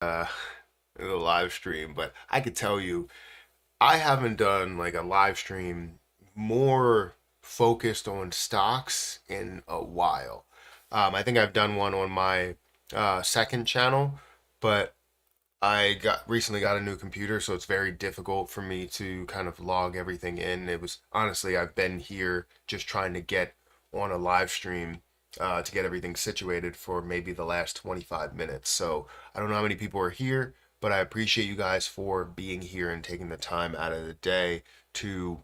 uh the live stream, but I could tell you I haven't done like a live stream more focused on stocks in a while. I think I've done one on my second channel, but I got recently got a new computer, so it's very difficult for me to kind of log everything in. It was honestly, I've been here just trying to get on a live stream to get everything situated for maybe the last 25 minutes. So I don't know how many people are here, but I appreciate you guys for being here and taking the time out of the day to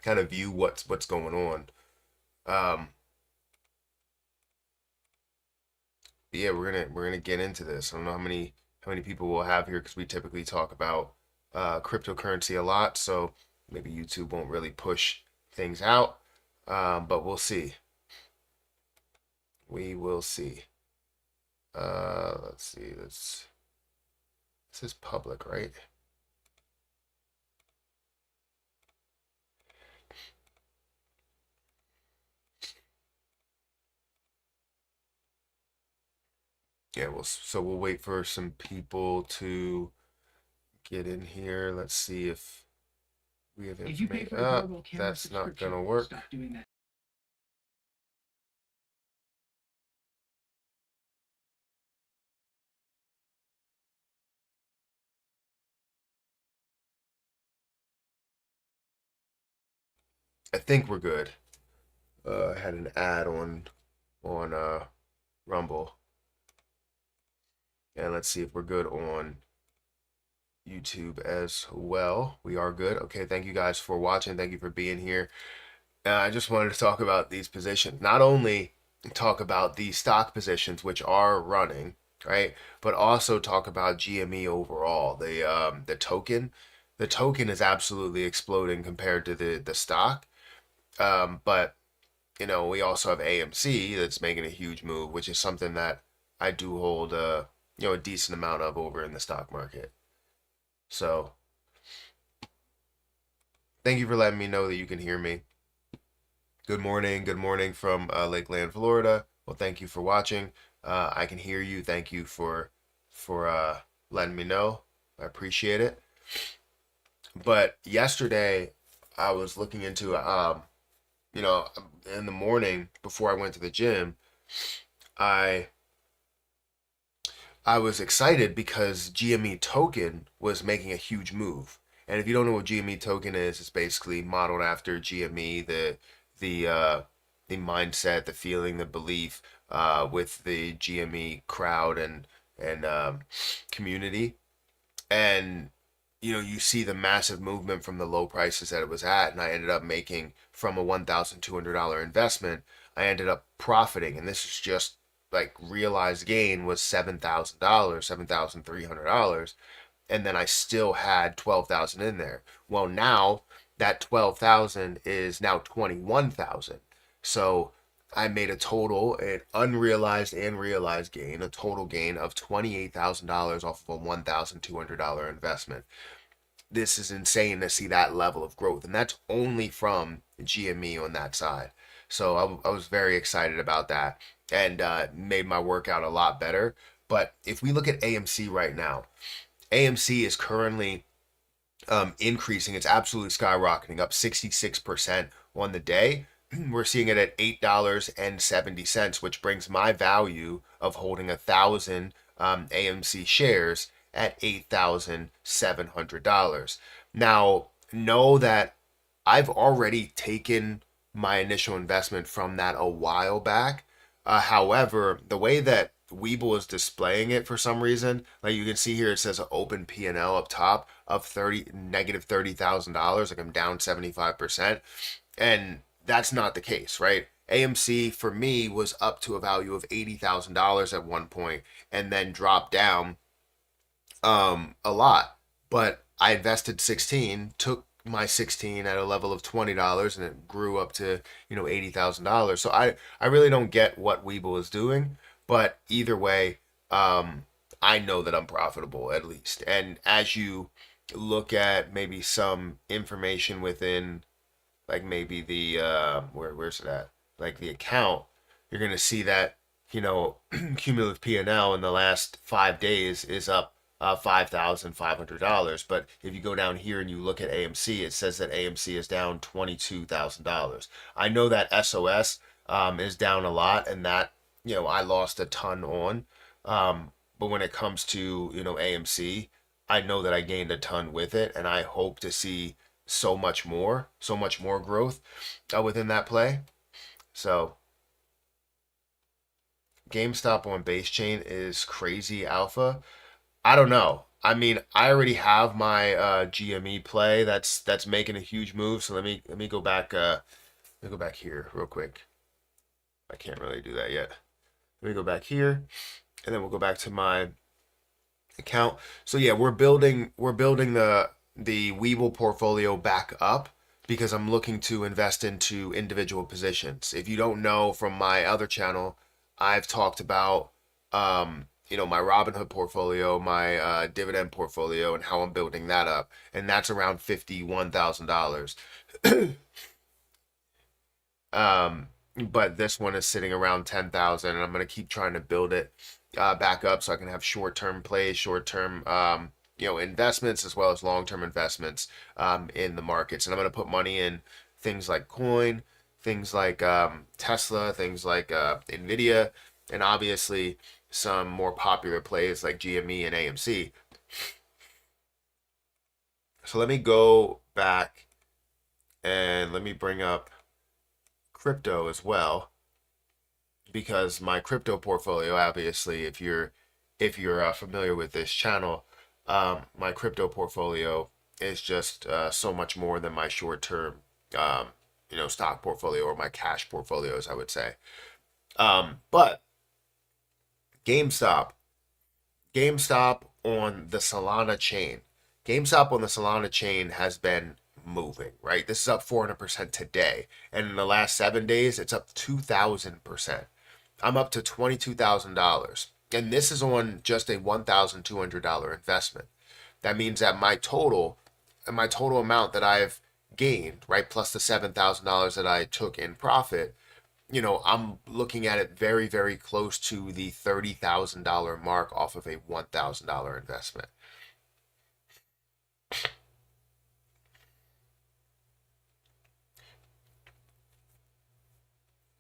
kind of view what's going on. Um, yeah, we're gonna get into this. I don't know how many people we'll have here because we typically talk about cryptocurrency a lot, so maybe YouTube won't really push things out, but we'll see. We will see. Let's see. This is public, right? Yeah, so we'll wait for some people to get in here. Let's see if we have information. That's not gonna work. I think we're good. I had an ad on Rumble, and let's see if we're good on YouTube as well. We are good. Okay, thank you guys for watching. Thank you for being here. I just wanted to talk about these positions. Not only talk about the stock positions which are running, right, but also talk about GME overall. The token, the token is absolutely exploding compared to the stock. But we also have AMC that's making a huge move, which is something that I do hold a decent amount of over in the stock market. So thank you for letting me know that you can hear me. Good morning from Lakeland, Florida. Well, thank you for watching. I can hear you. Thank you for letting me know. I appreciate it. But yesterday, I was looking into you know, in the morning before I went to the gym, I I was excited because GME token was making a huge move. And if you don't know what GME token is, it's basically modeled after GME, the the mindset, the feeling, the belief with the GME crowd and community. And you see the massive movement from the low prices that it was at, and I ended up making from a $1,200 investment, I ended up profiting, and this is just like realized gain was $7,000, $7,300, and then I still had 12,000 in there. Well, now that 12,000 is now 21,000. So I made a total, an unrealized and realized gain, a total gain of $28,000 off of a $1,200 investment. This is insane to see that level of growth, and that's only from GME on that side. So I was very excited about that and made my workout a lot better. But if we look at AMC right now, AMC is currently increasing. It's absolutely skyrocketing, up 66% on the day. We're seeing it at $8.70, which brings my value of holding 1,000 AMC shares at $8,700. Now, know that I've already taken my initial investment from that a while back. However, the way that Weeble is displaying it for some reason, like you can see here, it says an open P&L up top of $30,000. Like I'm down 75%. And that's not the case, right? AMC for me was up to a value of $80,000 at one point and then dropped down a lot. But I invested 16, took my 16 at a level of $20 and it grew up to, $80,000. So I really don't get what Weeble is doing, but either way, I know that I'm profitable at least. And as you look at maybe some information within like maybe the where's it at? Like the account, you're gonna see that cumulative P&L in the last 5 days is up $5,500. But if you go down here and you look at AMC, it says that AMC is down $22,000. I know that SOS is down a lot, and that I lost a ton on. But when it comes to AMC, I know that I gained a ton with it, and I hope to see so much more growth within that play. So GameStop on base chain is crazy alpha. I don't know. I mean, I already have my GME play that's making a huge move. So let me go back. Let me go back here real quick. I can't really do that yet. Let me go back here, and then we'll go back to my account. So yeah, we're building the Weeble portfolio back up because I'm looking to invest into individual positions. If you don't know from my other channel, I've talked about my Robinhood portfolio, my dividend portfolio, and how I'm building that up, and that's around $51,000. But this one is sitting around 10,000, and I'm gonna keep trying to build it back up so I can have short-term plays, short-term investments as well as long-term investments in the markets. And I'm gonna put money in things like coin, things like Tesla, things like Nvidia, and obviously some more popular plays like GME and AMC. So let me go back and let me bring up crypto as well, because my crypto portfolio, obviously, if you're familiar with this channel, my crypto portfolio is just so much more than my short-term, stock portfolio or my cash portfolios, I would say. But GameStop, GameStop on the Solana chain, GameStop on the Solana chain has been moving, right? This is up 400% today, and in the last 7 days, it's up 2,000%. I'm up to $22,000. And this is on just a $1,200 investment. That means that my total amount that I've gained, right, plus the $7,000 that I took in profit, I'm looking at it very, very close to the $30,000 mark off of a $1,000 investment.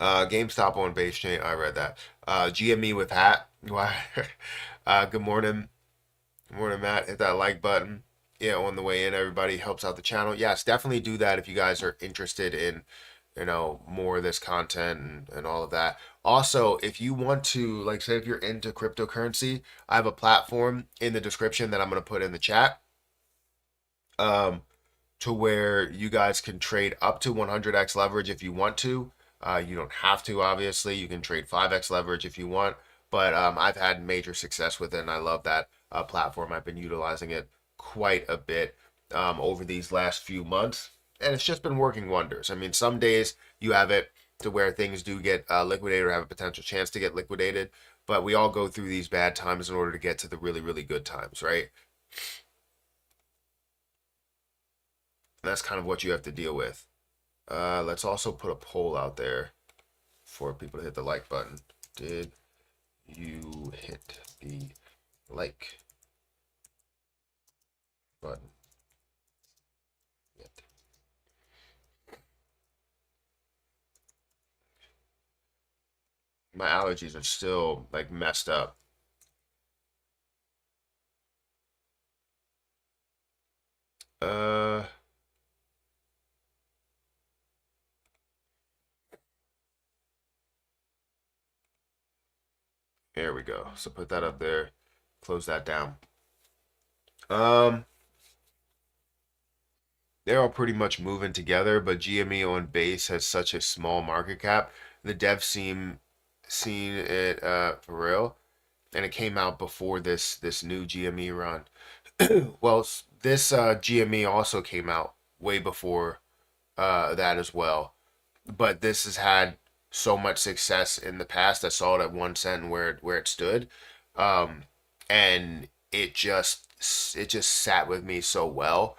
GameStop on base chain. I read that. GME with hat. Why? Good morning. Good morning, Matt. Hit that like button. Yeah, on the way in, everybody helps out the channel. Yes, definitely do that if you guys are interested in, more of this content and all of that. Also, if you want to, like, say if you're into cryptocurrency, I have a platform in the description that I'm going to put in the chat. To where you guys can trade up to 100x leverage if you want to. You don't have to, obviously. You can trade 5x leverage if you want. But I've had major success with it, and I love that platform. I've been utilizing it quite a bit over these last few months, and it's just been working wonders. I mean, some days you have it to where things do get liquidated or have a potential chance to get liquidated, but we all go through these bad times in order to get to the really, really good times, right? And that's kind of what you have to deal with. Let's also put a poll out there for people to hit the like button. Did you hit the like button yet? My allergies are still like messed up. Uh, there we go. So put that up there. Close that down. Um, they're all pretty much moving together, but GME on base has such a small market cap. The devs seen it for real, and it came out before this new GME run. Well, this GME also came out way before that as well, but this has had so much success in the past. I saw it at 1 cent where it stood, um, and it just sat with me so well.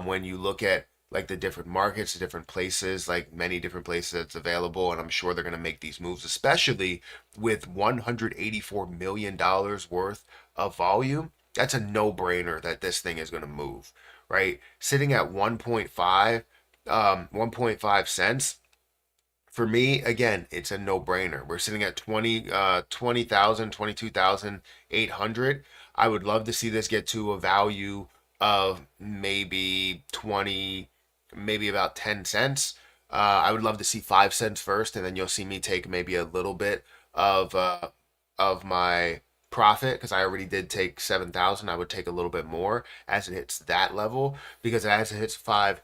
When you look at like the different markets, the different places, like many different places that's available, and I'm sure they're going to make these moves, especially with $184 million worth of volume. That's a no-brainer that this thing is going to move, right? Sitting at 1.5 cents, for me, again, it's a no-brainer. We're sitting at 20,000, 22,800. I would love to see this get to a value of maybe 20, maybe about 10 cents. I would love to see 5 cents first, and then you'll see me take maybe a little bit of uh, of my profit, because I already did take 7,000. I would take a little bit more as it hits that level, because as it hits 5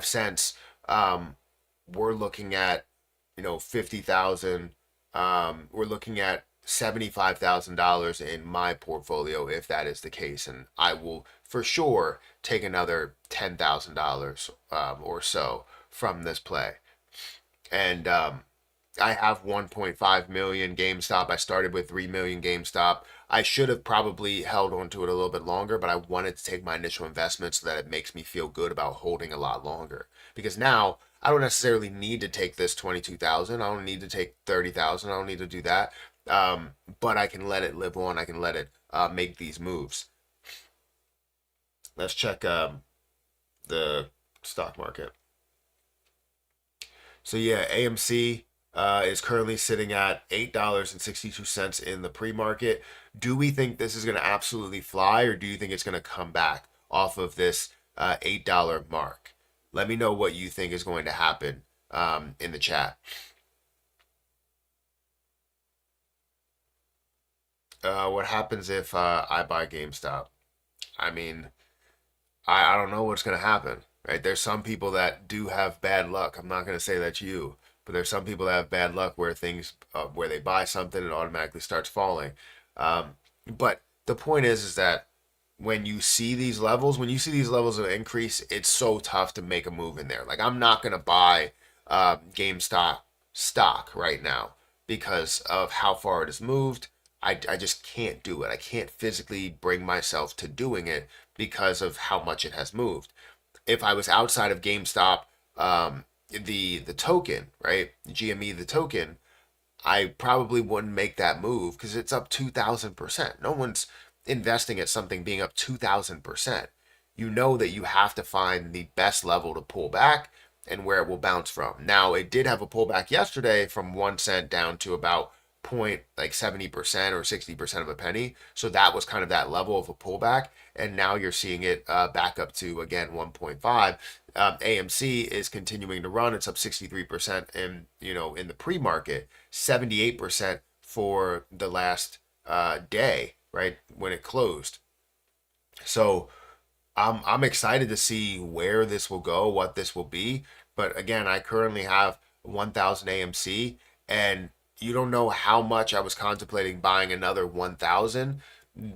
cents, um, we're looking at, 50,000. We're looking at $75,000 in my portfolio if that is the case, and I will for sure take another $10,000 or so from this play. And I have 1.5 million GameStop. I started with 3 million GameStop. I should have probably held on to it a little bit longer, but I wanted to take my initial investment so that it makes me feel good about holding a lot longer. Because now I don't necessarily need to take this 22,000. I don't need to take 30,000. I don't need to do that. But I can let it live on. I can let it make these moves. Let's check the stock market. So yeah, AMC is currently sitting at $8.62 in the pre-market. Do we think this is going to absolutely fly, or do you think it's going to come back off of this $8 mark? Let me know what you think is going to happen in the chat. What happens if I buy GameStop? I mean, I don't know what's going to happen, right? There's some people that do have bad luck. I'm not going to say that's you, but there's some people that have bad luck where where they buy something and automatically starts falling. But the point is that when you see these levels of increase, it's so tough to make a move in there. Like, I'm not going to buy GameStop stock right now because of how far it has moved. I just can't do it. I can't physically bring myself to doing it because of how much it has moved. If I was outside of GameStop, the token, right, GME, the token, I probably wouldn't make that move because it's up 2,000%. No one's investing at something being up 2,000%. You know that you have to find the best level to pull back and where it will bounce from. Now, it did have a pullback yesterday from 1 cent down to about point like 70% or 60% of a penny. So that was kind of that level of a pullback. And now you're seeing it back up to, again, 1.5. AMC is continuing to run. It's up 63% in the pre-market, 78% for the last day, right, when it closed. So I'm excited to see where this will go, what this will be. But again, I currently have 1,000 AMC, and you don't know how much I was contemplating buying another 1,000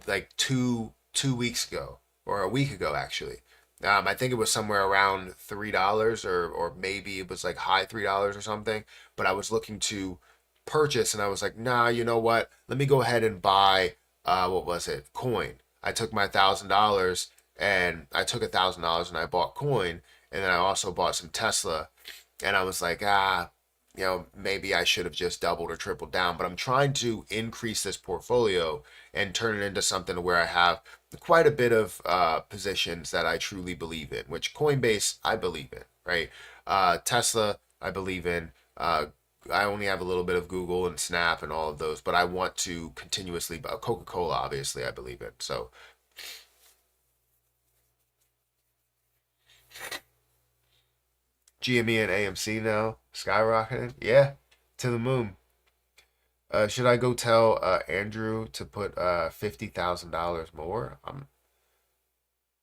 like two weeks ago, or a week ago actually. I think it was somewhere around $3, or maybe it was like high $3 or something. But I was looking to purchase, and I was like, nah, you know what? Let me go ahead and buy what was it? Coin. I took my $1,000, and I took $1,000 and I bought coin, and then I also bought some Tesla, and I was like, maybe I should have just doubled or tripled down. But I'm trying to increase this portfolio and turn it into something where I have quite a bit of positions that I truly believe in, which Coinbase, I believe in, right? Tesla, I believe in. I only have a little bit of Google and Snap and all of those, but I want to continuously, Coca-Cola, obviously, I believe in. So GME and AMC now skyrocketing. Yeah, to the moon. Should I go tell Andrew to put $50,000 more?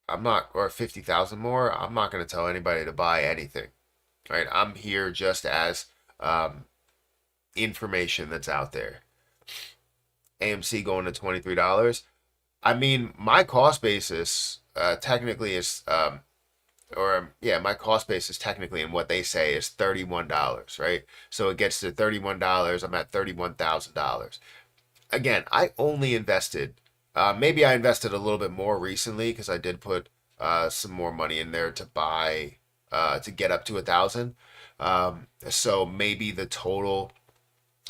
I'm not, or 50,000 more. I'm not going to tell anybody to buy anything. Right? I'm here just as information that's out there. AMC going to $23. I mean, my cost basis technically is my cost basis technically in what they say is $31, right? So it gets to $31. I'm at $31,000. Again, I only invested. Maybe I invested a little bit more recently because I did put some more money in there to buy to get up to 1,000. So maybe the total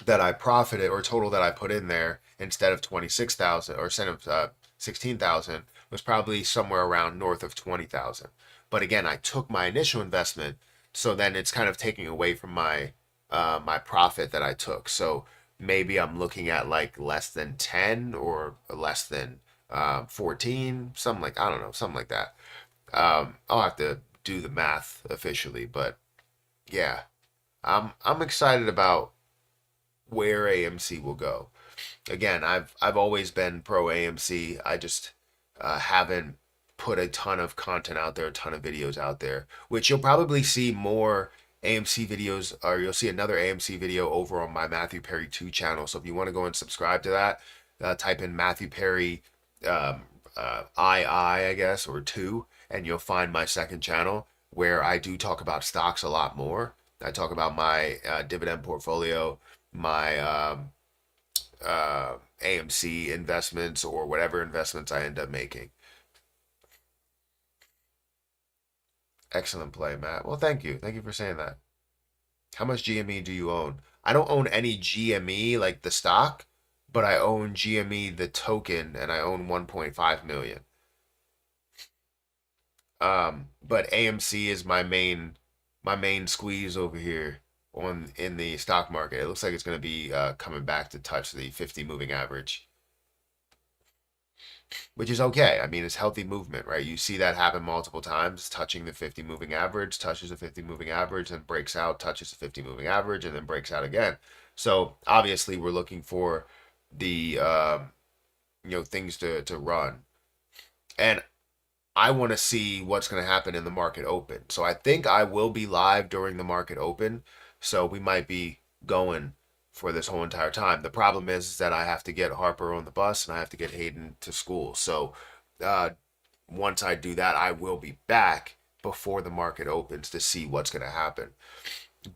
that I profited or total that I put in there instead of 26,000 or instead of 16,000 was probably somewhere around north of 20,000. But again, I took my initial investment, so then it's kind of taking away from my profit that I took. So maybe I'm looking at like less than 10 or less than 14, something like I don't know, something like that. I'll have to do the math officially, but yeah, I'm excited about where AMC will go. Again, I've always been pro AMC. I just haven't put a ton of content out there, a ton of videos out there, which you'll probably see more AMC videos, or you'll see another AMC video over on my Matthew Perry 2 channel. So if you want to go and subscribe to that, type in Matthew Perry I guess, or 2, and you'll find my second channel where I do talk about stocks a lot more. I talk about my dividend portfolio, my AMC investments, or whatever investments I end up making. Excellent play, Matt. Well, thank you. Thank you for saying that. How much GME do you own? I don't own any GME like the stock, but I own GME the token, and I own 1.5 million. But AMC is my main squeeze over here on in the stock market. It looks like it's going to be coming back to touch the 50 moving average, which is okay. I mean, it's healthy movement, right? You see that happen multiple times, touching the 50 moving average, touches the 50 moving average, then breaks out, touches the 50 moving average, and then breaks out again. So obviously, we're looking for the things to run, and I want to see what's going to happen in the market open. So I think I will be live during the market open. So we might be going for this whole entire time. The problem is that I have to get Harper on the bus and I have to get Hayden to school. So uh, once I do that, I will be back before the market opens to see what's going to happen.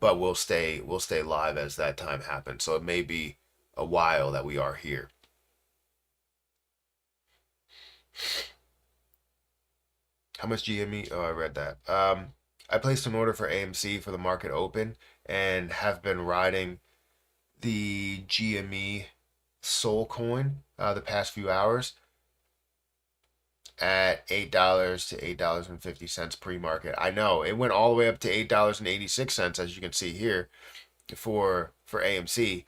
But we'll stay live as that time happens. So it may be a while that we are here. How much GME? Oh, I read that. I placed an order for AMC for the market open and have been riding the GME Soul coin the past few hours at $8 to $8.50 pre-market. I know it went all the way up to $8.86, as you can see here, for AMC.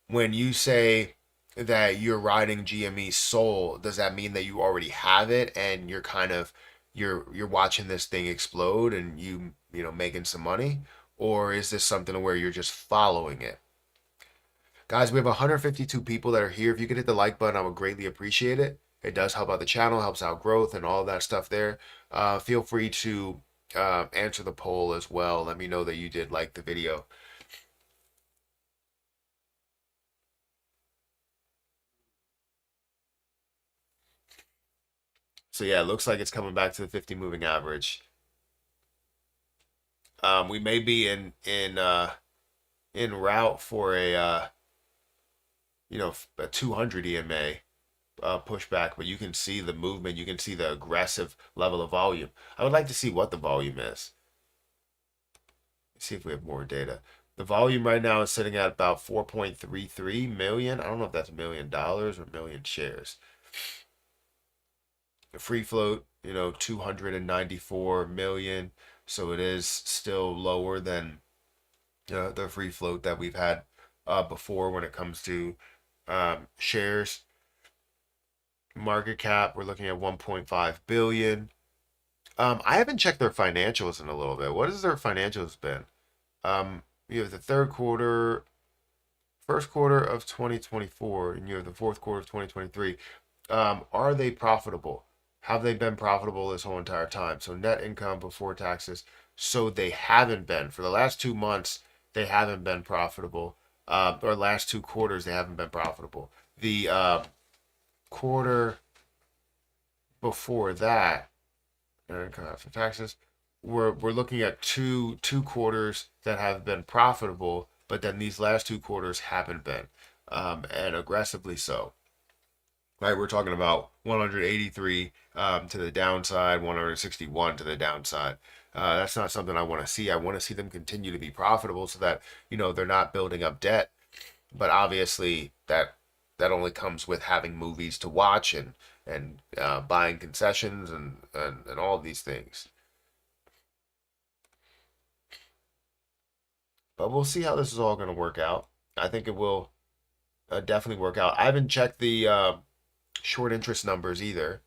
When you say that you're riding GME Soul, does that mean that you already have it and you're kind of you're watching this thing explode and you know making some money, or is this something where you're just following it? Guys, we have 152 people that are here. If you could hit the like button, I would greatly appreciate it. It does help out the channel, helps out growth and all that stuff there. Feel free to answer the poll as well. Let me know that you did like the video. So yeah, it looks like it's coming back to the 50 moving average. We may be in route for a 200 EMA pushback, but you can see the movement. You can see the aggressive level of volume. I would like to see what the volume is. Let's see if we have more data. The volume right now is sitting at about 4.33 million. I don't know if that's $1 million or million shares. The free float, 294 million. So it is still lower than the free float that we've had before when it comes to shares. Market cap, we're looking at 1.5 billion. I haven't checked their financials in a little bit. What has their financials been? You have the third quarter, first quarter of 2024, and you have the fourth quarter of 2023. Are they profitable? Have they been profitable this whole entire time? So net income before taxes. So they haven't been. For the last 2 months, they haven't been profitable. Or last 2 quarters, they haven't been profitable. The quarter before that, income after taxes, we're looking at two quarters that have been profitable, but then these last 2 quarters haven't been, and aggressively so. Right, we're talking about 183 to the downside, 161 to the downside. That's not something I want to see. I want to see them continue to be profitable so that, they're not building up debt. But obviously that only comes with having movies to watch and buying concessions and all of these things. But we'll see how this is all going to work out. I think it will definitely work out. I haven't checked the short interest numbers either.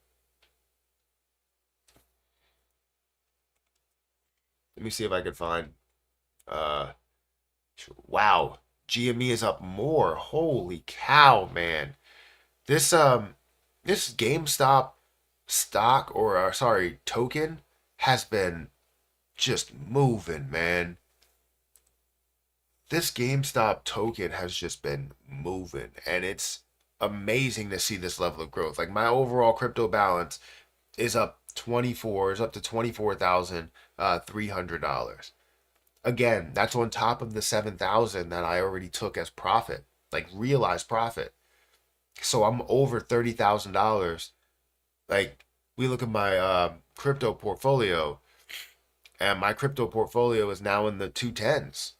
Let me see if I could find. Uh, wow, GME is up more. Holy cow, man! This GameStop stock or sorry token has been just moving, man. This GameStop token has just been moving, and it's amazing to see this level of growth. Like my overall crypto balance is up to $24,300. Again, that's on top of the 7,000 that I already took as profit, like realized profit. So I'm over $30,000. Like we look at my crypto portfolio, and my crypto portfolio is now in the 210s.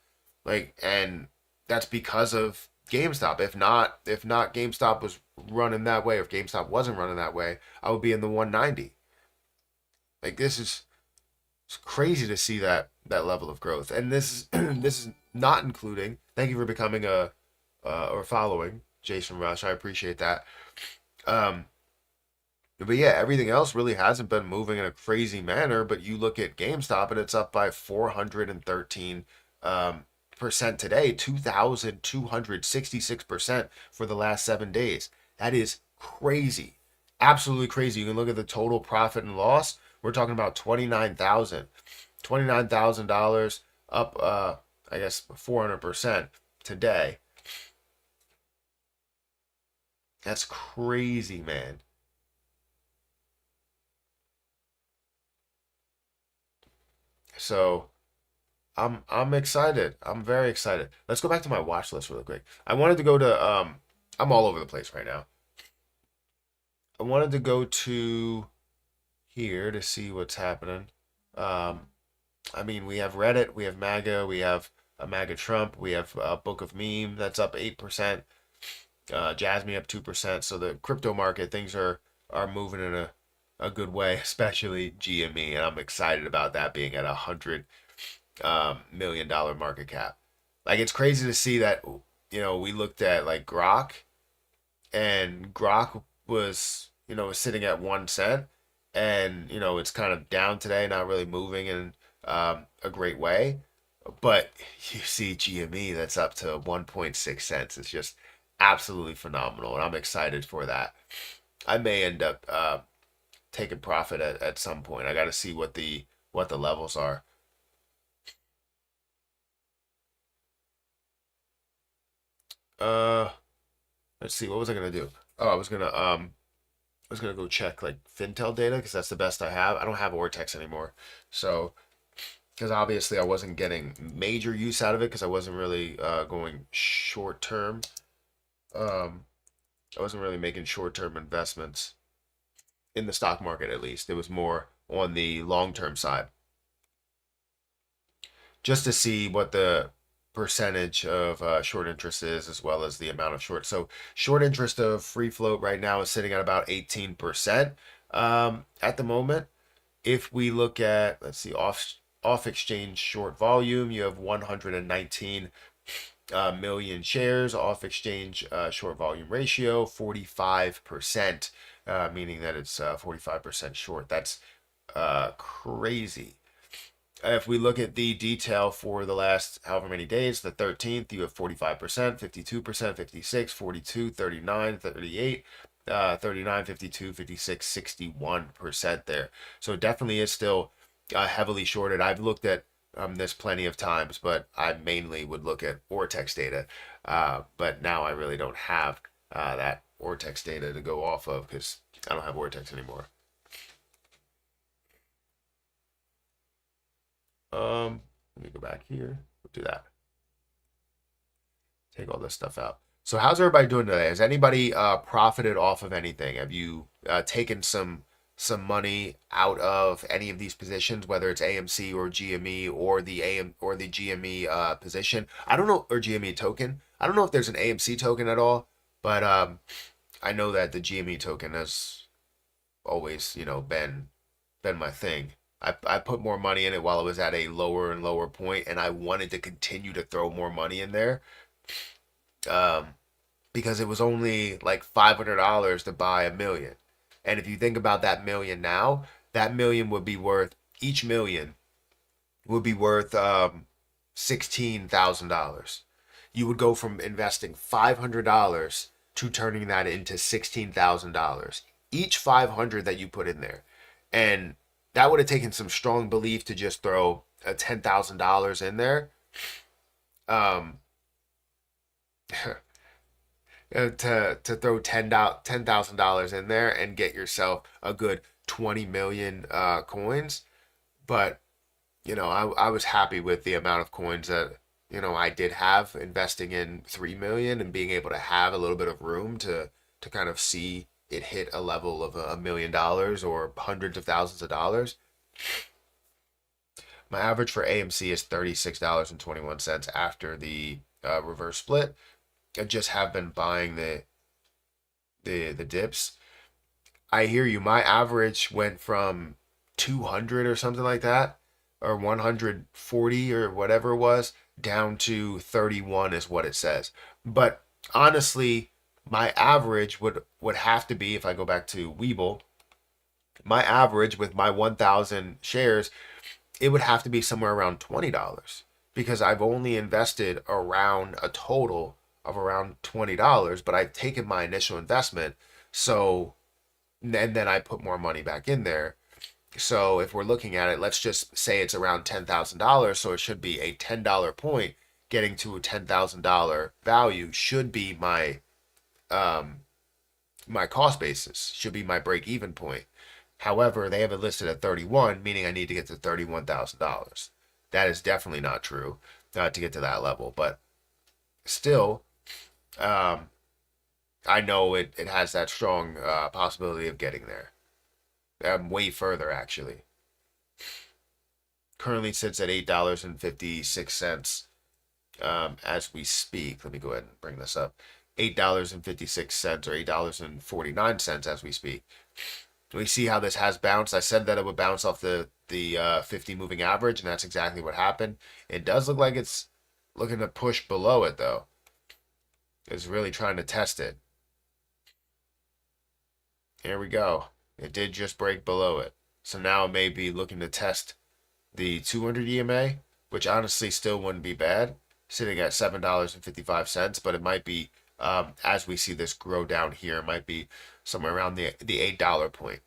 And that's because of GameStop. If not GameStop was running that way, or if GameStop wasn't running that way, I would be in the 190. Like this is It's crazy to see that level of growth, and this is this is not including. Thank you for becoming a or following Jason Rush. I appreciate that. Um, but yeah, everything else really hasn't been moving in a crazy manner. But you look at GameStop, and it's up by 413 percent today, 2,266% for the last 7 days. That is crazy, absolutely crazy. You can look at the total profit and loss. We're talking about 29,000, $29,000 up, I guess 400% today. That's crazy, man. So I'm excited. I'm very excited. Let's go back to my watch list really quick. I wanted to go to I'm all over the place right now. I wanted to go to here to see what's happening. Um, I mean, we have Reddit, we have MAGA, we have MAGA Trump, we have Book of Meme that's up 8%, Jasmine up 2%. So the crypto market things are moving in a good way, especially GME, and I'm excited about that being at $100 million market cap. Like it's crazy to see that we looked at like Grok, and Grok was sitting at 1 cent, and it's kind of down today, not really moving in a great way. But you see GME that's up to 1.6 cents. It's just absolutely phenomenal, and I'm excited for that. I may end up taking profit at some point. I got to see what the levels are. Uh, let's see. What was I gonna do? Oh, I was gonna go check like Fintel data because that's the best I have. I don't have Ortex anymore, so because obviously I wasn't getting major use out of it because I wasn't really going short term. Um, I wasn't really making short term investments in the stock market, at least. It was more on the long term side, just to see what the percentage of short interest is as well as the amount of short. So short interest of free float right now is sitting at about 18% at the moment. If we look at, let's see, off exchange short volume, you have 119 million shares. Off exchange short volume ratio 45%, meaning that it's 45% short. That's crazy. If we look at the detail for the last however many days, the 13th, you have 45%, 52%, 56, 42, 39, 38, 39, 52, 56, 61% there. So it definitely is still heavily shorted. I've looked at this plenty of times, but I mainly would look at Ortex data. But now I really don't have that Ortex data to go off of because I don't have Ortex anymore. Let me go back here. We'll do that. Take all this stuff out. So how's everybody doing today? Has anybody profited off of anything? Have you taken some some money out of any of these positions, whether it's AMC or GME or the GME position. I don't know, or GME token. I don't know if there's an AMC token at all, but I know that the GME token has always, been my thing. I put more money in it while it was at a lower and lower point, and I wanted to continue to throw more money in there. Um, because it was only like $500 to buy a million. And if you think about that million now, that million would be worth, each million would be worth $16,000. You would go from investing $500 to turning that into $16,000. Each 500 that you put in there. And that would have taken some strong belief to just throw a $10,000 in there. Um, to throw $10,000 in there and get yourself a good 20 million coins. But I was happy with the amount of coins that I did have, investing in 3 million and being able to have a little bit of room to kind of see it hit a level of $1 million or hundreds of thousands of dollars. My average for AMC is $36.21 after the reverse split. I just have been buying the dips. I hear you. My average went from 200 or something like that, or 140 or whatever it was, down to 31 is what it says. But honestly, my average would have to be, if I go back to Weeble, my average with my 1,000 shares, it would have to be somewhere around $20 because I've only invested around a total of around $20, but I've taken my initial investment. So, and then I put more money back in there. So if we're looking at it, let's just say it's around $10,000. So it should be a $10 point. Getting to a $10,000 value should be um, my cost basis, should be my break even point. However, they have it listed at 31, meaning I need to get to $31,000. That is definitely not true to get to that level, but still, I know it has that strong possibility of getting there. Way further, actually. Currently sits at $8.56 as we speak. Let me go ahead and bring this up. $8.56 or $8.49 as we speak. We see how this has bounced. I said that it would bounce off the 50 moving average, and that's exactly what happened. It does look like it's looking to push below it, though. It's really trying to test it. Here we go. It did just break below it. So now it may be looking to test the 200 EMA, which honestly still wouldn't be bad, sitting at $7.55, but it might be, as we see this grow down here, it might be somewhere around the $8 point.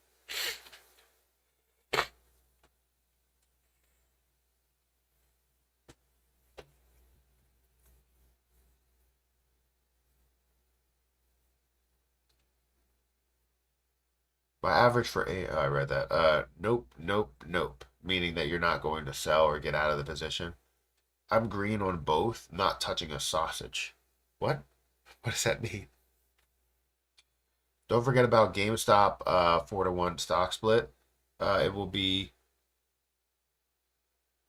My average for I read that. Nope, nope, nope. Meaning that you're not going to sell or get out of the position. I'm green on both, not touching a sausage. What? What does that mean? Don't forget about GameStop 4-to-1 stock split. It will be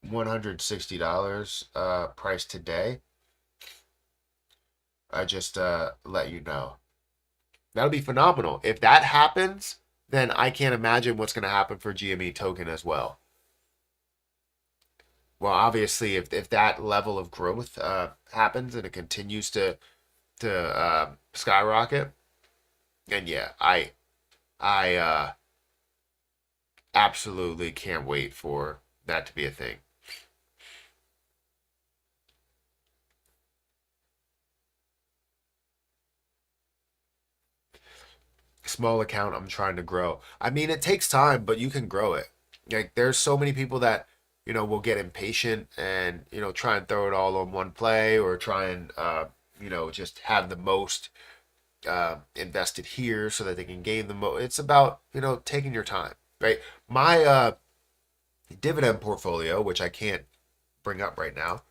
$160 price today. I just let you know. That'll be phenomenal. If that happens, then I can't imagine what's going to happen for GME token as well. Well, obviously, if that level of growth happens and it continues to skyrocket, then yeah, I absolutely can't wait for that to be a thing. Small account I'm trying to grow. I mean, it takes time, but you can grow it. Like there's so many people that will get impatient and try and throw it all on one play or try and just have the most invested here so that they can gain the most. It's about taking your time, right? My dividend portfolio, which I can't bring up right now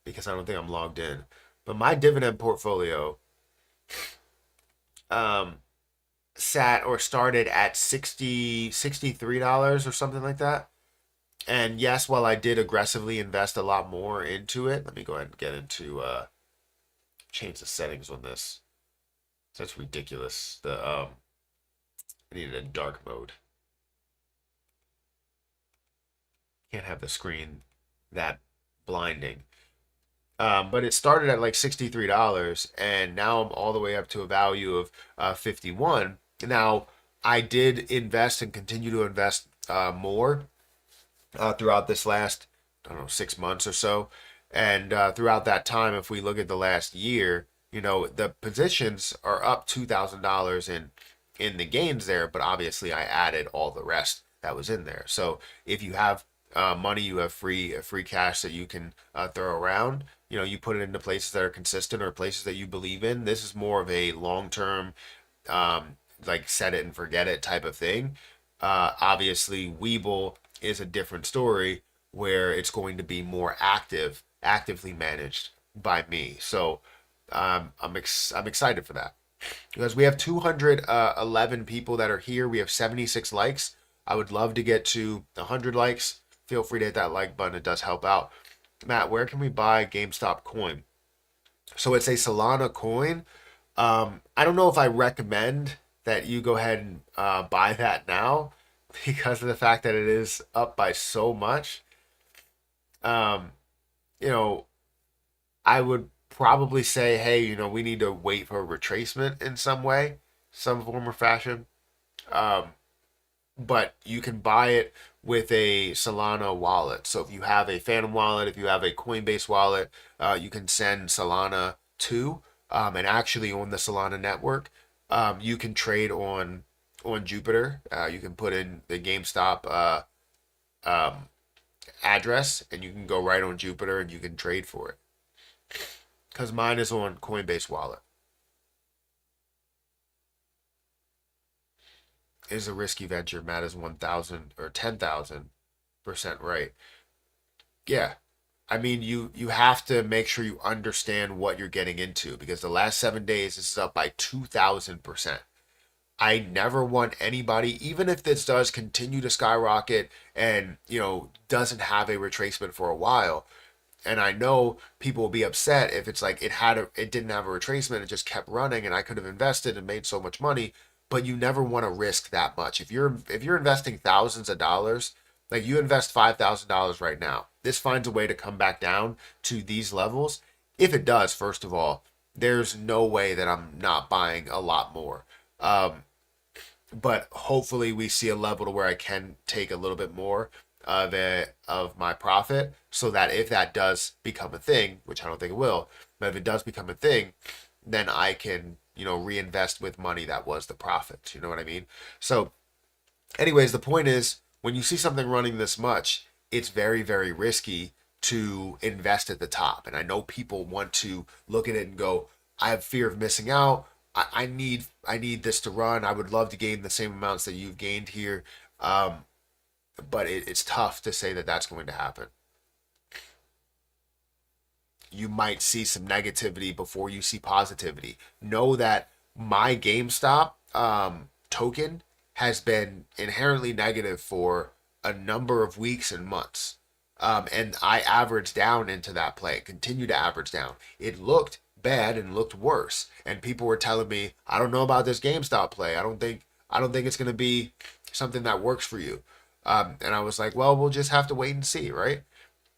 because I don't think I'm logged in, but my dividend portfolio um, sat or started at $63 or something like that. And yes, while I did aggressively invest a lot more into it, let me go ahead and get into change the settings on this. That's ridiculous. I needed a dark mode. Can't have the screen that blinding. But it started at like $63, and now I'm all the way up to a value of 51. Now, I did invest and continue to invest more throughout this last, I don't know, 6 months or so. And throughout that time, if we look at the last year, the positions are up $2,000 in the gains there, but obviously I added all the rest that was in there. So if you have money, you have free cash that you can throw around. You put it into places that are consistent or places that you believe in. This is more of a long term, like set it and forget it type of thing. Obviously, Weeble is a different story where it's going to be more actively managed by me. So I'm excited for that because we have 211 people that are here. We have 76 likes. I would love to get to 100 likes. Feel free to hit that like button. It does help out. Matt, where can we buy GameStop coin? So it's a Solana coin. I don't know if I recommend that you go ahead and buy that now because of the fact that it is up by so much. Um, you know, I would probably say, hey, we need to wait for a retracement in some way, some form or fashion. Um, but you can buy it with a Solana wallet. So if you have a Phantom wallet, if you have a Coinbase wallet, you can send Solana to, and actually on the Solana network, you can trade on Jupiter. You can put in the GameStop um, address, and you can go right on Jupiter, and you can trade for it. Because mine is on Coinbase wallet. It is a risky venture. Matt is 1,000 or 10,000% right. Yeah, I mean, you have to make sure you understand what you're getting into because the last 7 days this is up by 2,000%. I never want anybody, even if this does continue to skyrocket and doesn't have a retracement for a while. And I know people will be upset if it's like it didn't have a retracement, it just kept running, and I could have invested and made so much money. But you never want to risk that much. If you're investing thousands of dollars, like you invest $5,000 right now, this finds a way to come back down to these levels. If it does, first of all, there's no way that I'm not buying a lot more. Um, but hopefully we see a level to where I can take a little bit more of my profit so that if that does become a thing, which I don't think it will, but if it does become a thing, then I can, reinvest with money that was the profit. You know what I mean? So anyways, the point is when you see something running this much, it's very, very risky to invest at the top. And I know people want to look at it and go, I have fear of missing out. I need this to run. I would love to gain the same amounts that you've gained here. Um, but it's tough to say that that's going to happen. You might see some negativity before you see positivity. Know that my GameStop token has been inherently negative for a number of weeks and months. And I averaged down into that play, continue to average down. It looked bad and looked worse. And people were telling me, I don't know about this GameStop play. I don't think it's gonna be something that works for you. And I was like, well, we'll just have to wait and see, right?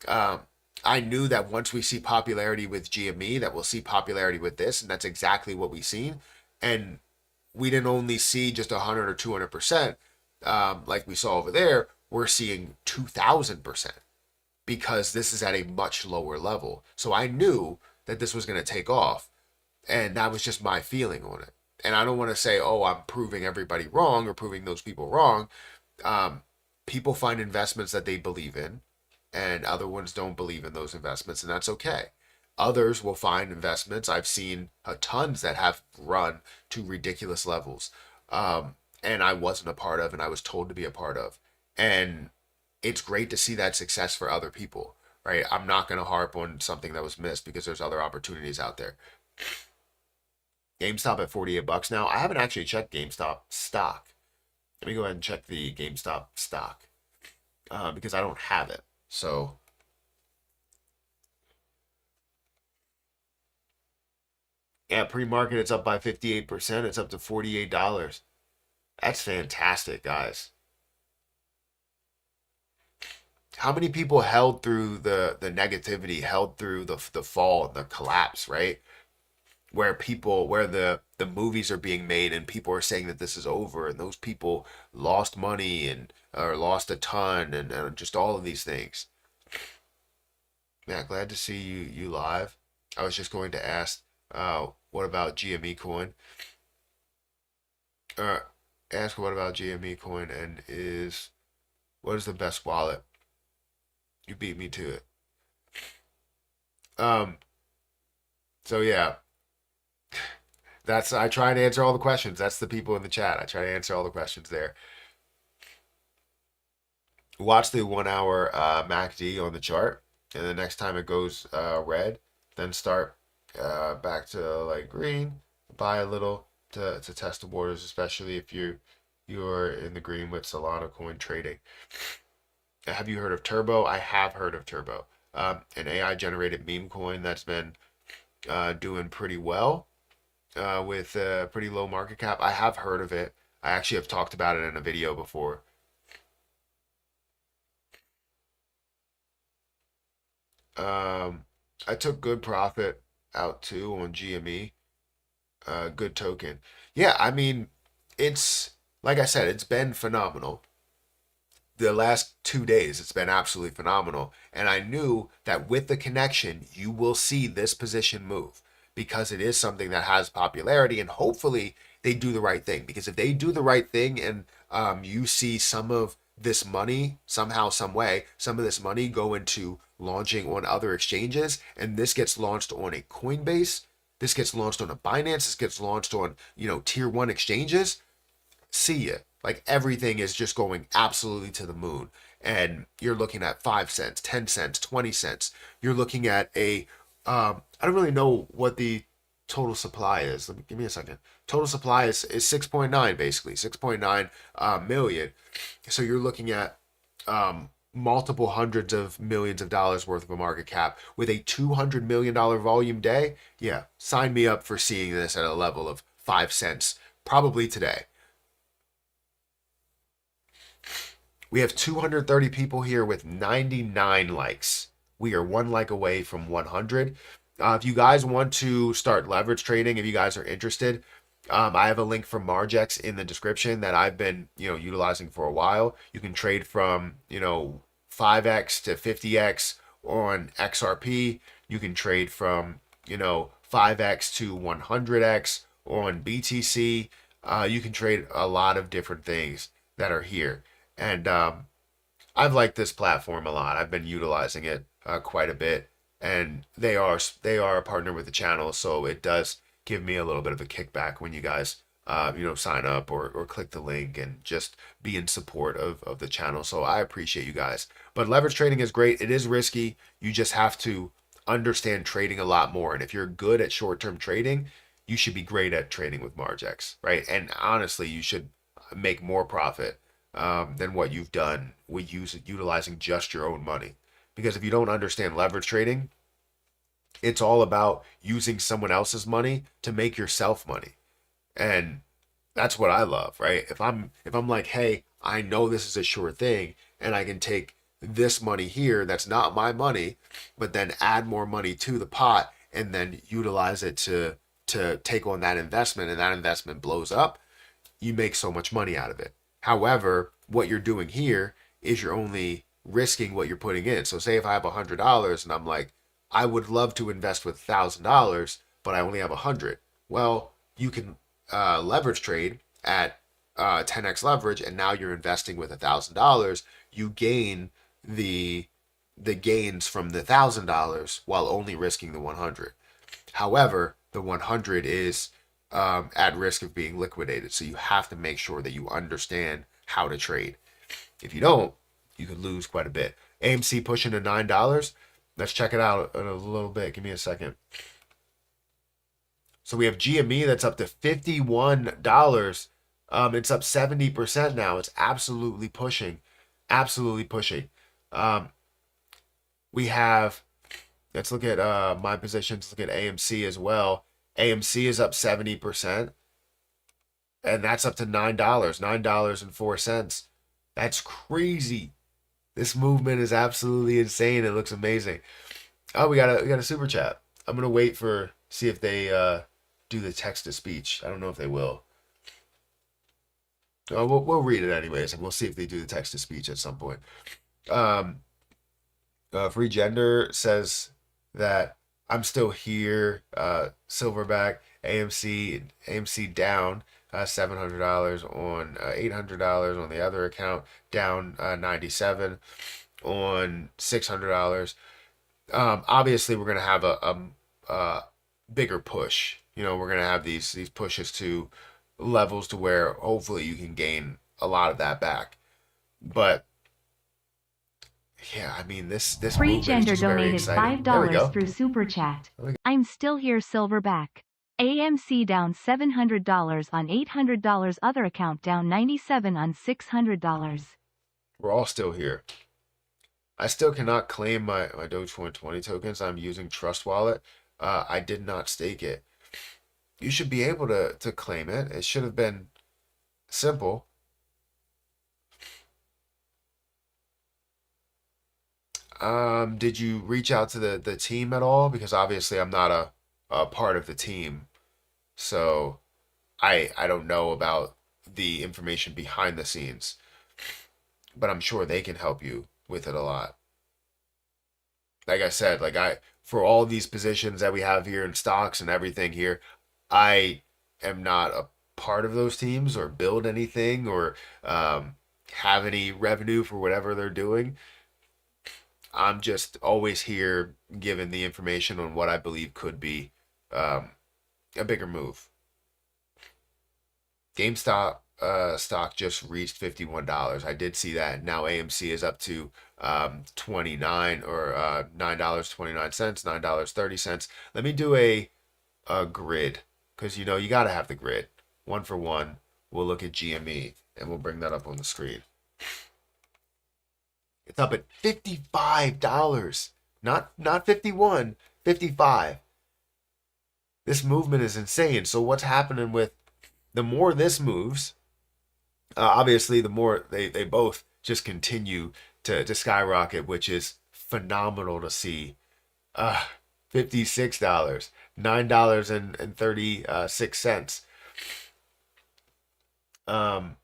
Um, I knew that once we see popularity with GME, that we'll see popularity with this, and that's exactly what we've seen. And we didn't only see just 100 or 200%, like we saw over there. We're seeing 2,000% because this is at a much lower level. So I knew that this was going to take off, and that was just my feeling on it. And I don't want to say, oh, I'm proving everybody wrong or proving those people wrong. Um, People find investments that they believe in, and other ones don't believe in those investments, and that's okay. Others will find investments. I've seen tons that have run to ridiculous levels, and I wasn't a part of, and I was told to be a part of. And it's great to see that success for other people, right? I'm not going to harp on something that was missed because there's other opportunities out there. GameStop at 48 bucks now. I haven't actually checked GameStop stock. Let me go ahead and check the GameStop stock because I don't have it. So yeah, pre-market it's up by 58%. It's up to $48. That's fantastic, guys. How many people held through the negativity, held through the fall and the collapse, right? Where the movies are being made and people are saying that this is over, and those people lost money and or lost a ton, and just all of these things. Yeah, glad to see you live. I was just going to ask, what about GME coin? Uh, ask what about GME coin and what is the best wallet? You beat me to it. Um, so yeah, I try and answer all the questions. That's the people in the chat. I try to answer all the questions there. Watch the 1 hour MACD on the chart, and the next time it goes red, then start back to like green, buy a little to test the waters, especially if you're in the green with Solana coin trading. Have you heard of Turbo? I have heard of Turbo, an AI generated meme coin that's been doing pretty well with a pretty low market cap. I have heard of it. I actually have talked about it in a video before. I took good profit out too on GME. Good token. Yeah, I mean, it's like I said, it's been phenomenal. The last 2 days, it's been absolutely phenomenal. And I knew that with the connection, you will see this position move because it is something that has popularity, and hopefully they do the right thing. Because if they do the right thing and you see some of this money somehow, some way, some of this money go into launching on other exchanges, and this gets launched on a Coinbase, this gets launched on a Binance, this gets launched on, tier one exchanges, see ya. Like everything is just going absolutely to the moon. And you're looking at 5 cents, 10 cents, 20 cents. You're looking at I don't really know what the total supply is. Give me a second. Total supply is 6.9, basically, 6.9 million. So you're looking at multiple hundreds of millions of dollars worth of a market cap with a $200 million volume day. Yeah, sign me up for seeing this at a level of 5 cents, probably today. We have 230 people here with 99 likes. We are one like away from 100. If you guys want to start leverage trading, if you guys are interested, I have a link for Margex in the description that I've been, utilizing for a while. You can trade from, 5x to 50x on XRP. You can trade from, 5x to 100x on BTC. You can trade a lot of different things that are here. And I've liked this platform a lot. I've been utilizing it quite a bit, and they are a partner with the channel, so it does give me a little bit of a kickback when you guys sign up or click the link and just be in support of the channel. So I appreciate you guys. But leverage trading is great. It is risky. You just have to understand trading a lot more. And if you're good at short-term trading, you should be great at trading with Margex, right? And honestly, you should make more profit than what you've done with utilizing just your own money. Because if you don't understand leverage trading, it's all about using someone else's money to make yourself money. And that's what I love, right? If I'm like, hey, I know this is a sure thing and I can take this money here that's not my money, but then add more money to the pot and then utilize it to take on that investment, and that investment blows up, you make so much money out of it. However, what you're doing here is you're only risking what you're putting in. So say if I have $100 and I'm like, I would love to invest with $1,000, but I only have 100. Well, you can leverage trade at 10x leverage, and now you're investing with $1,000. You gain the gains from the $1,000 while only risking the 100. However, the 100 is at risk of being liquidated. So you have to make sure that you understand how to trade. If you don't, you could lose quite a bit. AMC pushing to $9. Let's check it out in a little bit. Give me a second. So we have GME that's up to $51. It's up 70% now. It's absolutely pushing. Absolutely pushing. Um, we have, let's look at my positions, look at AMC as well. AMC is up 70%, and that's up to $9.04. That's crazy. This movement is absolutely insane. It looks amazing. Oh, we got a super chat. I'm gonna wait for see if they do the text to speech. I don't know if they will. Oh, we'll read it anyways, and we'll see if they do the text to speech at some point. Um, Free Gender says that I'm still here. Silverback, AMC down $700 on $800 on the other account, down 97 on $600. Obviously, we're gonna have a bigger push. You know, we're gonna have these pushes to levels to where hopefully you can gain a lot of that back. But yeah, I mean this Free movement is Gender just very donated exciting. There we $5 go. through Super Chat. I'm still here, Silverback. AMC down $700 on $800 other account down 97 on $600. We're all still here. I still cannot claim my Dogecoin 20 tokens. I'm using Trust Wallet. I did not stake it. You should be able to claim it. It should have been simple. Did you reach out to the team at all? Because obviously I'm not a part of the team, so I don't know about the information behind the scenes, but I'm sure they can help you with it a lot. Like I said, like I for all these positions that we have here in stocks and everything here, I am not a part of those teams or build anything or have any revenue for whatever they're doing. I'm just always here giving the information on what I believe could be um, a bigger move. GameStop stock just reached $51. I did see that. Now AMC is up to 29 or $9.29, $9.30. Let me do a grid because you know you got to have the grid. One for one, we'll look at GME and we'll bring that up on the screen. It's up at $55. Not 51, 55. This movement is insane. So what's happening with the more this moves, obviously the more they both just continue to skyrocket, which is phenomenal to see. $56, $9.36. Um,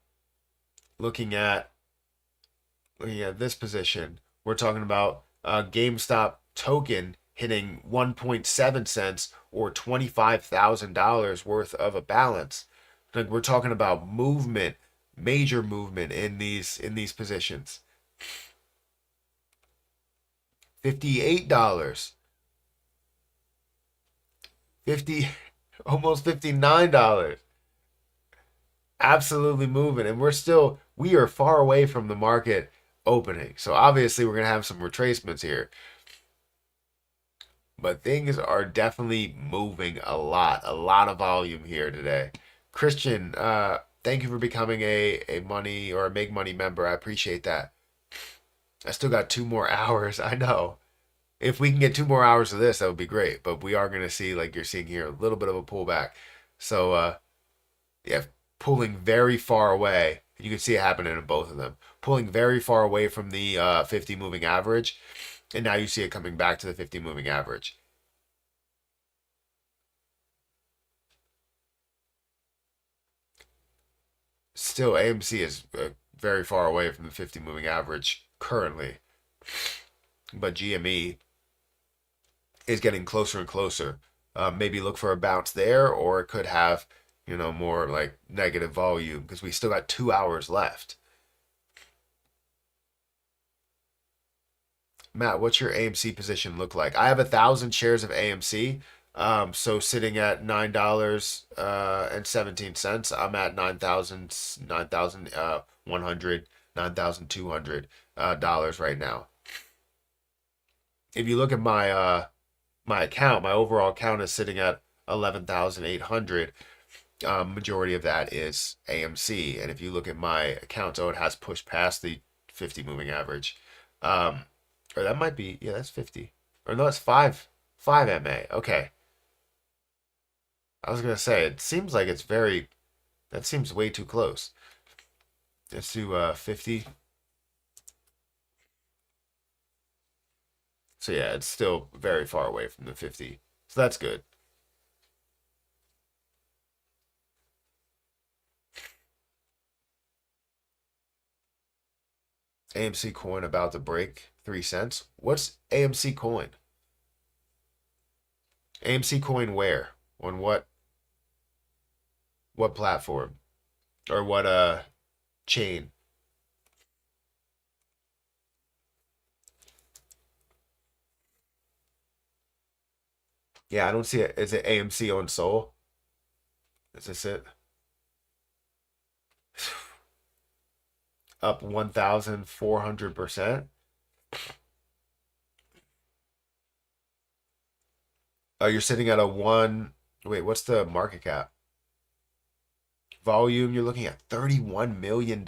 looking at this position, we're talking about GameStop token hitting 1.7 cents or $25,000 worth of a balance. Like we're talking about movement, major movement in these positions. $58, 50, almost $59. Absolutely moving, and we are far away from the market opening. So obviously we're gonna have some retracements here. But things are definitely moving a lot of volume here today. Christian, thank you for becoming a money or a Make Money member. I appreciate that. I still got 2 more hours. I know. If we can get 2 more hours of this, that would be great. But we are going to see, like you're seeing here, a little bit of a pullback. So, yeah, pulling very far away. You can see it happening in both of them. Pulling very far away from the 50 moving average. And now you see it coming back to the 50 moving average. Still, AMC is very far away from the 50 moving average currently. But GME is getting closer and closer. Maybe look for a bounce there, or it could have, more like negative volume because we still got 2 hours left. Matt, what's your AMC position look like? I have 1,000 shares of AMC. So sitting at $9 and 17 cents, I'm at 9,100, $9,200 right now. If you look at my account, my overall account is sitting at 11,800. Majority of that is AMC, and if you look at my account, oh, it has pushed past the 50 moving average. Or that might be, yeah, that's 50. Or no, it's 5 MA. Okay. I was gonna say it seems like it's very, that seems way too close. Let's do 50. So yeah, it's still very far away from the 50. So that's good. AMC coin about to break 3 cents. What's AMC coin? AMC coin where? On what platform? Or what chain? Yeah, I don't see it. Is it AMC on Sol? Is this it? Up 1,400%. Oh, you're sitting at a one. Wait, what's the market cap? Volume, you're looking at $31 million.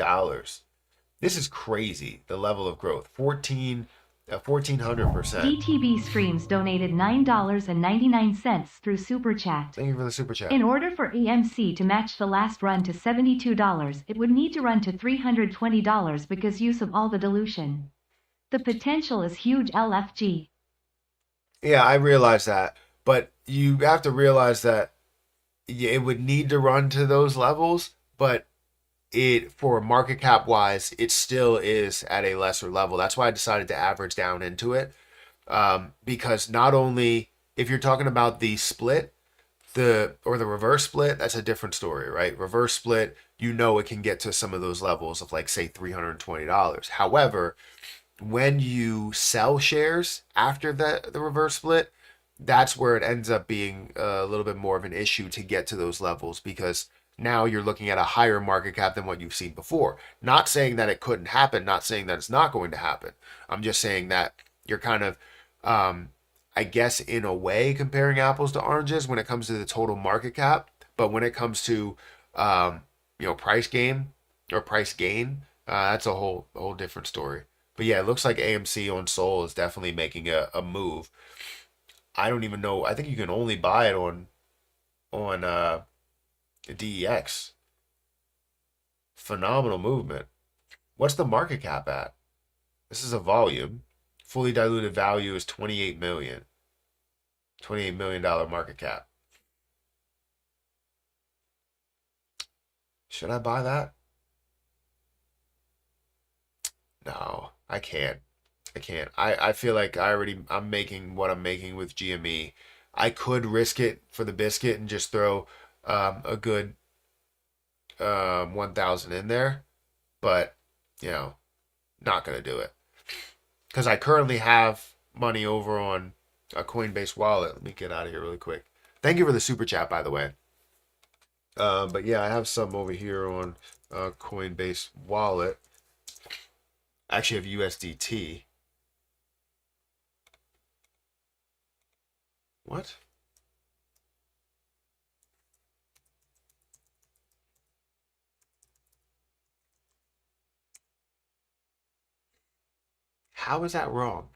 This is crazy, the level of growth. 1,400%. DTB Streams donated $9.99 through Super Chat. Thank you for the super chat. In order for AMC to match the last run to $72, it would need to run to $320 because use of all the dilution. The potential is huge LFG. Yeah, I realize that. But you have to realize that it would need to run to those levels, but it for market cap wise, it still is at a lesser level. That's why I decided to average down into it. Because not only if you're talking about the split, the reverse split, that's a different story, right? Reverse split, it can get to some of those levels of like say $320. However, when you sell shares after the reverse split, that's where it ends up being a little bit more of an issue to get to those levels because now you're looking at a higher market cap than what you've seen before. Not saying that it couldn't happen, not saying that it's not going to happen. I'm just saying that you're kind of, I guess, in a way, comparing apples to oranges when it comes to the total market cap. But when it comes to, price game or price gain, that's a whole different story. But yeah, it looks like AMC on Sol is definitely making a move. I don't even know. I think you can only buy it on DEX. Phenomenal movement. What's the market cap at? This is a volume. Fully diluted value is 28 million. $28 million market cap. Should I buy that? No, I can't. I can't. I feel like I'm making what I'm making with GME. I could risk it for the biscuit and just throw a good 1,000 in there, but not gonna do it because I currently have money over on a Coinbase wallet. Let me get out of here really quick. Thank you for the super chat, by the way. But yeah, I have some over here on Coinbase wallet. I actually have USDT. What? How is that wrong?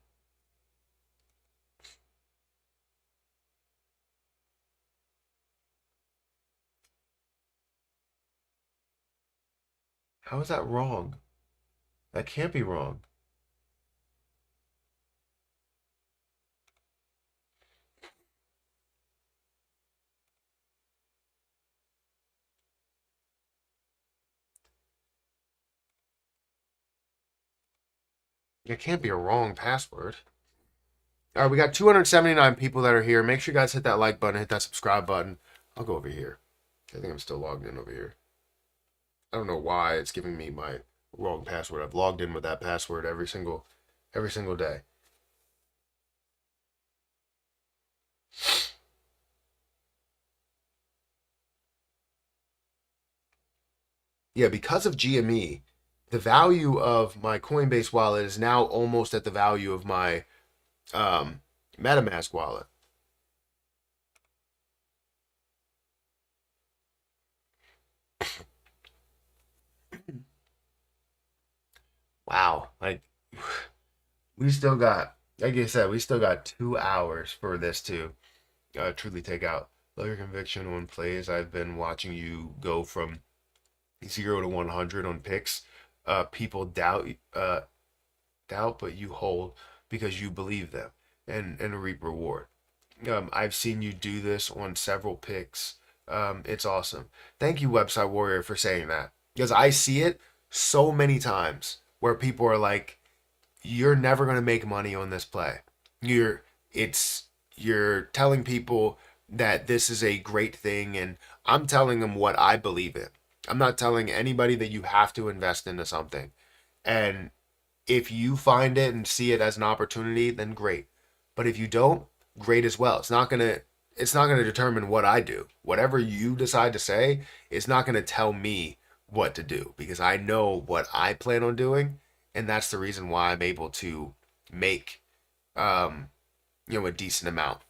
How is that wrong? That can't be wrong. It can't be a wrong password. All right, we got 279 people that are here. Make sure you guys hit that like button, hit that subscribe button. I'll go over here. I think I'm still logged in over here. I don't know why it's giving me my wrong password. I've logged in with that password every single day. Yeah, because of GME, the value of my Coinbase wallet is now almost at the value of my MetaMask wallet. We still got, like I said, we still got 2 hours for this to truly take out. Love your conviction on plays. I've been watching you go from 0 to 100 on picks. People doubt, but you hold because you believe them and reap reward. I've seen you do this on several picks. It's awesome. Thank you, Website Warrior, for saying that because I see it so many times where people are like, "You're never gonna make money on this play. It's you're telling people that this is a great thing, and I'm telling them what I believe in. I'm not telling anybody that you have to invest into something. And if you find it and see it as an opportunity, then great. But if you don't, great as well. It's not gonna determine what I do. Whatever you decide to say is not gonna tell me what to do because I know what I plan on doing, and that's the reason why I'm able to make a decent amount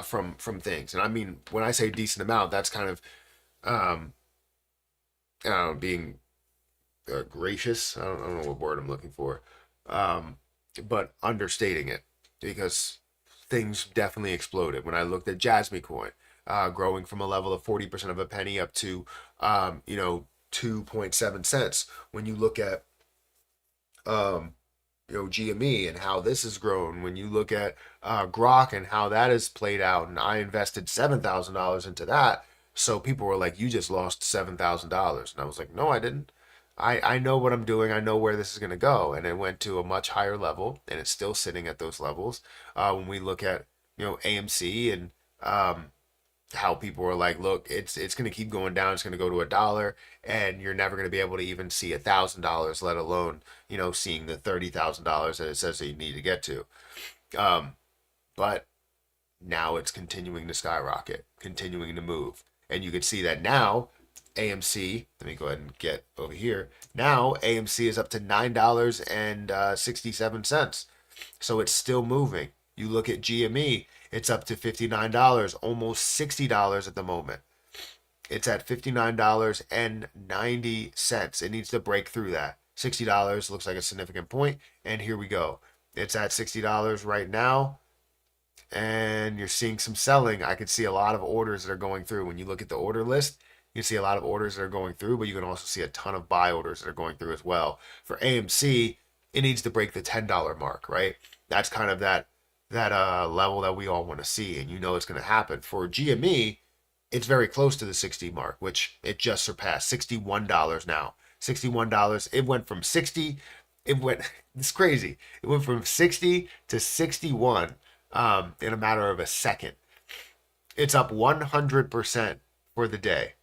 from things. And I mean, when I say decent amount, that's kind of um, being gracious. I don't know what word I'm looking for, um, but understating it because things definitely exploded when I looked at Jasmine Coin, growing from a level of 40% of a penny up to 2.7 cents. When you look at um, GME and how this has grown. When you look at Grok and how that has played out, and I invested $7,000 into that, so people were like, "You just lost $7,000," and I was like, "No, I didn't. I know what I'm doing. I know where this is going to go." And it went to a much higher level, and it's still sitting at those levels. When we look at AMC and how people are like, look, it's going to keep going down. It's going to go to $1, and you're never going to be able to even see $1,000, let alone seeing the $30,000 that it says that you need to get to. Um, but now it's continuing to skyrocket, continuing to move, and you can see that now. AMC, let me go ahead and get over here. Now AMC is up to $9.67. So it's still moving. You look at GME, it's up to $59, almost $60 at the moment. It's at $59.90. It needs to break through that. $60 looks like a significant point, and here we go. It's at $60 right now, and you're seeing some selling. I can see a lot of orders that are going through. When you look at the order list, you can see a lot of orders that are going through, but you can also see a ton of buy orders that are going through as well. For AMC, it needs to break the $10 mark, right? That's kind of that level that we all want to see, and it's going to happen. For GME, it's very close to the 60 mark, which it just surpassed. $61 now. $61. It went from 60. It went. It's crazy. It went from 60 to 61 in a matter of a second. It's up 100% for the day.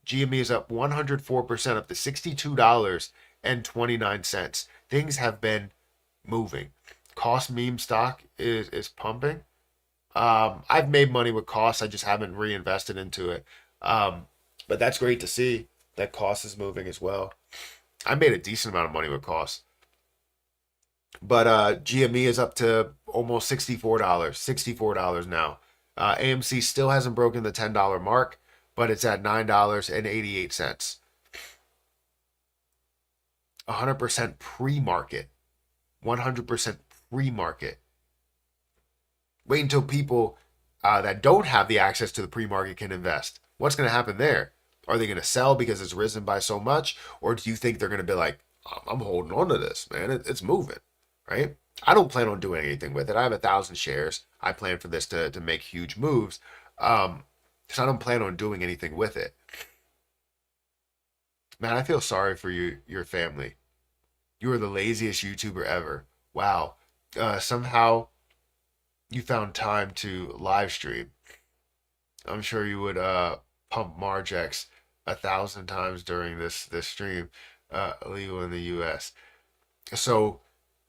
GME is up 104%, up to $62.29. Things have been moving. Cost meme stock is pumping. I've made money with costs. I just haven't reinvested into it. But that's great to see that cost is moving as well. I made a decent amount of money with costs. But GME is up to almost $64. $64 now. AMC still hasn't broken the $10 mark, but it's at $9.88. 100% pre-market. 100% pre-market. Wait until people that don't have the access to the pre-market can invest. What's going to happen there? Are they going to sell because it's risen by so much? Or do you think they're going to be like, I'm holding on to this, man. It's moving, right? I don't plan on doing anything with it. I have 1,000 shares. I plan for this to make huge moves. So I don't plan on doing anything with it. Man, I feel sorry for your family. You are the laziest YouTuber ever. Wow. Somehow you found time to live stream. I'm sure you would pump Margex 1,000 times during this stream, illegal in the U.S. So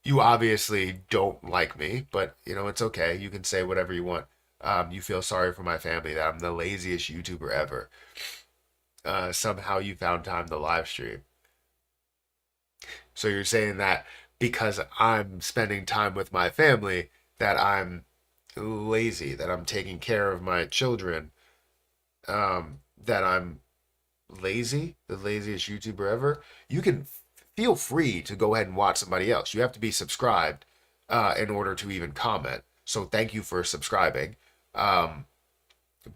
you obviously don't like me, but it's okay. You can say whatever you want. You feel sorry for my family that I'm the laziest YouTuber ever. Somehow you found time to live stream. So you're saying that because I'm spending time with my family, that I'm lazy, that I'm taking care of my children, that I'm lazy, the laziest YouTuber ever. You can feel free to go ahead and watch somebody else. You have to be subscribed in order to even comment. So thank you for subscribing. Um,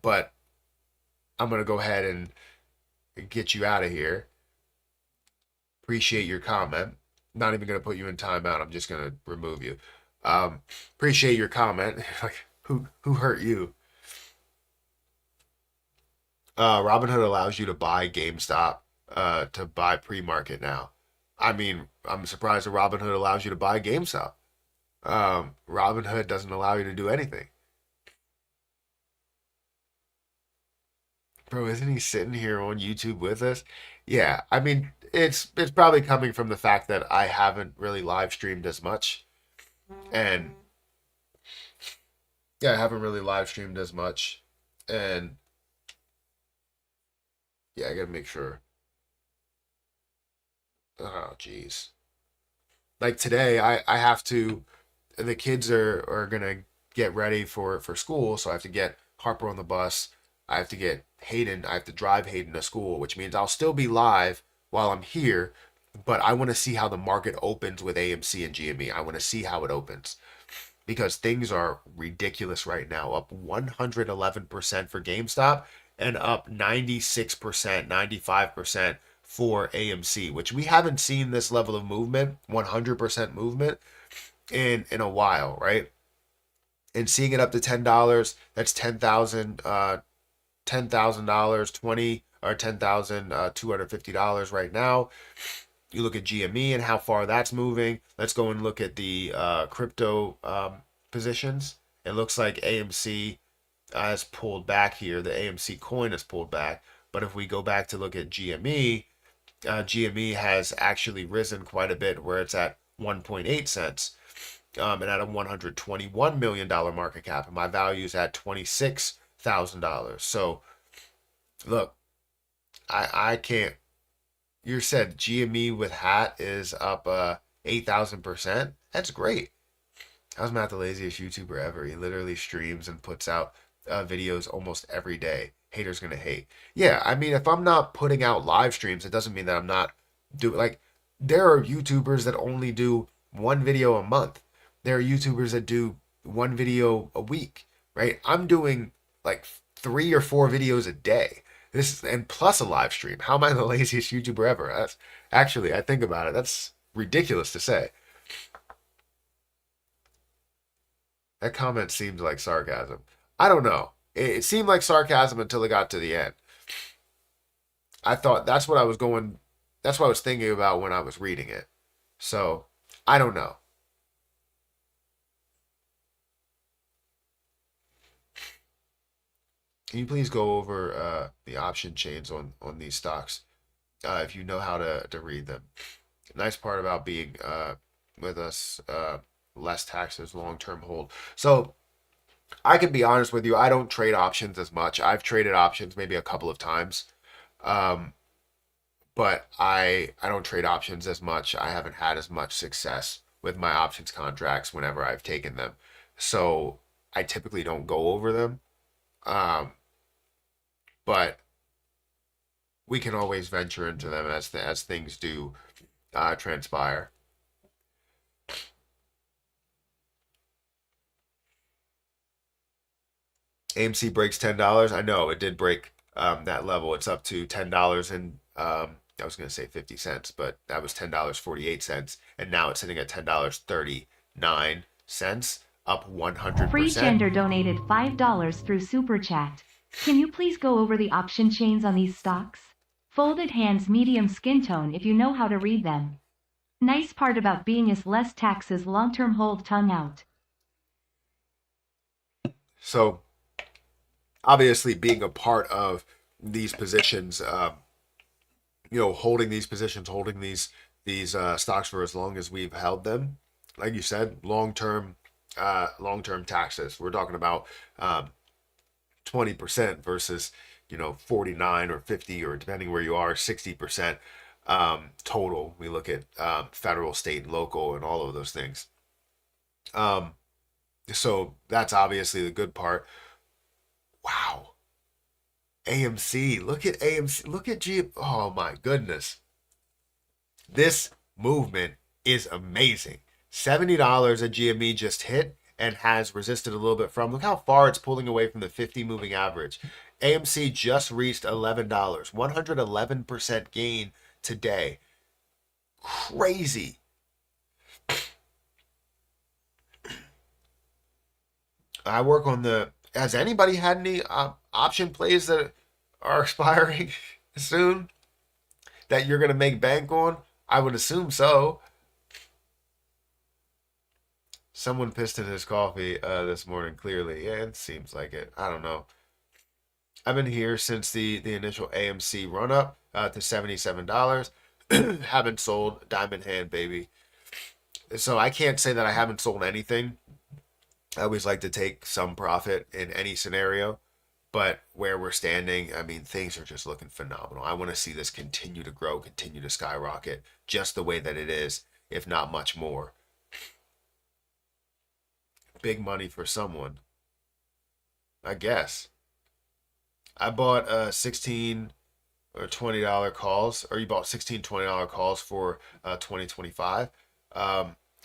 but I'm gonna go ahead and get you out of here. Appreciate your comment. Not even gonna put you in timeout. I'm just gonna remove you. Um, Appreciate your comment. Like who hurt you? Robinhood allows you to buy GameStop to buy pre-market now. I mean, I'm surprised that Robinhood allows you to buy GameStop. Robinhood doesn't allow you to do anything. Bro, isn't he sitting here on YouTube with us? Yeah, I mean, it's probably coming from the fact that I haven't really live streamed as much. And yeah, I haven't really live streamed as much. And yeah, I gotta make sure. Oh, jeez. Like today, I have to the kids are gonna get ready for school, so I have to get Harper on the bus. I have to get Hayden. I have to drive Hayden to school, which means I'll still be live while I'm here. But I want to see how the market opens with AMC and GME. I want to see how it opens because things are ridiculous right now. Up 111% for GameStop and up 96%, 95% for AMC, which we haven't seen this level of movement, 100% movement in a while, right? And seeing it up to $10, that's $10,000, 20 or $10,250 right now. You look at GME and how far that's moving. Let's go and look at the crypto positions. It looks like AMC has pulled back here. The AMC coin has pulled back. But if we go back to look at GME, GME has actually risen quite a bit, where it's at 1.8 cents. And at a $121 million market cap, and my value is at $26,000. So, look, I can't. You said GME with hat is up 8,000%. That's great. I was not the laziest YouTuber ever. He literally streams and puts out videos almost every day. Haters gonna hate. Yeah, I mean, if I'm not putting out live streams, it doesn't mean that I'm not doing like. There are YouTubers that only do one video a month. There are YouTubers that do one video a week, right? I'm doing like 3 or 4 videos a day. This and plus a live stream. How am I the laziest YouTuber ever? That's actually, I think about it, that's ridiculous to say. That comment seems like sarcasm. I don't know. It seemed like sarcasm until it got to the end. I thought that's what I was going. That's what I was thinking about when I was reading it. So I don't know. Can you please go over the option chains on these stocks if you know how to read them? Nice part about being with us, less taxes, long term hold. So I can be honest with you. I don't trade options as much. I've traded options maybe a couple of times, um, but I don't trade options as much. I haven't had as much success with my options contracts whenever I've taken them. So I typically don't go over them. Um, but we can always venture into them as things do transpire. AMC breaks $10. I know it did break that level. It's up to $10 and I was gonna say 50 cents, but that was $10.48, and now it's sitting at $10.39, up Free 100%. Gender donated $5 through Super Chat. Can you please go over the option chains on these stocks? Folded hands, medium skin tone if you know how to read them. Nice part about being is less taxes, long-term hold, tongue out. So obviously, being a part of these positions, holding these positions, holding these stocks for as long as we've held them, like you said, long term taxes. We're talking about 20% versus 49 or 50, or depending where you are, 60% total. We look at federal, state, and local, and all of those things. Um, so that's obviously the good part. Wow. AMC. Look at AMC. Look at G. Oh my goodness. This movement is amazing. $70 at GME just hit and has resisted a little bit from. Look how far it's pulling away from the 50 moving average. AMC just reached $11, 111% gain today. Crazy. I work on the. Has anybody had any option plays that are expiring soon that you're going to make bank on? I would assume so. Someone pissed in his coffee this morning, clearly. Yeah, it seems like it. I don't know. I've been here since the initial AMC run up to $77. Haven't sold Diamond Hand, baby. So I can't say that I haven't sold anything. I always like to take some profit in any scenario. But where we're standing, I mean, things are just looking phenomenal. I want to see this continue to grow, continue to skyrocket, just the way that it is, if not much more. Big money for someone, I guess. I bought 16 or $20 calls, or you bought 16 $20 calls for 2025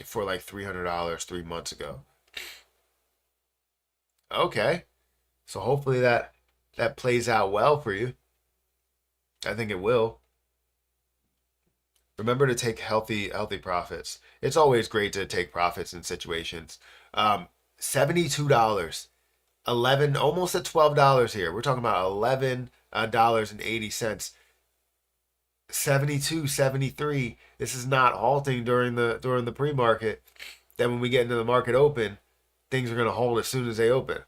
for like $300 3 months ago. Okay, so hopefully that plays out well for you. I think it will. Remember to take healthy profits. It's always great to take profits in situations. $72, 11, almost at $12 here. We're talking about $11.80. 72, 73. This is not halting during the pre-market. Then when we get into the market open, things are going to hold as soon as they open.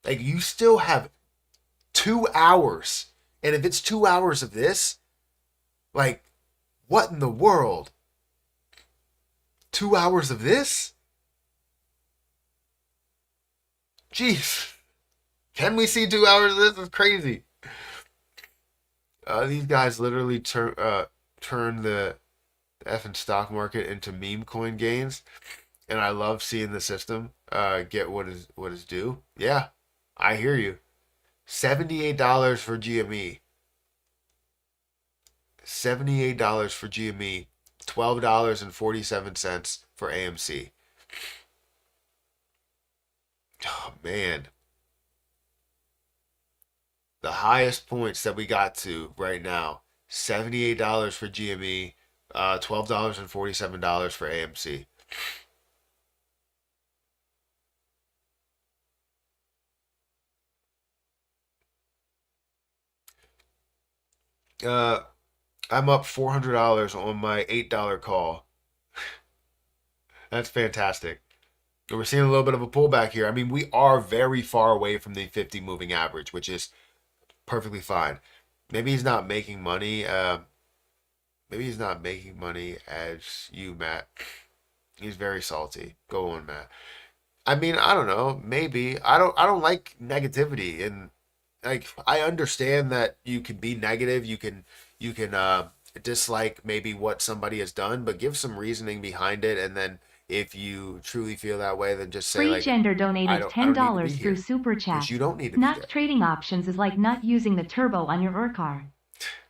Like, you still have 2 hours. And if it's 2 hours of this, like, what in the world? 2 hours of this? Jeez. Can we see 2 hours of this? It's crazy. These guys literally turn the effing stock market into meme coin gains. And I love seeing the system get what is due. Yeah, I hear you. $78 for GME. $78 for GME. $12.47 for AMC. Oh man. The highest points that we got to right now, $78 for GME, $12.47 for AMC. Uh, I'm up $400 on my $8 call. That's fantastic. We're seeing a little bit of a pullback here. I mean, we are very far away from the 50 moving average, which is perfectly fine. Maybe he's not making money. Maybe he's not making money as you, Matt. He's very salty. Go on, Matt. I mean, I don't know. Maybe I don't like negativity, and like, I understand that you can be negative. You can dislike maybe what somebody has done, but give some reasoning behind it, and then if you truly feel that way, then just say, Free like, Gender I donated don't I don't need to be $10 through here, Super because Chat. you don't need to be Not there. trading options is like not using the turbo on your car.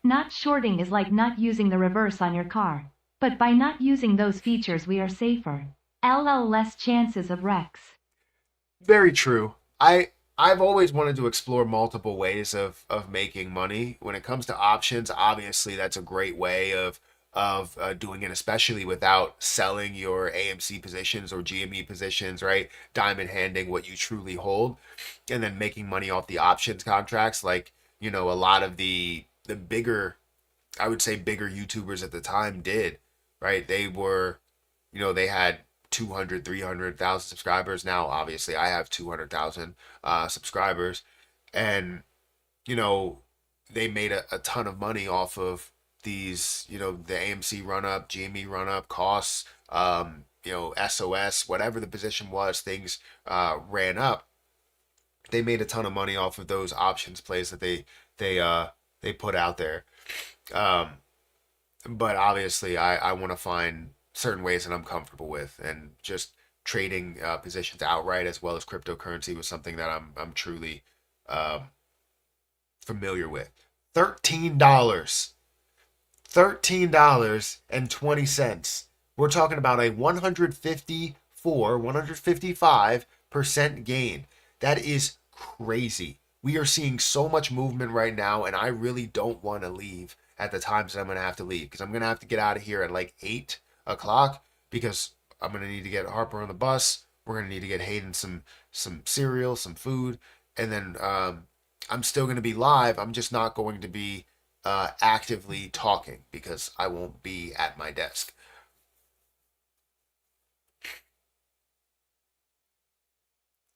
Not shorting is like not using the reverse on your car. But by not using those features we are safer. LL less chances of wrecks. Very true. I've always wanted to explore multiple ways of making money. When it comes to options, obviously that's a great way of doing it, especially without selling your AMC positions or GME positions, right? Diamond handing what you truly hold, and then making money off the options contracts. Like, a lot of the bigger, I would say, bigger YouTubers at the time did, right? They had 200, 300,000 subscribers. Now, obviously, I have 200,000 subscribers. And, you know, they made a ton of money off of these, the AMC run up, GME run up, costs, SOS, whatever the position was, things ran up. They made a ton of money off of those options plays that they put out there. Um, but obviously, I want to find certain ways that I'm comfortable with, and just trading positions outright as well as cryptocurrency was something that I'm truly uh, familiar with. $13, $13.20 We're talking about a 154, 155% gain. That is crazy. We are seeing so much movement right now, and I really don't want to leave at the times that I'm going to have to leave because I'm going to have to get out of here at like 8 o'clock because I'm going to need to get Harper on the bus. We're going to need to get Hayden some cereal, some food, and then I'm still going to be live. I'm just not going to be actively talking because I won't be at my desk.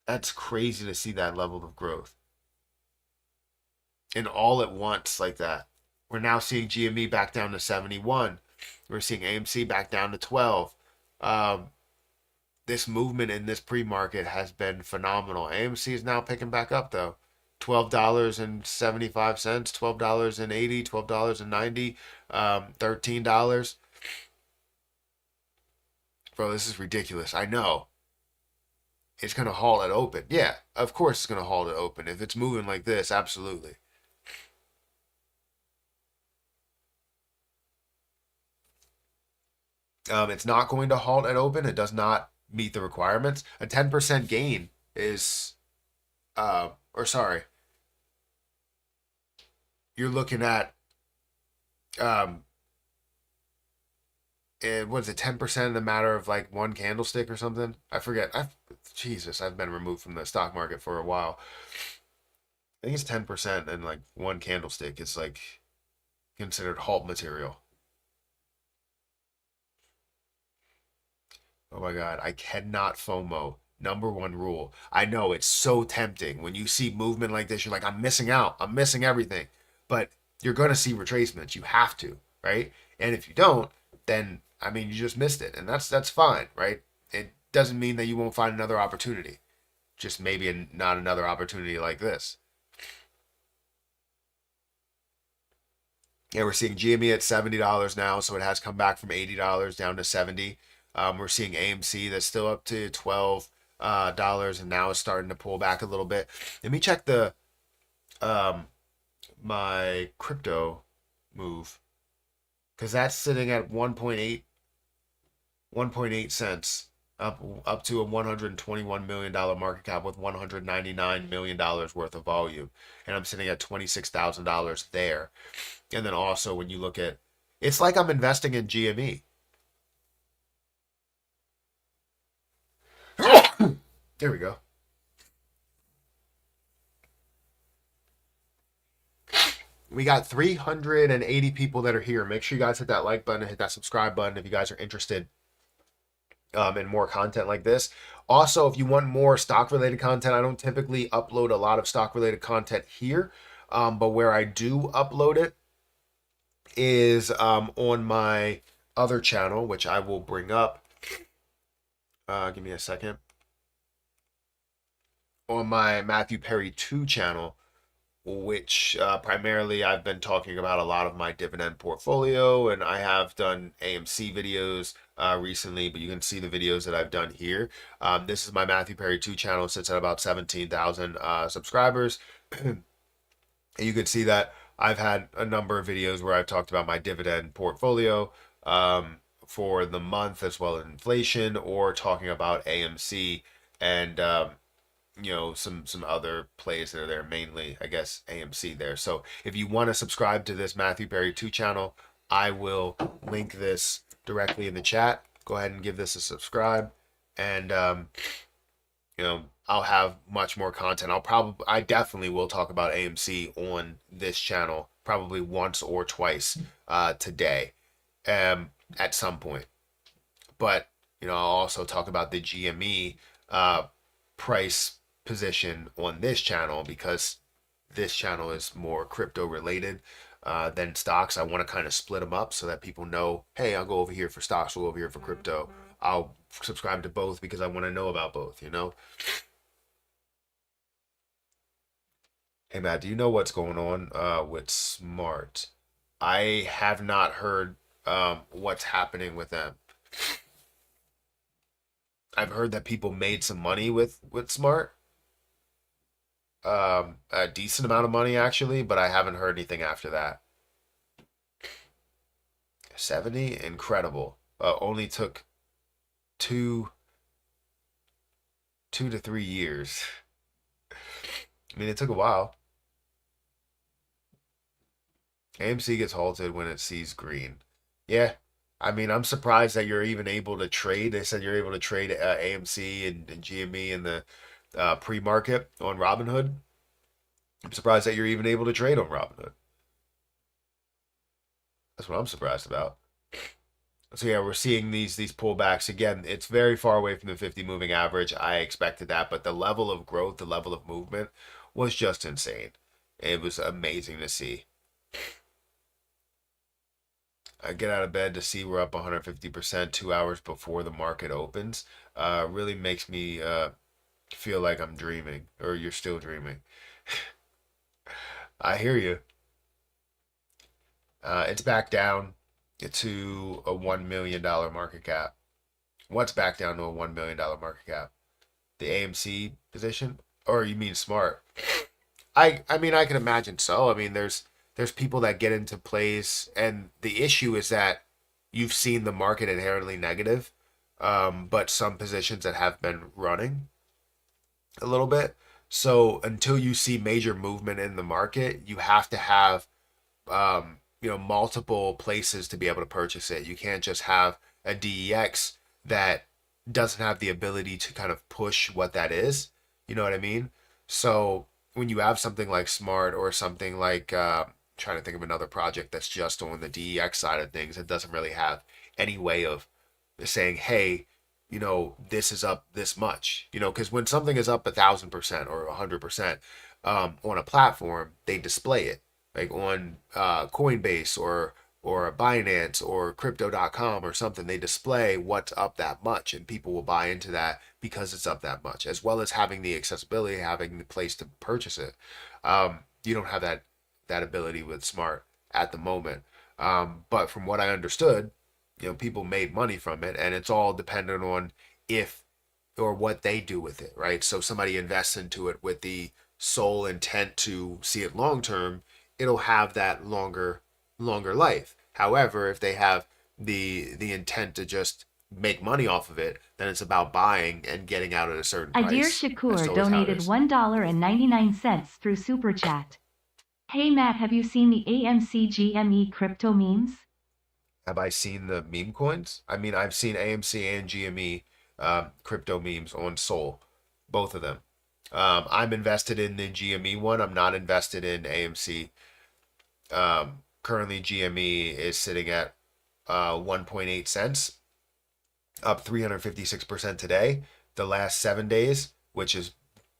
That's crazy to see that level of growth. And all at once like that. We're now seeing GME back down to 71. We're seeing AMC back down to 12. Um, this movement in this pre-market has been phenomenal. AMC is now picking back up though. $12.75, $12.80, $12.90, $13. Bro, this is ridiculous. I know. It's going to halt at open. Yeah, of course it's going to halt at open. If it's moving like this, absolutely. It's not going to halt at open. It does not meet the requirements. A 10% gain is, or sorry, you're looking at, um, what is it, 10% in a matter of like one candlestick or something? I forget. Jesus, I've been removed from the stock market for a while. I think it's 10% in like one candlestick. It's like considered halt material. Oh my God, I cannot FOMO. Number one rule. I know it's so tempting. When you see movement like this, you're like, I'm missing out. I'm missing everything. But you're going to see retracements. You have to, right? And if you don't, then I mean, you just missed it. And that's fine, right? It doesn't mean that you won't find another opportunity. Just maybe not another opportunity like this. Yeah, we're seeing GME at $70 now, so it has come back from $80 down to 70. We're seeing AMC that's still up to $12 and now is starting to pull back a little bit. Let me check the um, my crypto move because that's sitting at 1.8 cents up to a $121 million market cap with $199 million worth of volume, and I'm sitting at $26,000 there. And then also when you look at, it's like I'm investing in GME. There we go. We got 380 people that are here. Make sure you guys hit that like button and hit that subscribe button if you guys are interested in more content like this. Also, if you want more stock related content, I don't typically upload a lot of stock related content here, but where I do upload it is on my other channel, which I will bring up. Give me a second. On my Matthew Perry 2 channel, which primarily I've been talking about a lot of my dividend portfolio, and I have done AMC videos recently, but you can see the videos that I've done here. This is my Matthew Perry 2 channel. It sits at about 17,000 subscribers. And you can see that I've had a number of videos where I've talked about my dividend portfolio for the month as well as inflation, or talking about AMC and some other plays that are there, mainly I guess AMC there. So if you want to subscribe to this Matthew Perry 2 channel, I will link this directly in the chat. Go ahead and give this a subscribe, and I'll have much more content. I definitely will talk about AMC on this channel probably once or twice today at some point. But I'll also talk about the GME price position on this channel because this channel is more crypto related than stocks. I want to kind of split them up so that people know, hey, I'll go over here for stocks, I'll go over here for crypto. I'll subscribe to both because I want to know about both, Hey, Matt, do you know what's going on with Smart? I have not heard what's happening with them. I've heard that people made some money with Smart, a decent amount of money actually, but I haven't heard anything after that. 70, incredible. only took two 2 to 3 years. I mean, it took a while. AMC gets halted when it sees green. Yeah. I mean, I'm surprised that you're even able to trade. They said you're able to trade AMC and GME in the pre-market on Robinhood. I'm surprised that you're even able to trade on Robinhood. That's what I'm surprised about. So yeah, we're seeing these pullbacks again. It's very far away from the 50 moving average. I expected that, but the level of growth, the level of movement was just insane. It was amazing to see. I get out of bed to see we're up 150% 2 hours before the market opens. Really makes me feel like I'm dreaming, or you're still dreaming. I hear you. It's back down to a $1 million market cap. What's back down to a $1 million market cap? The AMC position, or you mean smart? I mean I can imagine so. I mean there's people that get into plays, and the issue is that you've seen the market inherently negative, but some positions that have been running a little bit. So until you see major movement in the market, you have to have multiple places to be able to purchase it. You can't just have a DEX that doesn't have the ability to kind of push what that is. You know what I mean? So when you have something like Smart or something like trying to think of another project that's just on the DEX side of things, it doesn't really have any way of saying, hey, this is up this much. Because when something is up 1,000% or 100% on a platform, they display it like on Coinbase or Binance or Crypto.com or something. They display what's up that much, and people will buy into that because it's up that much, as well as having the accessibility, having the place to purchase it. You don't have that ability with Smart at the moment. But from what I understood, people made money from it, and it's all dependent on if or what they do with it, right? So somebody invests into it with the sole intent to see it long term, it'll have that longer life. However, if they have the intent to just make money off of it, then it's about buying and getting out at a certain Adir price. That's Shakur always how it donated is. $1.99 through Super Chat. Hey Matt, have you seen the AMC GME crypto memes? Have I seen the meme coins? I mean, I've seen AMC and GME crypto memes on Sol, both of them. I'm invested in the GME one. I'm not invested in AMC. Currently, GME is sitting at 1.8 cents, up 356% today. The last 7 days, which is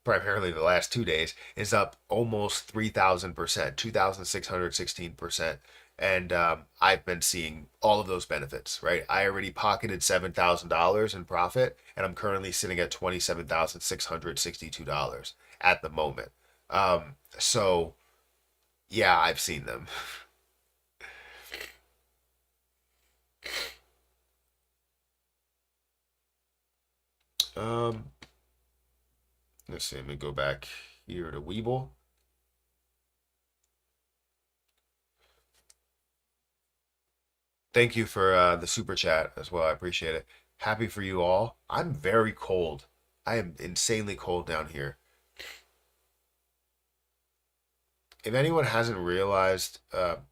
primarily the last 2 days, is up almost 3,000%, 2,616%. And I've been seeing all of those benefits, right? I already pocketed $7,000 in profit, and I'm currently sitting at $27,662 at the moment. So yeah, I've seen them. Um, let's see. Let me go back here to Weeble. Thank you for the super chat as well. I appreciate it. Happy for you all. I'm very cold. I am insanely cold down here. If anyone hasn't realized,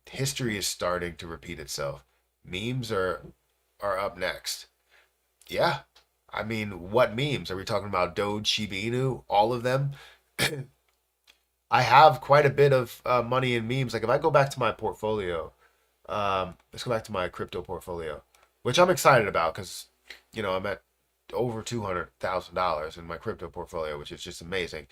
history is starting to repeat itself. Memes are up next. Yeah. I mean, what memes? Are we talking about Doge, Shiba Inu, all of them? I have quite a bit of money in memes. Like if I go back to my portfolio, let's go back to my crypto portfolio, which I'm excited about because, I'm at over $200,000 in my crypto portfolio, which is just amazing.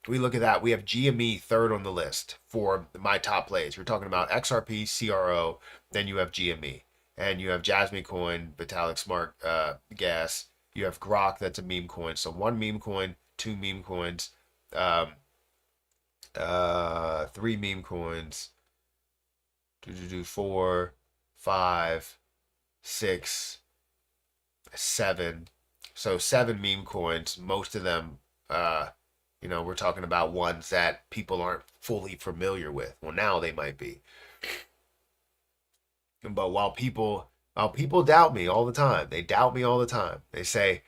We look at that. We have GME third on the list for my top plays. You're talking about XRP, CRO, then you have GME, and you have Jasmine Coin, Vitalik Smart Gas. You have Grok, that's a meme coin. So one meme coin, two meme coins, um, three meme coins, four, five, six, seven. So seven meme coins. Most of them, we're talking about ones that people aren't fully familiar with. Well, now they might be. But while people Oh, people doubt me all the time. They doubt me all the time. They say,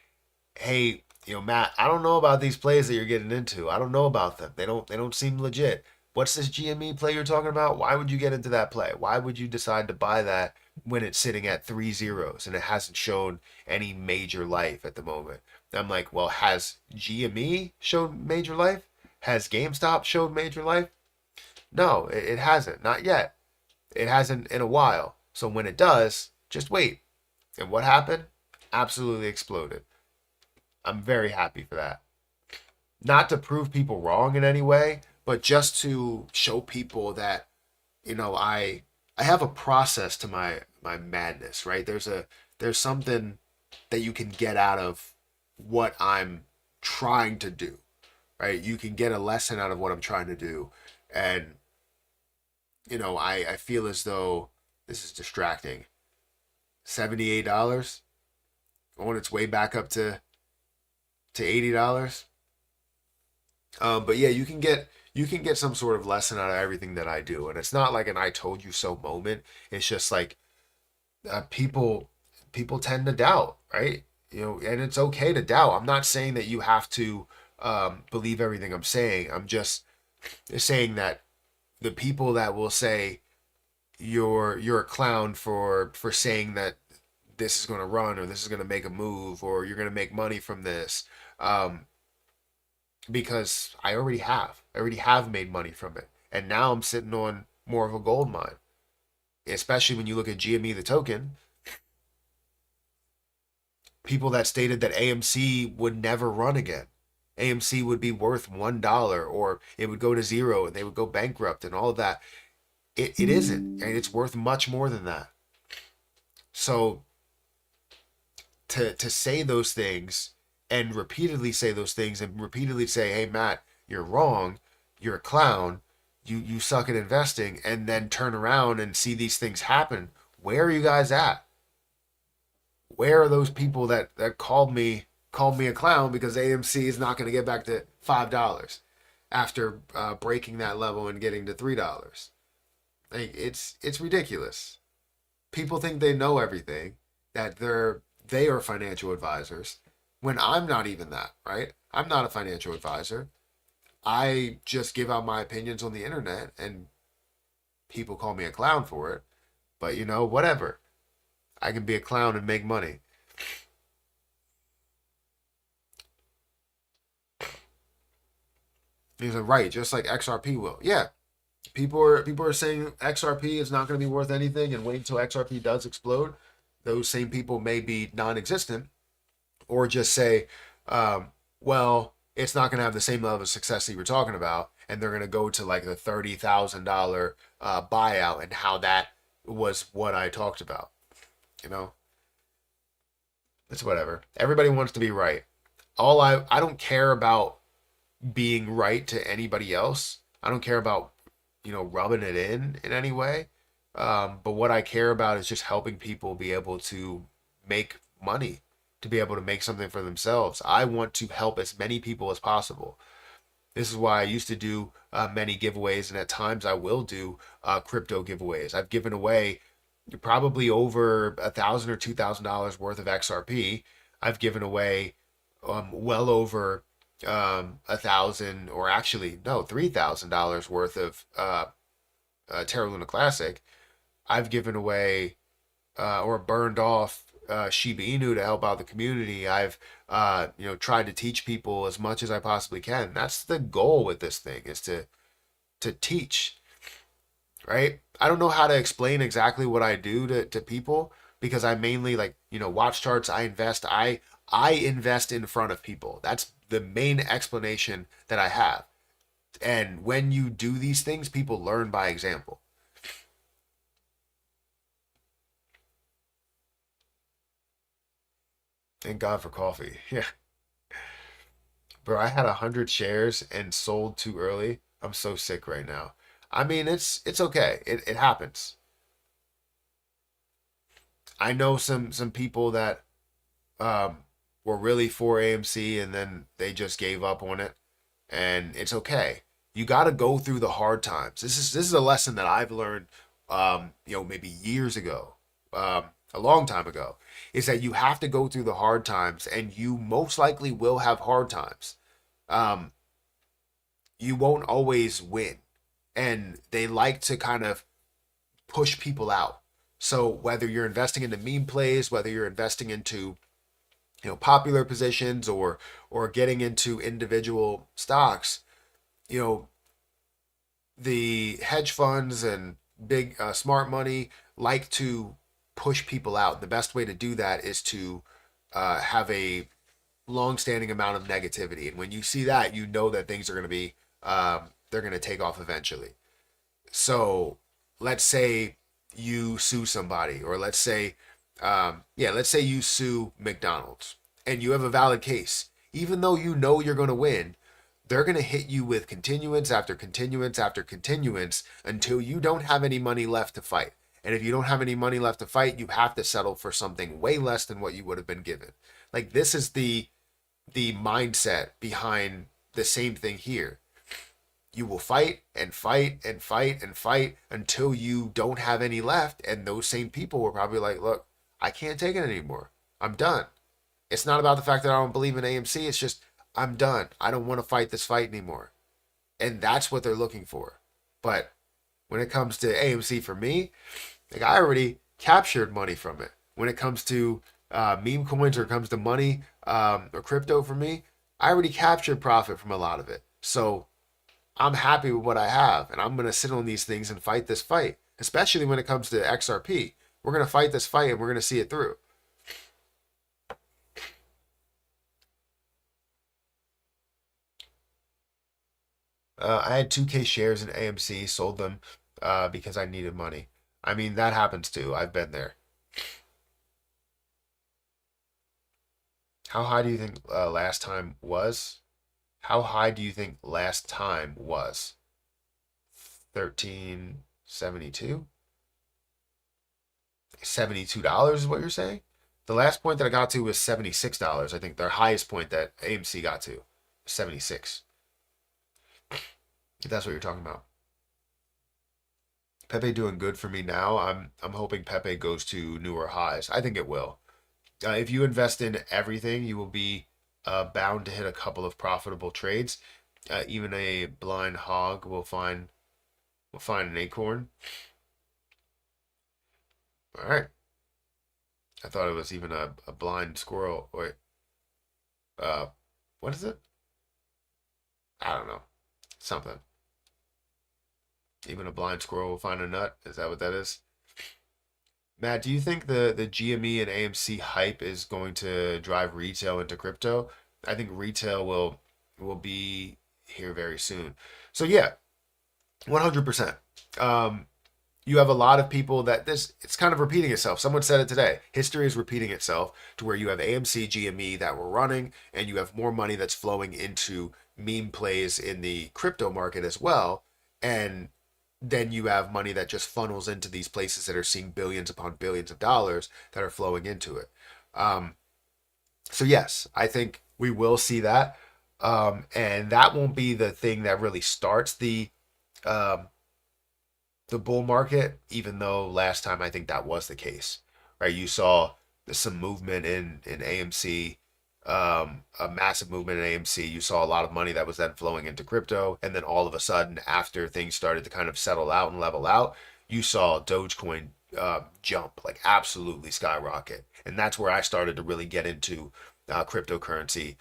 "Hey, Matt, I don't know about these plays that you're getting into. I don't know about them. They don't seem legit. What's this GME play you're talking about? Why would you get into that play? Why would you decide to buy that when it's sitting at 3 zeros and it hasn't shown any major life at the moment?" I'm like, "Well, has GME showed major life? Has GameStop showed major life? No, it hasn't. Not yet. It hasn't in a while. So when it does, just wait." And what happened? Absolutely exploded. I'm very happy for that. Not to prove people wrong in any way, but just to show people that, I have a process to my madness, right? There's something that you can get out of what I'm trying to do, right? You can get a lesson out of what I'm trying to do. And, I feel as though this is distracting. $78 on its way back up to $80. But yeah, you can get some sort of lesson out of everything that I do, and it's not like an "I told you so" moment. It's just like people tend to doubt, right? And it's okay to doubt. I'm not saying that you have to believe everything I'm saying. I'm just saying that the people that will say you're a clown for saying that this is going to run or this is going to make a move or you're going to make money from this. Um, because I already have made money from it. And now I'm sitting on more of a gold mine. Especially when you look at GME, the token, people that stated that AMC would never run again. AMC would be worth $1 or it would go to zero and they would go bankrupt and all of that. It isn't. And it's worth much more than that. So to say those things and repeatedly say those things and repeatedly say, "Hey Matt, you're wrong, you're a clown, you suck at investing," and then turn around and see these things happen. Where are you guys at? Where are those people that called me a clown because AMC is not going to get back to $5 after breaking that level and getting to $3? Like, it's ridiculous. People think they know everything, that they are financial advisors, when I'm not even that, right? I'm not a financial advisor. I just give out my opinions on the internet and people call me a clown for it. But whatever. I can be a clown and make money. He's like, right, just like XRP will. Yeah. People are saying XRP is not going to be worth anything and wait until XRP does explode. Those same people may be non-existent or just say, well, it's not going to have the same level of success that you were talking about, and they're going to go to like the $30,000 buyout and how that was what I talked about. You know, it's whatever. Everybody wants to be right. I don't care about being right to anybody else. I don't care about rubbing it in any way. But what I care about is just helping people be able to make money, to be able to make something for themselves. I want to help as many people as possible. This is why I used to do many giveaways, and at times I will do crypto giveaways. I've given away probably over $1,000 or $2,000 worth of XRP. I've given away well over 1,000, or actually no, $3,000 worth of Terra Luna Classic. I've given away or burned off Shiba Inu to help out the community. I've tried to teach people as much as I possibly can. That's the goal with this thing, is to teach, right? I don't know how to explain exactly what I do to people, because I mainly watch charts. I invest in front of people. That's the main explanation that I have. And when you do these things, people learn by example. Thank God for coffee. Yeah. Bro, I had 100 shares and sold too early. I'm so sick right now. I mean, it's okay. It happens. I know some people that um were really for AMC and then they just gave up on it, and it's okay. You got to go through the hard times. This is a lesson that I've learned maybe years ago. a long time ago, is that you have to go through the hard times, and you most likely will have hard times. Um, you won't always win, and they like to kind of push people out. So whether you're investing into meme plays, whether you're investing into popular positions, or getting into individual stocks, you know the hedge funds and big smart money like to push people out. The best way to do that is to have a long-standing amount of negativity, and when you see that, you know that things are going to be they're going to take off eventually. So let's say you sue somebody, or let's say you sue McDonald's, and you have a valid case. Even though you know you're going to win, they're going to hit you with continuance after continuance after continuance until you don't have any money left to fight. And if you don't have any money left to fight, you have to settle for something way less than what you would have been given. Like, this is the mindset behind the same thing here. You will fight and fight and fight and fight until you don't have any left. And those same people were probably like, look, I can't take it anymore. I'm done. It's not about the fact that I don't believe in AMC. It's just, I'm done. I don't want to fight this fight anymore. And that's what they're looking for. But when it comes to AMC, for me, like, I already captured money from it. When it comes to meme coins, or it comes to money, or crypto, for me, I already captured profit from a lot of it. So I'm happy with what I have, and I'm going to sit on these things and fight this fight, especially when it comes to XRP. We're going to fight this fight, and we're going to see it through. I had 2K shares in AMC, sold them because I needed money. I mean, that happens too. I've been there. How high do you think last time was? How high do you think last time was? 1372? $72 is what you're saying? The last point that I got to was $76. I think their highest point that AMC got to, 76. If that's what you're talking about. Pepe doing good for me now. I'm hoping Pepe goes to newer highs. I think it will. If you invest in everything, you will be bound to hit a couple of profitable trades. Even a blind hog will find an acorn. All right. I thought it was even a blind squirrel. Wait, uh, what is it? I don't know. Something. Even a blind squirrel will find a nut. Is that what that is? Matt, do you think the GME and AMC hype is going to drive retail into crypto? I think retail will be here very soon. So yeah, 100%. Um, you have a lot of people that this it's kind of repeating itself. Someone said it today. History is repeating itself, to where you have AMC, GME that were running, and you have more money that's flowing into meme plays in the crypto market as well. And then you have money that just funnels into these places that are seeing billions upon billions of dollars that are flowing into it. Um, so yes, I think we will see that, and that won't be the thing that really starts um, the bull market. Even though last time I think that was the case, right? You saw some movement in AMC, a massive movement in AMC. You saw a lot of money that was then flowing into crypto, and then all of a sudden, after things started to kind of settle out and level out, you saw Dogecoin jump, like, absolutely skyrocket, and that's where I started to really get into cryptocurrency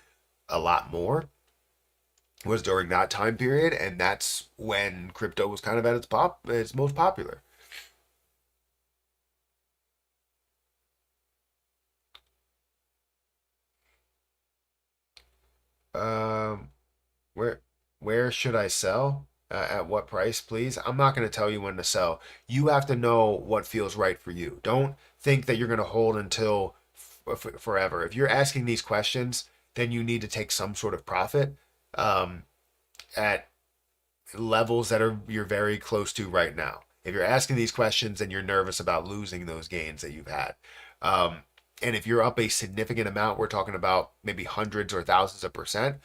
a lot more. Was during that time period, and that's when crypto was kind of at its most popular. Um, Where where should I sell? At what price, please? I'm not going to tell you when to sell. You have to know what feels right for you. Don't think that you're going to hold until forever. If you're asking these questions, then you need to take some sort of profit um, at levels that are you're very close to right now. If you're asking these questions, then you're nervous about losing those gains that you've had. Um, and if you're up a significant amount, we're talking about maybe hundreds or thousands of percent,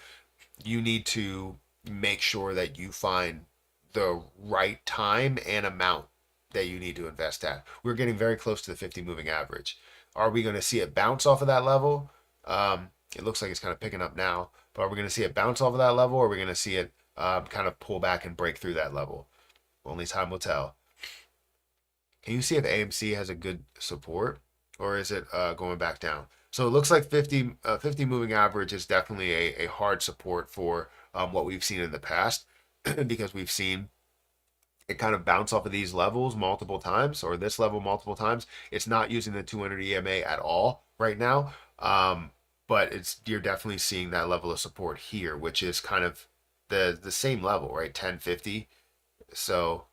you need to make sure that you find the right time and amount that you need to invest at. We're getting very close to the 50 moving average. Are we going to see it bounce off of that level? It looks like it's kind of picking up now, but are we going to see it bounce off of that level, or are we going to see it kind of pull back and break through that level? Only time will tell. Can you see if AMC has a good support, or is it going back down? So it looks like 50 moving average is definitely a hard support for what we've seen in the past because we've seen it kind of bounce off of these levels multiple times, or this level multiple times. It's not using the 200 EMA at all right now, but you're definitely seeing that level of support here, which is kind of the same level, right? 1050. So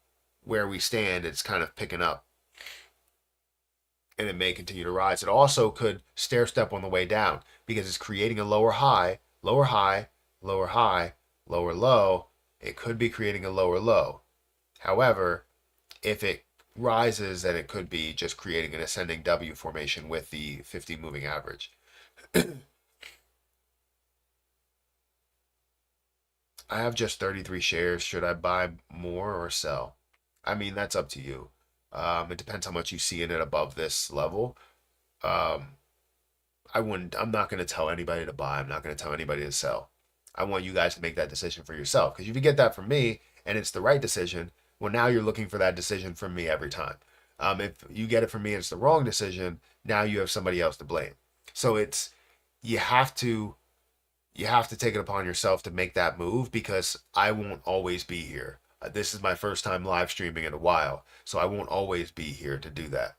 where we stand, it's kind of picking up, and it may continue to rise. It also could stair step on the way down because it's creating a lower high, lower high, lower high, lower low. It could be creating a lower low. However, if it rises, then it could be just creating an ascending W formation with the 50 moving average. I have just 33 shares. Should I buy more or sell? I mean, that's up to you. It depends how much you see in it above this level. Um, I'm not going to tell anybody to buy. I'm not going to tell anybody to sell. I want you guys to make that decision for yourself. Because if you get that from me and it's the right decision, well, now you're looking for that decision from me every time. If you get it from me and it's the wrong decision, now you have somebody else to blame. So you have to take it upon yourself to make that move because I won't always be here. This is my first time live streaming in a while, so I won't always be here to do that.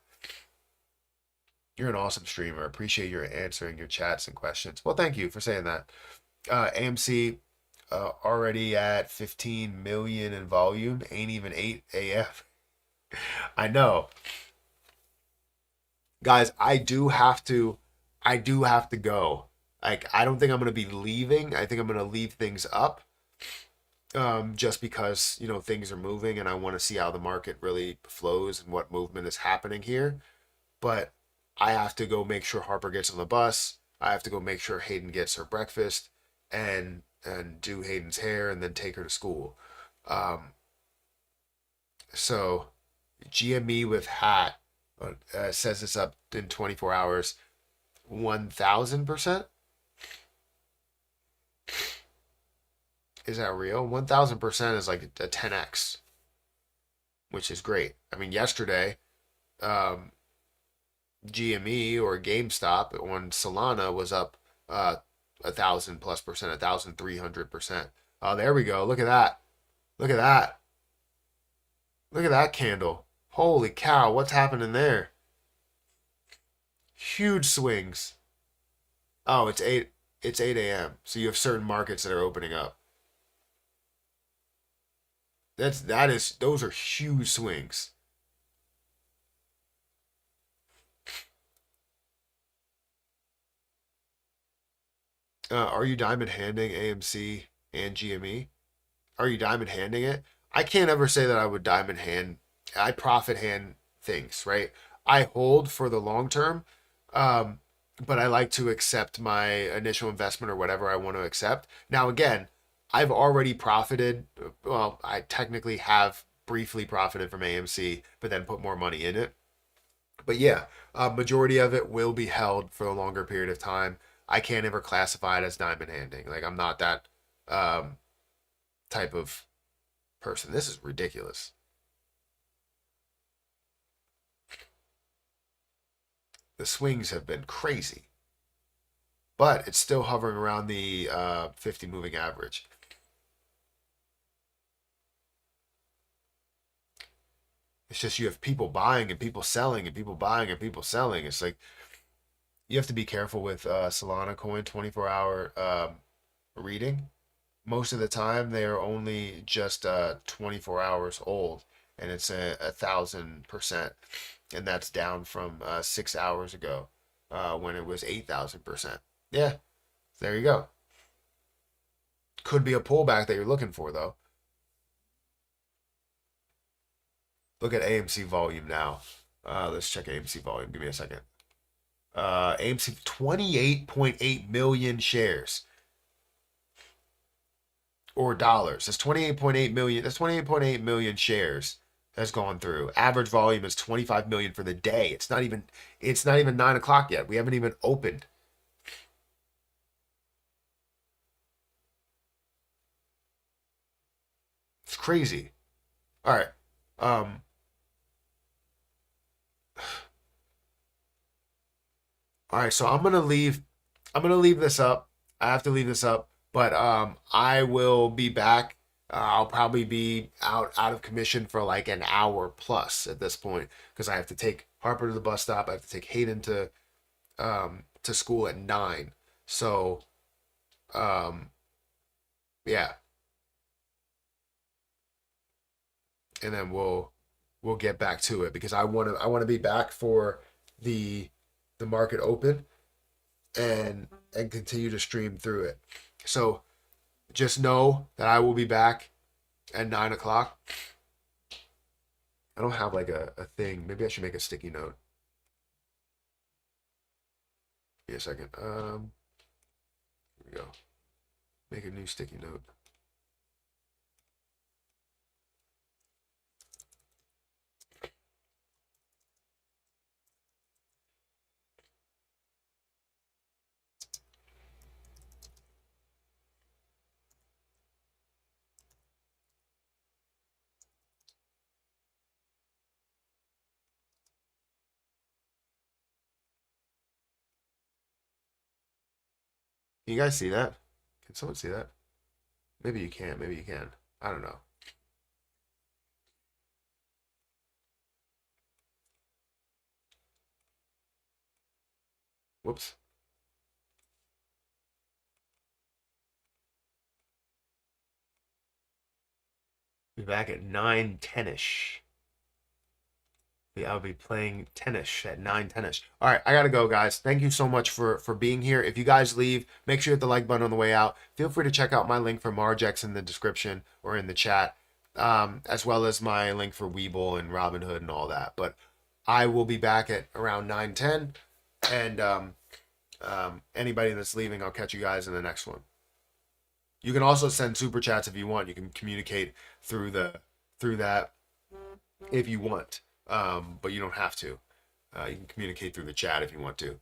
You're an awesome streamer. Appreciate your answering your chats and questions. Well, thank you for saying that. AMC already at 15 million in volume. Ain't even 8 AF. I know. Guys, I do have to go. Like, I don't think I'm gonna be leaving. I think I'm gonna leave things up. Just because, things are moving and I want to see how the market really flows and what movement is happening here. But I have to go make sure Harper gets on the bus. I have to go make sure Hayden gets her breakfast and do Hayden's hair and then take her to school. Um, so GME with hat says it's up in 24 hours, 1,000%. Is that real? 1,000% is like a 10x, which is great. I mean, yesterday, um, GME or GameStop on Solana was up 1,000+%, 1,300%. Oh, there we go. Look at that. Look at that. Look at that candle. Holy cow, what's happening there? Huge swings. Oh, it's 8 a.m. So you have certain markets that are opening up. Those are huge swings. Are you diamond handing AMC and GME? Are you diamond handing it? I can't ever say that I would diamond hand. I profit hand things, right? I hold for the long term, um, but I like to accept my initial investment or whatever I want to accept. Now, again, I've already profited. Well, I technically have briefly profited from AMC, but then put more money in it. But yeah, majority of it will be held for a longer period of time. I can't ever classify it as diamond handing. Like, I'm not that um, type of person. This is ridiculous. The swings have been crazy, but it's still hovering around the 50 moving average. It's just you have people buying and people selling and people buying and people selling. It's like you have to be careful with Solana coin 24-hour reading. Most of the time, they are only just 24 hours old, and it's 1,000%, and that's down from 6 hours ago when it was 8,000%. Yeah, there you go. Could be a pullback that you're looking for, though. Look at AMC volume now. Let's check AMC volume. Give me a second. AMC 28.8 million shares or dollars. That's 28.8 million. That's 28.8 million shares has gone through. Average volume is 25 million for the day. It's not even 9 o'clock yet. We haven't even opened. It's crazy. All right. Um, all right, so I'm gonna leave this up. I have to leave this up, but I will be back. I'll probably be out of commission for like an hour plus at this point because I have to take Harper to the bus stop. I have to take Hayden to school at 9. So um yeah, and then we'll get back to it because I want to be back for the the market open and continue to stream through it. So just know that I will be back at 9 o'clock. I don't have like a thing. Maybe I should make a sticky note. Give me a second. Here we go. Make a new sticky note. Can you guys see that? Can someone see that? Maybe you can't. Maybe you can. I don't know. Whoops. Be back at 9:10ish. I'll be playing tennis at 9:10ish. All right, I gotta go, guys. Thank you so much for being here. If you guys leave, make sure you hit the like button on the way out. Feel free to check out my link for Margex in the description or in the chat, as well as my link for Webull and Robinhood and all that. But I will be back at around 9:10, and anybody that's leaving, I'll catch you guys in the next one. You can also send super chats if you want. You can communicate through that if you want, but you don't have to. You can communicate through the chat if you want to.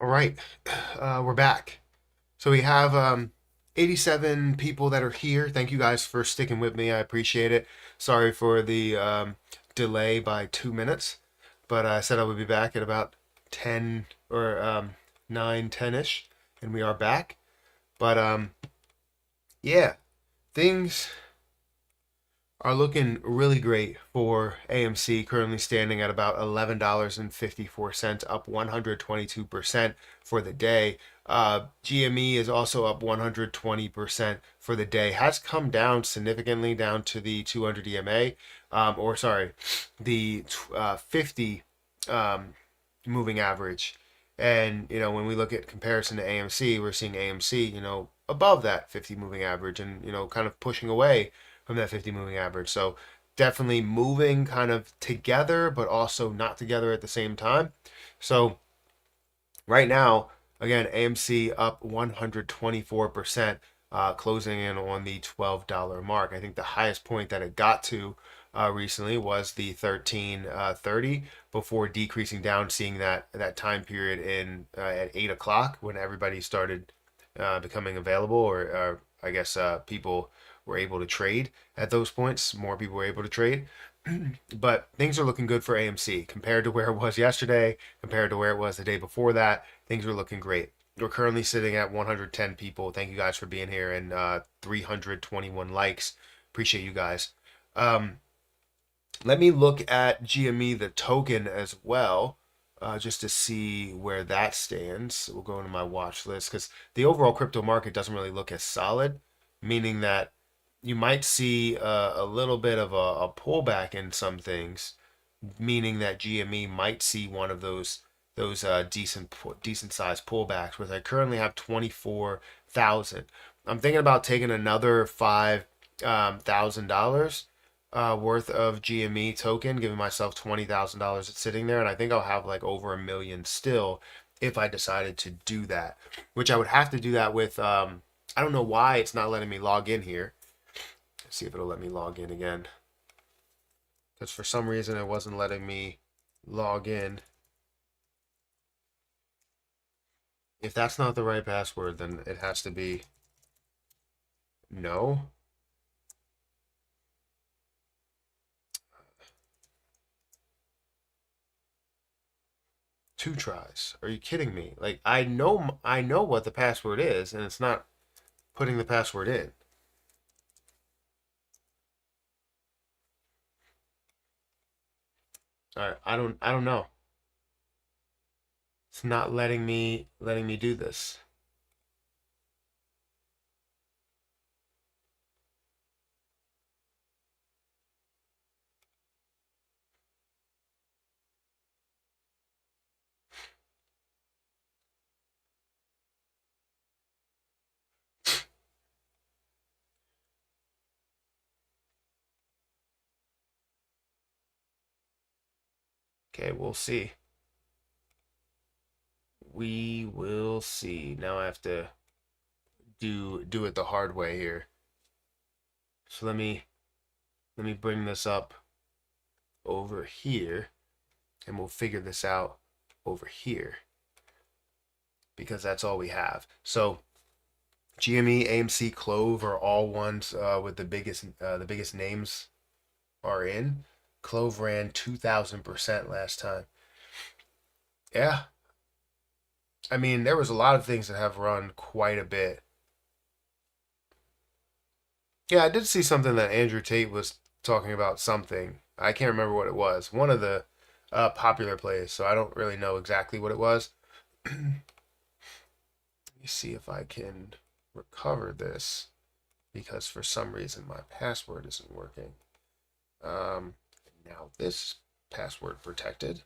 All right, we're back. So we have 87 people that are here. Thank you guys for sticking with me. I appreciate it. Sorry for the delay by 2 minutes, but I said I would be back at about 10 or 9, 10-ish, and we are back. But yeah, things are looking really great for AMC, currently standing at about $11.54, up 122% for the day. GME is also up 120% for the day. Has come down significantly down to the 200 EMA, or sorry, the 50 moving average. And when we look at comparison to AMC, we're seeing AMC, above that 50 moving average, and kind of pushing away from that 50 moving average. So definitely moving kind of together, but also not together at the same time. So right now, again, AMC up 124%, closing in on the $12 mark. I think the highest point that it got to recently was the 13.30 before decreasing down, seeing that time period in at 8 o'clock when everybody started becoming available, or I guess people were able to trade at those points. More people were able to trade. But things are looking good for AMC compared to where it was yesterday, compared to where it was the day before that. Things are looking great. We're currently sitting at 110 people. Thank you guys for being here, and 321 likes. Appreciate you guys. Um, Let me look at GME, the token, as well, just to see where that stands. We'll go into my watch list because the overall crypto market doesn't really look as solid, meaning that you might see a little bit of a pullback in some things, meaning that GME might see one of those decent sized pullbacks. Where I currently have 24,000. I'm thinking about taking another $5,000 worth of GME token, giving myself $20,000 it's sitting there, and I think I'll have like over 1 million still if I decided to do that. Which I would have to do that with. I don't know why it's not letting me log in here. Let's see if it'll let me log in again. Because for some reason it wasn't letting me log in. If that's not the right password, then it has to be no. Two tries. Are you kidding me? Like I know what the password is, and it's not putting the password in. All right, I don't know. It's not letting me do this. Okay, we'll see. We will see. Now I have to do it the hard way here. So let me bring this up over here, and we'll figure this out over here because that's all we have. So GME, AMC, Clove are all ones with the biggest names are in. Clove ran 2,000% last time. Yeah, I mean there was a lot of things that have run quite a bit. Yeah, I did see something that Andrew Tate was talking about something. I can't remember what it was. One of the popular plays, so I don't really know exactly what it was. Let me see if I can recover this because for some reason my password isn't working. Um, Now this password protected.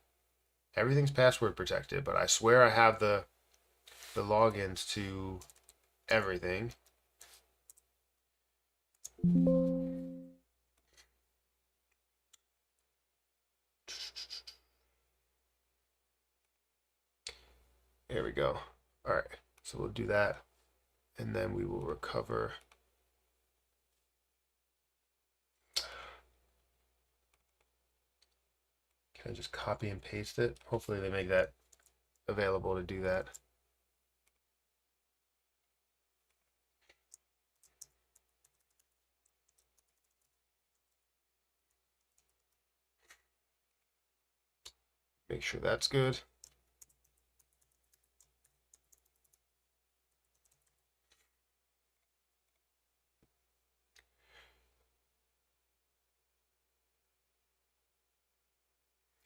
Everything's password protected, but I swear I have the logins to everything. There we go. All right, so we'll do that, and then we will recover. Can I just copy and paste it? Hopefully they make that available to do that. Make sure that's good.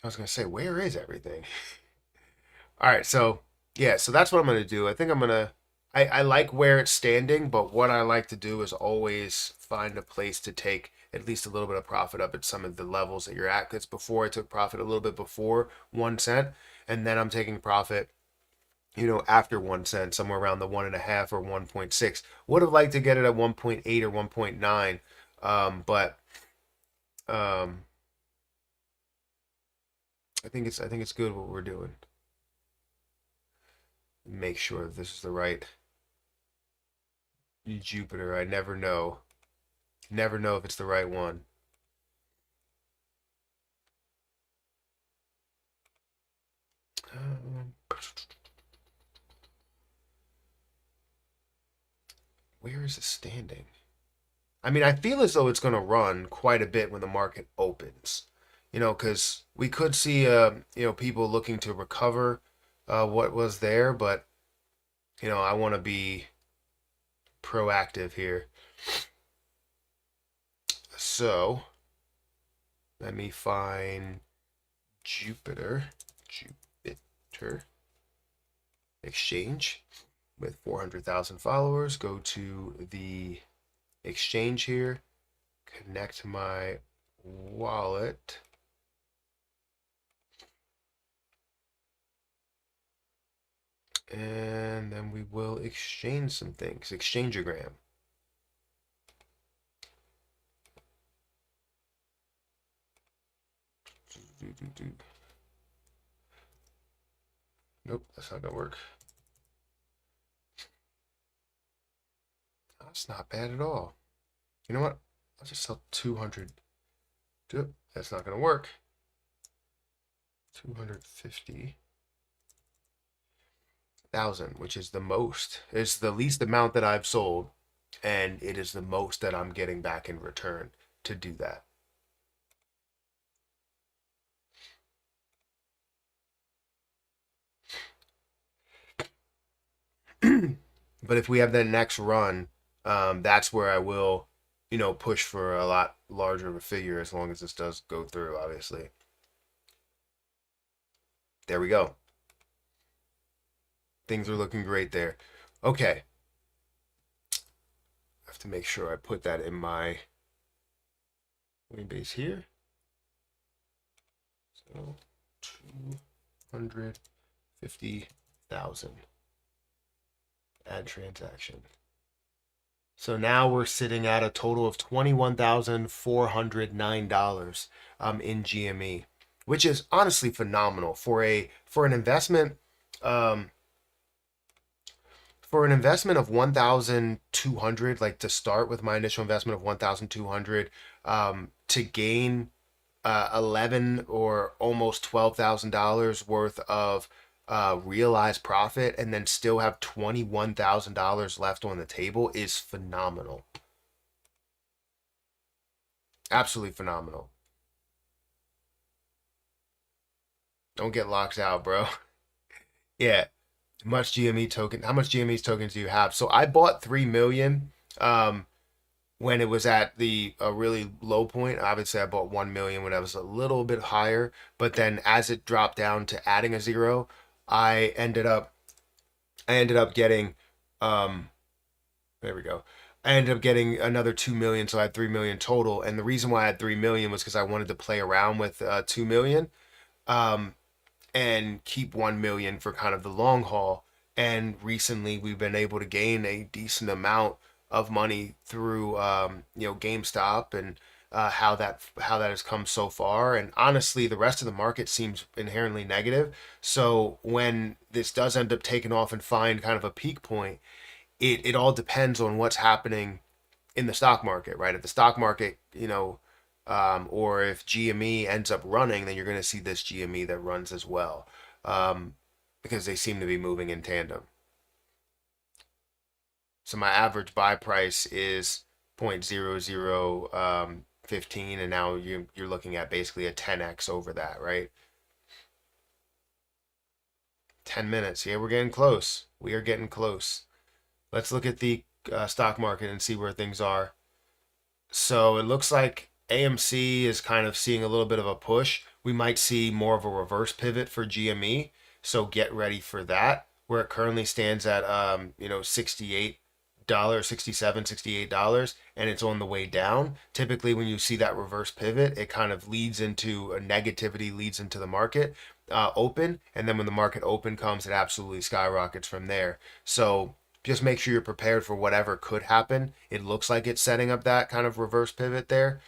I was gonna say, where is everything? All right, so yeah, so that's what I'm gonna do. I think I'm gonna. I like where it's standing, but what I like to do is always find a place to take at least a little bit of profit up at some of the levels that you're at. Because before I took profit a little bit before 1 cent, and then I'm taking profit, after 1 cent, somewhere around the 1.5 or 1.6. Would have liked to get it at 1.8 or 1.9, but um, I think it's good what we're doing. Make sure this is the right Jupiter. I never know. Never know if it's the right one. Um, where is it standing? I mean, I feel as though it's going to run quite a bit when the market opens. Because we could see, people looking to recover what was there, but I want to be proactive here. So let me find Jupiter exchange with 400,000 followers. Go to the exchange here, connect my wallet, and then we will exchange some things. Exchangeogram. Nope, that's not gonna work. That's not bad at all. You know what? I'll just sell 200. That's not gonna work. 250,000, which is the most. It's the least amount that I've sold, and it is the most that I'm getting back in return to do that. But if we have that next run, that's where I will, push for a lot larger of a figure as long as this does go through, obviously. There we go. Things are looking great there. Okay. I have to make sure I put that in my Coinbase here. So 250,000. Add transaction. So now we're sitting at a total of $21,409 in GME, which is honestly phenomenal for an investment. Um, for an investment of 1,200, like to start with my initial investment of 1,200, to gain 11 or almost $12,000 worth of realized profit and then still have $21,000 left on the table is phenomenal. Absolutely phenomenal. Don't get locked out, bro. Yeah. Much GME token. How much GME tokens do you have? So I bought 3 million when it was at the really low point. Obviously, I bought 1 million when I was a little bit higher, but then as it dropped down to adding a zero, I ended up getting there we go. I ended up getting another 2 million, so I had 3 million total. And the reason why I had 3 million was because I wanted to play around with 2 million. Um, and keep 1 million for kind of the long haul. And recently we've been able to gain a decent amount of money through GameStop and how that has come so far. And honestly, the rest of the market seems inherently negative. So when this does end up taking off and find kind of a peak point, it all depends on what's happening in the stock market, right? If the stock market, or if GME ends up running, then you're going to see this GME that runs as well, because they seem to be moving in tandem. So my average buy price is 0.0015, and now you're looking at basically a 10x over that, right? 10 minutes. Yeah, we're getting close. We are getting close. Let's look at the stock market and see where things are. So it looks like AMC is kind of seeing a little bit of a push. We might see more of a reverse pivot for GME. So get ready for that. Where it currently stands at $68, 67, $68, and it's on the way down. Typically when you see that reverse pivot, it kind of leads into a negativity, leads into the market open, and then when the market open comes, it absolutely skyrockets from there. So just make sure you're prepared for whatever could happen. It looks like it's setting up that kind of reverse pivot there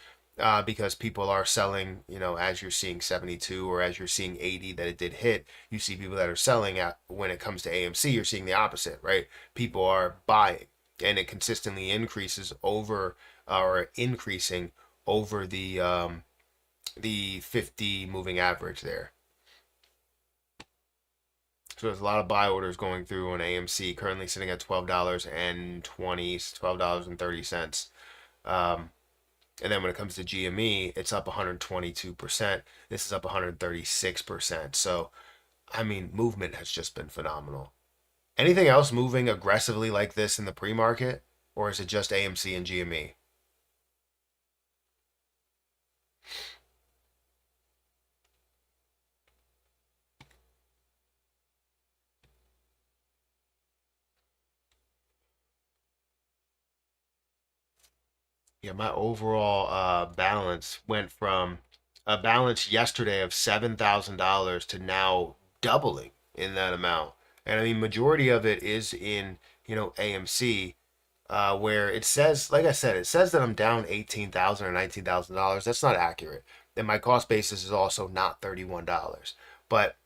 because people are selling, as you're seeing 72 or as you're seeing 80 that it did hit, you see people that are selling at when it comes to AMC, you're seeing the opposite, right? People are buying and it consistently increases over or increasing over the 50 moving average there. So there's a lot of buy orders going through on AMC, currently sitting at $12.30. And then when it comes to GME, it's up 122%. This is up 136%. So, I mean, movement has just been phenomenal. Anything else moving aggressively like this in the pre-market, or is it just AMC and GME? Yeah, my overall balance went from a balance yesterday of $7,000 to now doubling in that amount. And I mean, majority of it is in, AMC, where it says, like I said, it says that I'm down $18,000 or $19,000. That's not accurate. And my cost basis is also not $31. But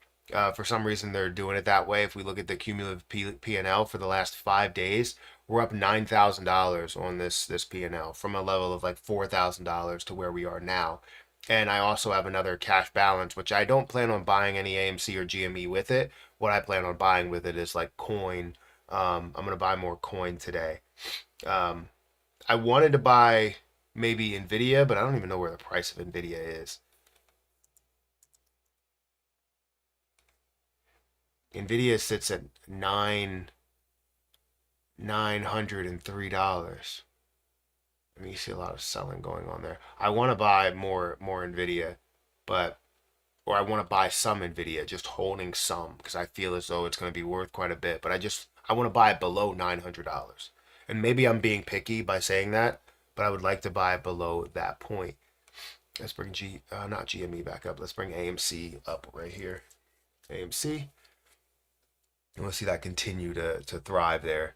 for some reason, they're doing it that way. If we look at the cumulative P&L for the last 5 days, we're up $9,000 on this P&L from a level of like $4,000 to where we are now. And I also have another cash balance, which I don't plan on buying any AMC or GME with it. What I plan on buying with it is like coin. I'm gonna buy more coin today. Um, I wanted to buy maybe Nvidia, but I don't even know where the price of Nvidia is. Nvidia sits at $903. I mean, you see a lot of selling going on there. I want to buy more Nvidia, but or I want to buy some Nvidia, just holding some because I feel as though it's going to be worth quite a bit. But I want to buy it below $900, and maybe I'm being picky by saying that, but I would like to buy it below that point. Let's bring not GME back up. Let's bring AMC up right here. AMC, and let's see that continue to thrive there.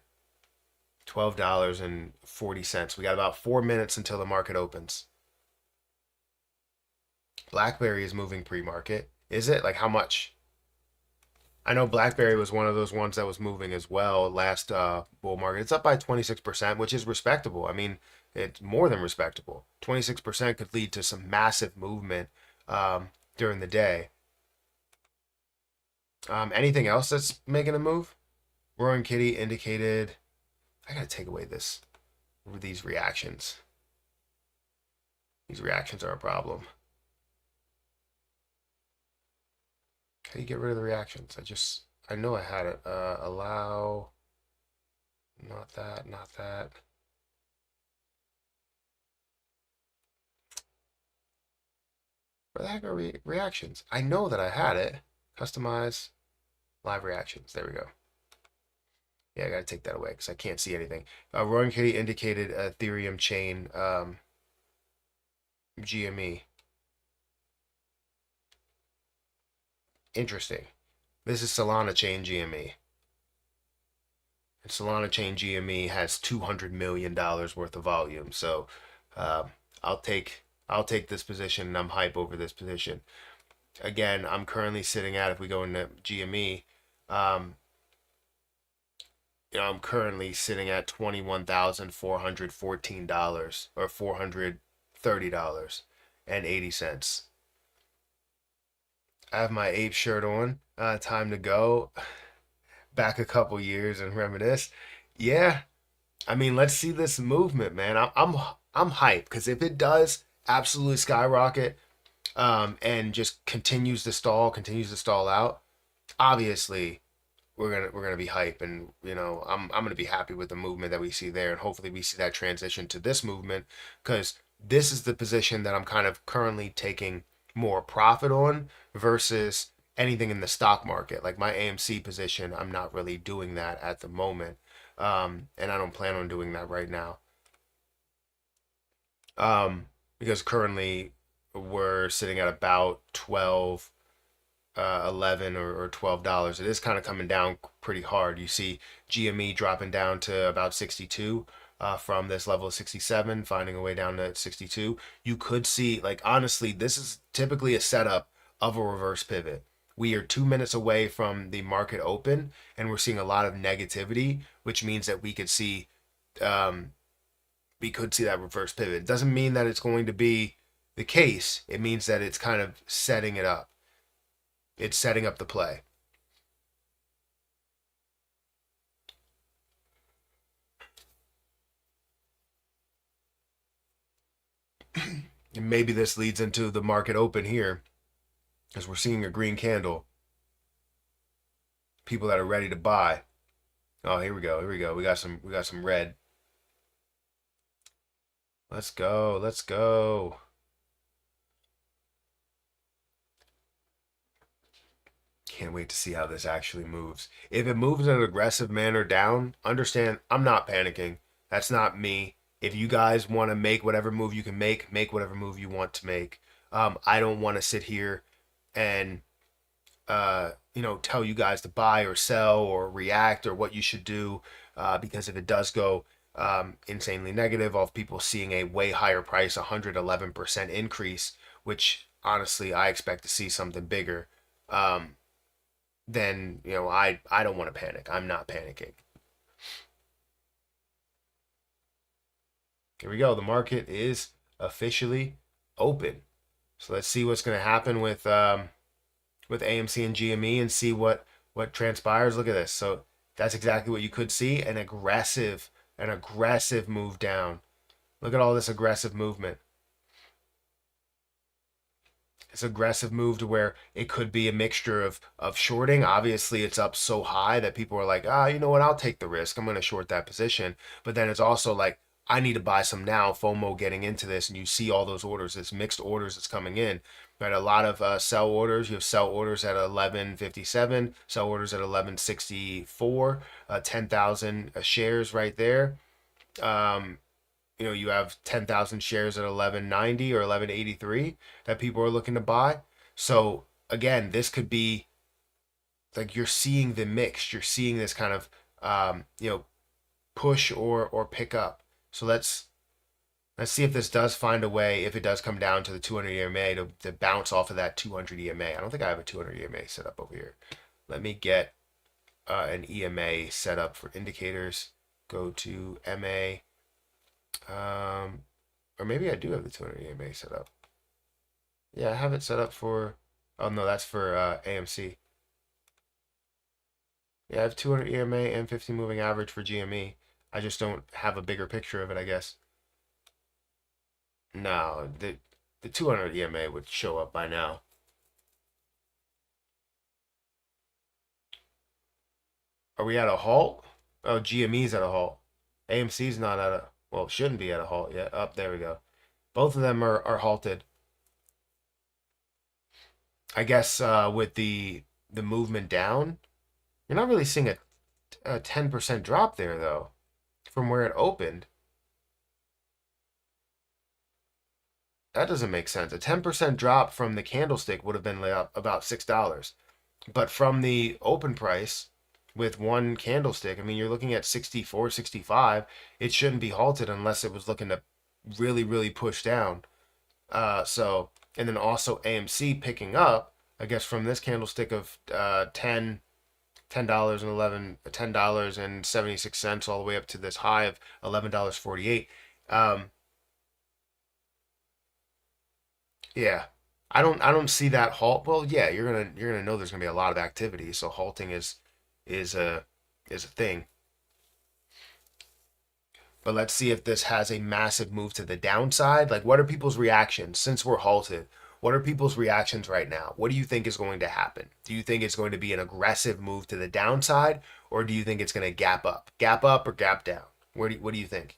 $12.40. We got about 4 minutes until the market opens. BlackBerry is moving pre-market. Is it? Like how much? I know BlackBerry was one of those ones that was moving as well last bull market. It's up by 26%, which is respectable. I mean, it's more than respectable. 26% could lead to some massive movement during the day. Anything else that's making a move? Roaring Kitty indicated. I gotta take away these reactions. These reactions are a problem. How do you get rid of the reactions? I know I had it. Allow, not that, not that. Where the heck are reactions? I know that I had it. Customize live reactions. There we go. Yeah, I gotta take that away because I can't see anything. Roaring Kitty indicated Ethereum chain GME. Interesting. This is Solana chain GME. And Solana chain GME has $200 million worth of volume. So I'll take this position and I'm hype over this position. Again, I'm currently sitting at, if we go into GME, I'm currently sitting at $21,414 or $430.80. I have my ape shirt on. Time to go back a couple years and reminisce. Yeah, I mean, let's see this movement, man. I'm hyped because if it does absolutely skyrocket, and just continues to stall out, obviously we're gonna be hype, and I'm gonna be happy with the movement that we see there, and hopefully we see that transition to this movement, because this is the position that I'm kind of currently taking more profit on versus anything in the stock market. Like my AMC position, I'm not really doing that at the moment, and I don't plan on doing that right now, because currently we're sitting at about 11 or $12. It is kind of coming down pretty hard. You see GME dropping down to about 62 from this level of 67, finding a way down to 62. You could see, like, honestly, this is typically a setup of a reverse pivot. We are 2 minutes away from the market open, and we're seeing a lot of negativity, which means that um, we could see that reverse pivot. It doesn't mean that it's going to be the case. It means that it's kind of setting it up. It's setting up the play. And maybe this leads into the market open here, as we're seeing a green candle. People that are ready to buy. Oh, here we go. Here we go. We got some red. Let's go. Let's go. Can't wait to see how this actually moves. If it moves in an aggressive manner down, understand I'm not panicking. That's not me. If you guys want to make whatever move you can make whatever move you want to make. I don't want to sit here and tell you guys to buy or sell or react or what you should do, because if it does go insanely negative, of people seeing a way higher price, 111% increase, which honestly I expect to see something bigger. Um, then I don't want to panic. I'm not panicking. Here we go. The market is officially open. So let's see what's going to happen with AMC and GME and see what transpires. Look at this. So that's exactly what you could see, an aggressive move down. Look at all this aggressive movement. It's aggressive move to where it could be a mixture of shorting. Obviously, it's up so high that people are like, you know what? I'll take the risk. I'm going to short that position. But then it's also like, I need to buy some now. FOMO getting into this, and you see all those orders. It's mixed orders that's coming in. Right, a lot of sell orders. You have sell orders at 11.57, sell orders at 11.64, 10,000 shares right there. Um, you have 10,000 shares at 11.90 or 11.83 that people are looking to buy. So again, this could be like you're seeing the mix. You're seeing this kind of push or pick up. So let's see if this does find a way. If it does come down to the 200 EMA to bounce off of that 200 EMA. I don't think I have a 200 EMA set up over here. Let me get an EMA set up for indicators. Go to MA. Or maybe I do have the 200 EMA set up. Yeah, I have it set up for. Oh no, that's for AMC. Yeah, I have 200 EMA and 50 moving average for GME. I just don't have a bigger picture of it, I guess. No, the 200 EMA would show up by now. Are we at a halt? Oh, GME's at a halt. AMC's not at a. Well, it shouldn't be at a halt yet. Up there we go. Both of them are halted. I guess with the movement down, you're not really seeing a 10% drop there though, from where it opened. That doesn't make sense. A 10% drop from the candlestick would have been up about $6. But from the open price with one candlestick, I mean, you're looking at 64, 65. It shouldn't be halted unless it was looking to really, really push down. And then also AMC picking up, I guess, from this candlestick of 10 $10.76 all the way up to this high of $11.48. Yeah. I don't see that halt. Well, yeah, you're gonna know there's gonna be a lot of activity, so halting is a is a thing. But let's see if this has a massive move to the downside. Like, what are people's reactions since we're halted? What are people's reactions right now? What do you think is going to happen? Do you think it's going to be an aggressive move to the downside, or do you think it's going to gap up? Gap up or gap down? What do you think?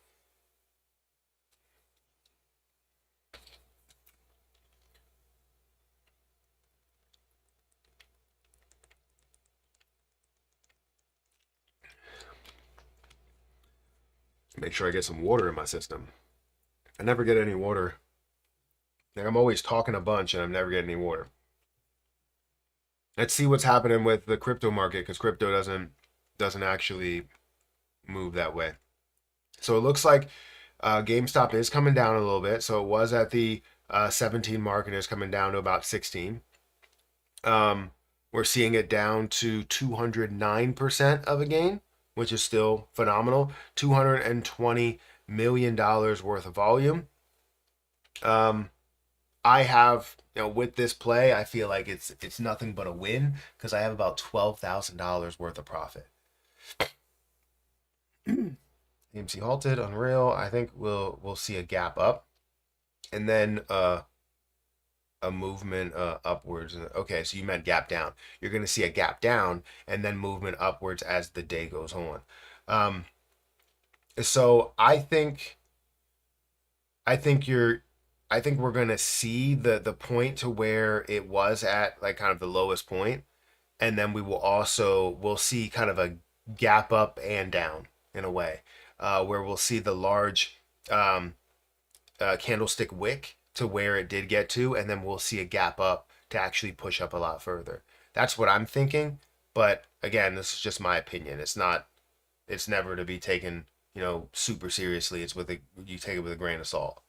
Make sure I get some water in my system. I never get any water. Like I'm always talking a bunch and I'm never getting any water. Let's see what's happening with the crypto market because crypto doesn't actually move that way. So it looks like GameStop is coming down a little bit. So it was at the 17 mark and is coming down to about 16. We're seeing it down to 209% of a gain, which is still phenomenal. $220 million worth of volume. I have, with this play, I feel like it's nothing but a win because I have about $12,000 worth of profit. AMC halted, unreal. I think we'll see a gap up, and then a movement upwards. Okay, so you meant gap down. You're going to see a gap down and then movement upwards as the day goes on. So I think we're going to see the point to where it was at like kind of the lowest point, and then we'll see kind of a gap up and down in a way, where we'll see the large candlestick wick to where it did get to, and then we'll see a gap up to actually push up a lot further. That's what I'm thinking. But again, this is just my opinion. It's never to be taken, super seriously. You take it with a grain of salt.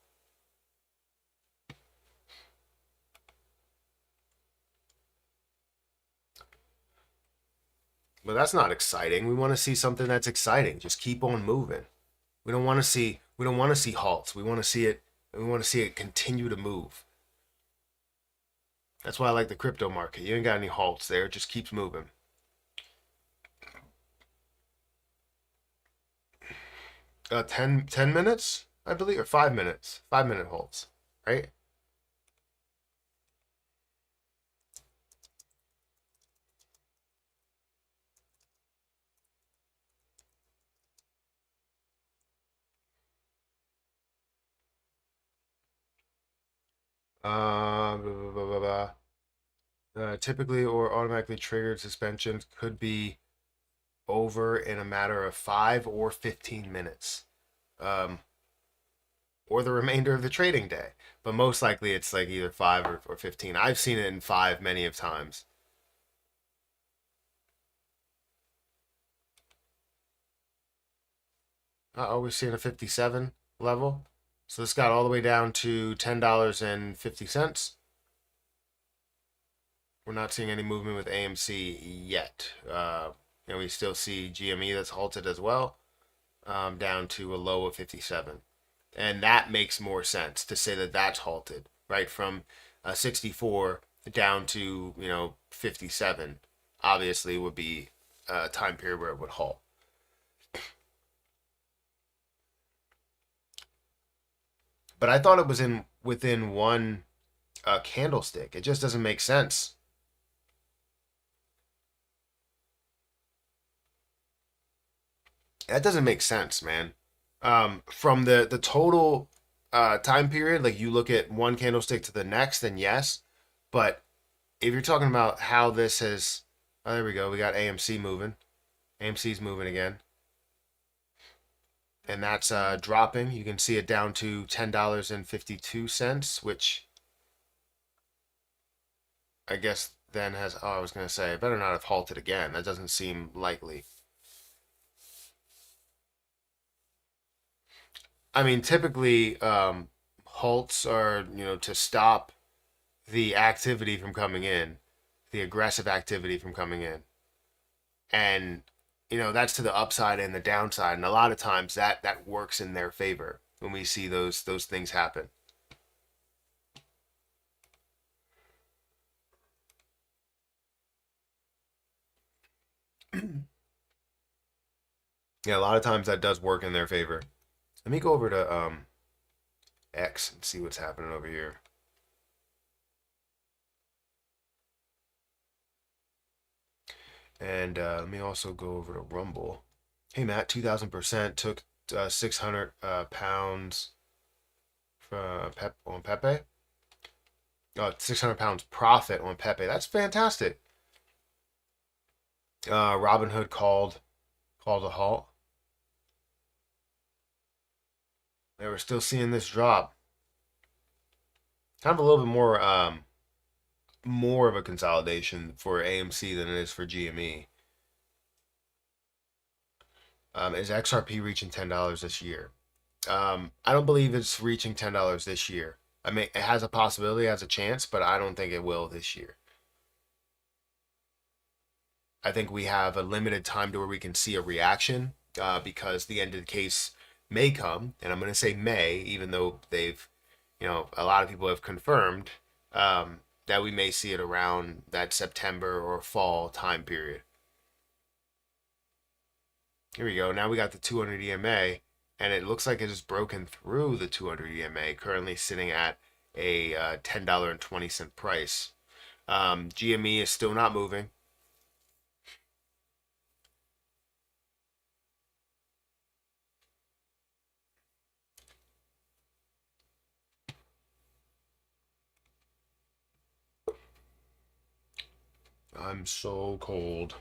But that's not exciting. We want to see something that's exciting. Just keep on moving. We don't want to see halts. We want to see it. We want to see it continue to move. That's why I like the crypto market. You ain't got any halts there. It just keeps moving. 10 minutes, I believe, or 5 minutes. 5 minute halts, right? Blah, blah, blah, blah. Typically or automatically triggered suspensions could be over in a matter of 5 or 15 minutes, um, or the remainder of the trading day. But most likely it's like either 5 or 15. I've seen it in 5 many of times. We're seeing a 57 level. So this got all the way down to $10.50. We're not seeing any movement with AMC yet. We still see GME that's halted as well, down to a low of 57. And that makes more sense to say that that's halted, right? From 64 down to, 57, obviously would be a time period where it would halt. But I thought it was within one candlestick. It just doesn't make sense. That doesn't make sense, man. From the total time period, like you look at one candlestick to the next, then yes. But if you're talking about how this has, oh, there we go. We got AMC moving. AMC's moving again, and that's dropping. You can see it down to $10.52, which I guess then has. Oh, I was gonna say, it better not have halted again. That doesn't seem likely. I mean, typically, halts are, to stop the activity from coming in, the aggressive activity from coming in. And, that's to the upside and the downside. And a lot of times that works in their favor when we see those things happen. Yeah, a lot of times that does work in their favor. Let me go over to X and see what's happening over here. And let me also go over to Rumble. Hey Matt, 2,000% took 600 pounds on Pepe. 600 pounds profit on Pepe. That's fantastic. Robinhood called a halt. They were still seeing this drop. Kind of a little bit more of a consolidation for AMC than it is for GME. Is XRP reaching $10 this year? I don't believe it's reaching $10 this year. I mean, it has a possibility, it has a chance, but I don't think it will this year. I think we have a limited time to where we can see a reaction because the end of the case may come, and I'm going to say may, even though a lot of people have confirmed that we may see it around that September or fall time period. Here we go. Now we got the 200 EMA, and it looks like it has broken through the 200 EMA, currently sitting at a $10.20 price. GME is still not moving. I'm so cold.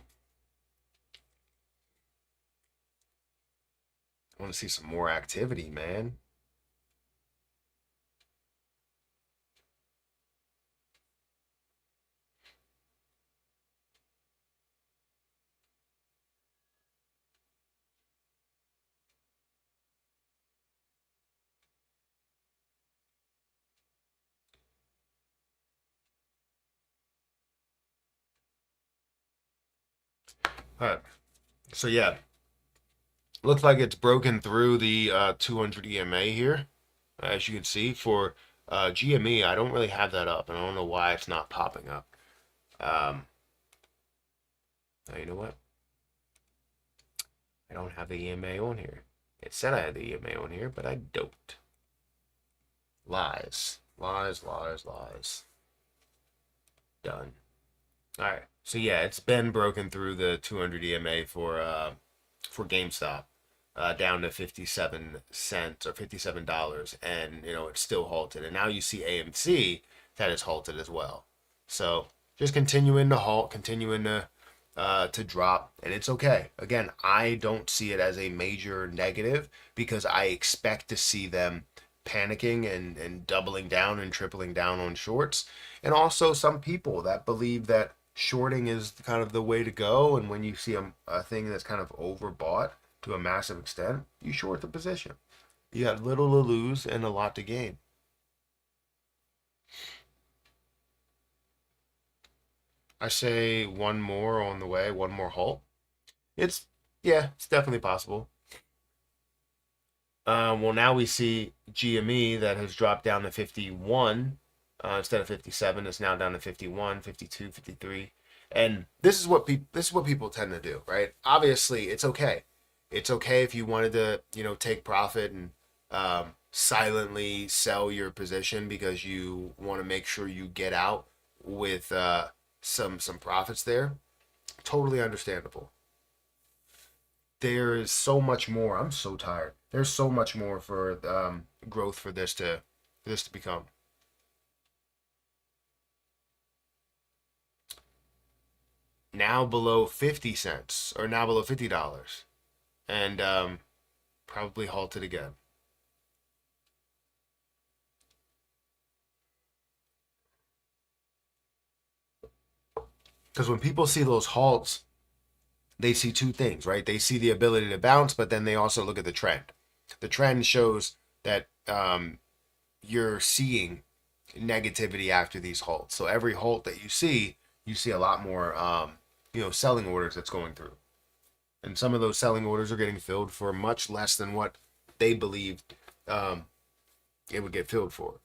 I want to see some more activity, man. All right. So yeah, looks like it's broken through the 200 EMA here, as you can see. For GME, I don't really have that up, and I don't know why it's not popping up. Um, Now you know what? I don't have the EMA on here. It said I had the EMA on here, but I don't. Lies. Lies, lies, lies. Done. Alright. So yeah, it's been broken through the 200 EMA for GameStop. Down to 57 cents or $57, and it's still halted. And now you see AMC that is halted as well. So just continuing to halt, continuing to drop, and it's okay. Again, I don't see it as a major negative because I expect to see them panicking and doubling down and tripling down on shorts. And also some people that believe that shorting is kind of the way to go, and when you see a thing that's kind of overbought to a massive extent, you short the position. You got little to lose and a lot to gain. I say one more on the way, one more halt. It's Yeah, it's definitely possible. Well, now we see GME that has dropped down to 51 instead of 57. It's now down to 51, 52, 53. And this is what people tend to do, right? Obviously, it's okay. It's okay if you wanted to, take profit and silently sell your position because you want to make sure you get out with some profits there. Totally understandable. There is so much more. I'm so tired. There's so much more for growth for this to become. Now below 50 cents or now below $50, and probably halted again. Because when people see those halts, they see two things, right? They see the ability to bounce, but then they also look at the trend. The trend shows that you're seeing negativity after these halts. So every halt that you see a lot more, selling orders that's going through. And some of those selling orders are getting filled for much less than what they believed it would get filled for.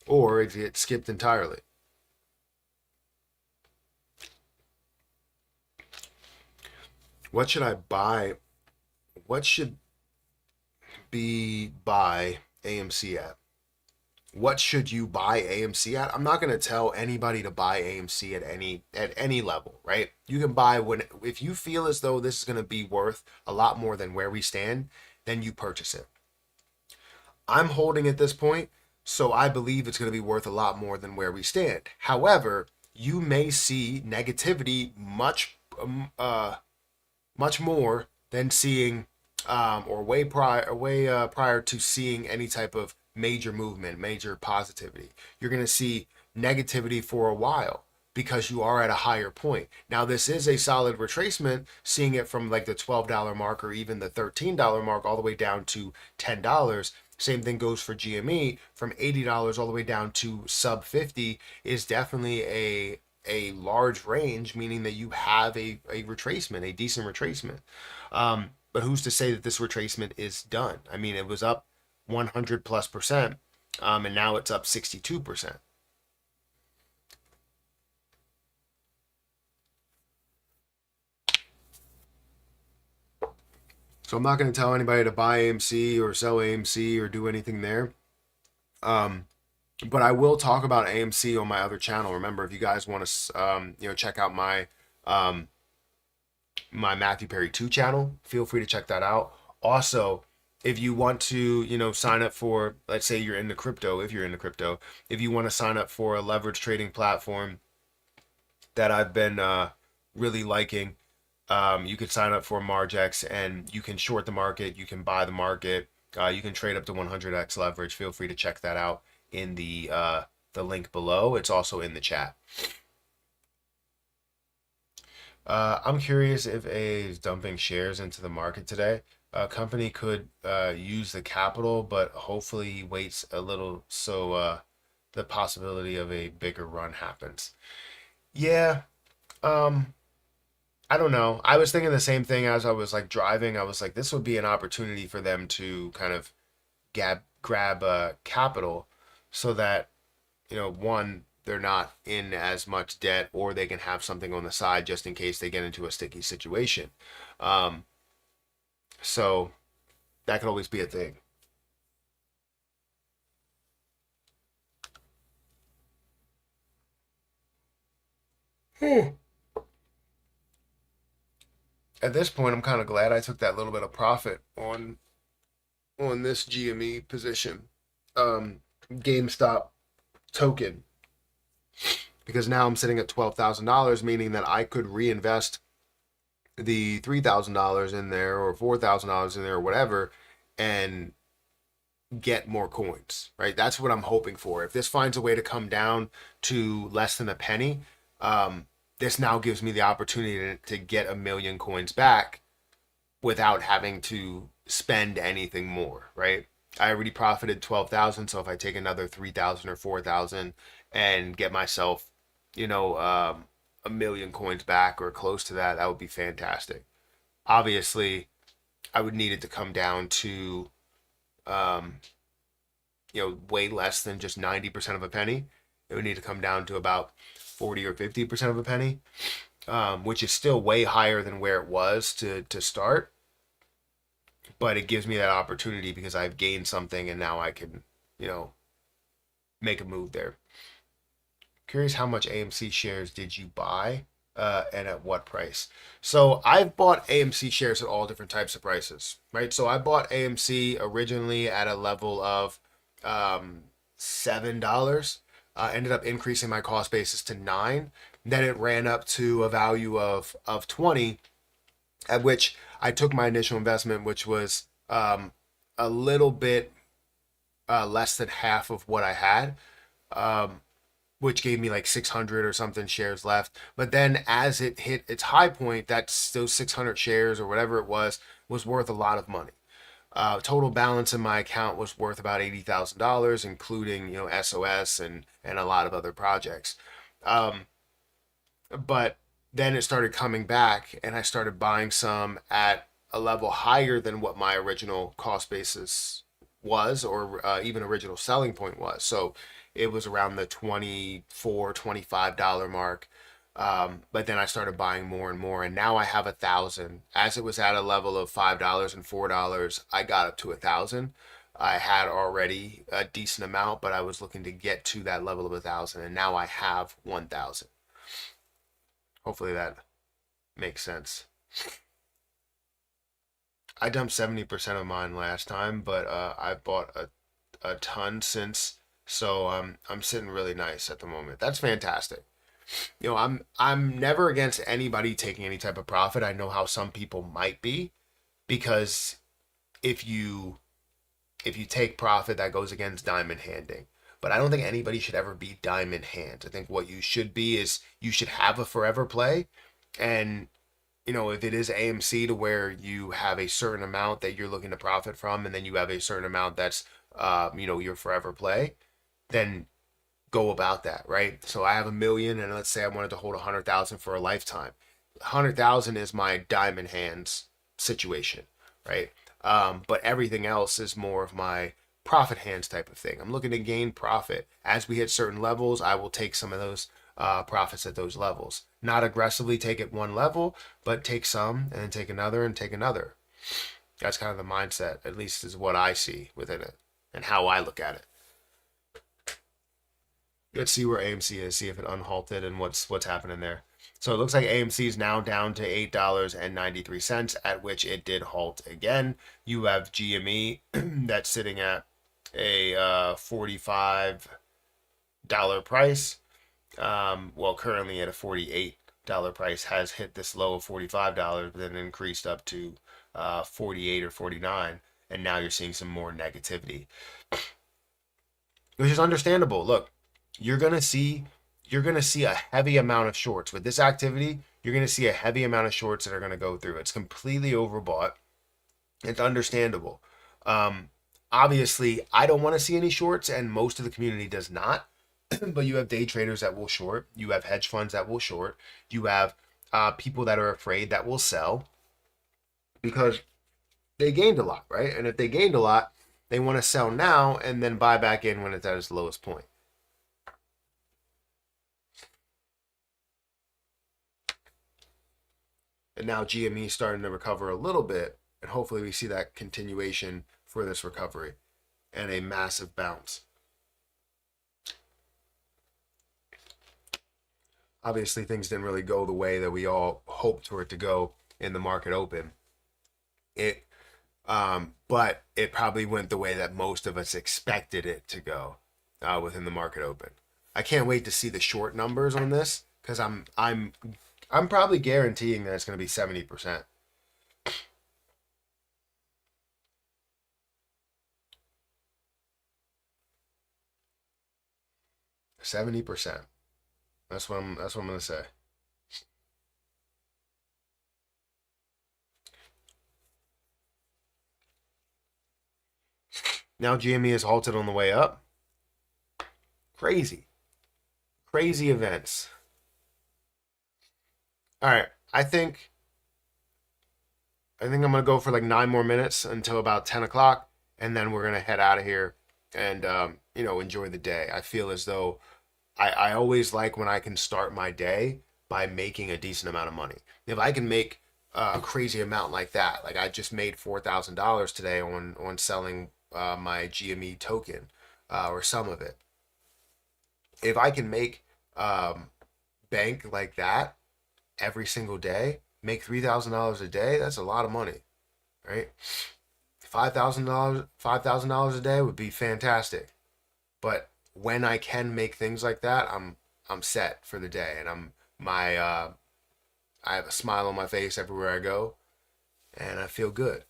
Or it gets skipped entirely. What should I buy? What should be buy AMC at? what should you buy AMC at? I'm not going to tell anybody to buy AMC at any level, right? You can buy when if you feel as though this is going to be worth a lot more than where we stand, then you purchase it. I'm holding at this point, so I believe it's going to be worth a lot more than where we stand. However, you may see negativity much more than seeing or way prior to seeing any type of major movement, major positivity. You're going to see negativity for a while because you are at a higher point. Now, this is a solid retracement, seeing it from like the $12 mark or even the $13 mark all the way down to $10. Same thing goes for GME, from $80 all the way down to sub 50 is definitely a large range, meaning that you have a retracement, a decent retracement. But who's to say that this retracement is done? I mean, it was up 100 plus percent, and now it's up 62%. So I'm not going to tell anybody to buy AMC or sell AMC or do anything there. Um, but I will talk about AMC on my other channel. Remember, if you guys want to, check out um, my Matthew Perry 2 channel, feel free to check that out. Also, if you want to, sign up for, let's say you're into crypto, if you're into crypto, if you want to sign up for a leverage trading platform that I've been really liking, you can sign up for Margex and you can short the market, you can buy the market, you can trade up to 100x leverage. Feel free to check that out in the link below. It's also in the chat. I'm curious if A is dumping shares into the market today. A company could use the capital, but hopefully he waits a little so the possibility of a bigger run happens. Yeah, um, I don't know. I was thinking the same thing as I was like driving. I was like, this would be an opportunity for them to kind of grab capital so that one, they're not in as much debt, or they can have something on the side just in case they get into a sticky situation. Um, so that could always be a thing. At this point, I'm kind of glad I took that little bit of profit on this GME position, GameStop token, because now I'm sitting at $12,000, meaning that I could reinvest the $3,000 in there or $4,000 in there or whatever, and get more coins, right? That's what I'm hoping for. If this finds a way to come down to less than a penny, this now gives me the opportunity to get 1,000,000 coins back without having to spend anything more, right? I already profited 12,000, so if I take another 3,000 or 4,000 and get myself, 1,000,000 coins back or close to that, that would be fantastic. Obviously, I would need it to come down to, um, way less than just 90% of a penny. It would need to come down to about 40 or 50% of a penny, which is still way higher than where it was to start. But it gives me that opportunity because I've gained something and now I can, you know, make a move there. Curious how much AMC shares did you buy and at what price? So I've bought AMC shares at all different types of prices, right? So I bought AMC originally at a level of $7. Ended up increasing my cost basis to 9. Then it ran up to a value of 20, at which I took my initial investment, which was a little bit less than half of what I had. Um, which gave me like 600 or something shares left. But then as it hit its high point, that's those 600 shares or whatever it was worth a lot of money. Total balance in my account was worth about $80,000, including SOS and a lot of other projects. Um, but then it started coming back, and I started buying some at a level higher than what my original cost basis was, or even original selling point was. So it was around the $24, $25 mark. But then I started buying more and more, and now I have 1,000. As it was at a level of $5 and $4, I got up to 1,000. I had already a decent amount, but I was looking to get to that level of 1,000, and now I have 1,000. Hopefully that makes sense. I dumped 70% of mine last time, but I bought a ton since, so I'm sitting really nice at the moment. That's fantastic. I'm never against anybody taking any type of profit. I know how some people might be, because if you if you take profit, that goes against diamond handing. But I don't think anybody should ever be diamond hands. I think what you should be is you should have a forever play. And, if it is AMC, to where you have a certain amount that you're looking to profit from, and then you have a certain amount that's, your forever play, then go about that, right? So I have 1 million, and let's say I wanted to hold 100,000 for a lifetime. 100,000 is my diamond hands situation, right? But everything else is more of my profit hands type of thing. I'm looking to gain profit. As we hit certain levels, I will take some of those profits at those levels. Not aggressively take at one level, but take some and then take another and take another. That's kind of the mindset, at least is what I see within it and how I look at it. Let's see where AMC is, see if it unhalted and what's happening there. So it looks like AMC is now down to $8.93, at which it did halt again. You have GME that's sitting at a $45 price. Well, currently at a $48 price, has hit this low of $45, but then increased up to 48 or 49, and now you're seeing some more negativity, which is understandable. Look, you're gonna see a heavy amount of shorts with this activity. You're gonna see a heavy amount of shorts that are gonna go through. It's completely overbought. It's understandable. Obviously, I don't want to see any shorts, and most of the community does not. But you have day traders that will short. You have hedge funds that will short. You have people that are afraid that will sell because they gained a lot, right? And if they gained a lot, they want to sell now and then buy back in when it's at its lowest point. And now GME is starting to recover a little bit, and hopefully we see that continuation for this recovery and a massive bounce. Obviously, things didn't really go the way that we all hoped for it to go in the market open. But it probably went the way that most of us expected it to go within the market open. I can't wait to see the short numbers on this, because I'm probably guaranteeing that it's going to be 70%. 70%. That's what I'm gonna say. Now GME is halted on the way up. Crazy. Crazy events. All right. I think I'm gonna go for like 9 more minutes until about 10 o'clock, and then we're gonna head out of here and enjoy the day. I feel as though I always like when I can start my day by making a decent amount of money. If I can make a crazy amount like that, like I just made $4,000 today on selling my GME token, or some of it. If I can make bank like that every single day, make $3,000 a day, that's a lot of money, right? $5,000 a day would be fantastic. But when I can make things like that, I'm set for the day, and I have a smile on my face everywhere I go, and I feel good.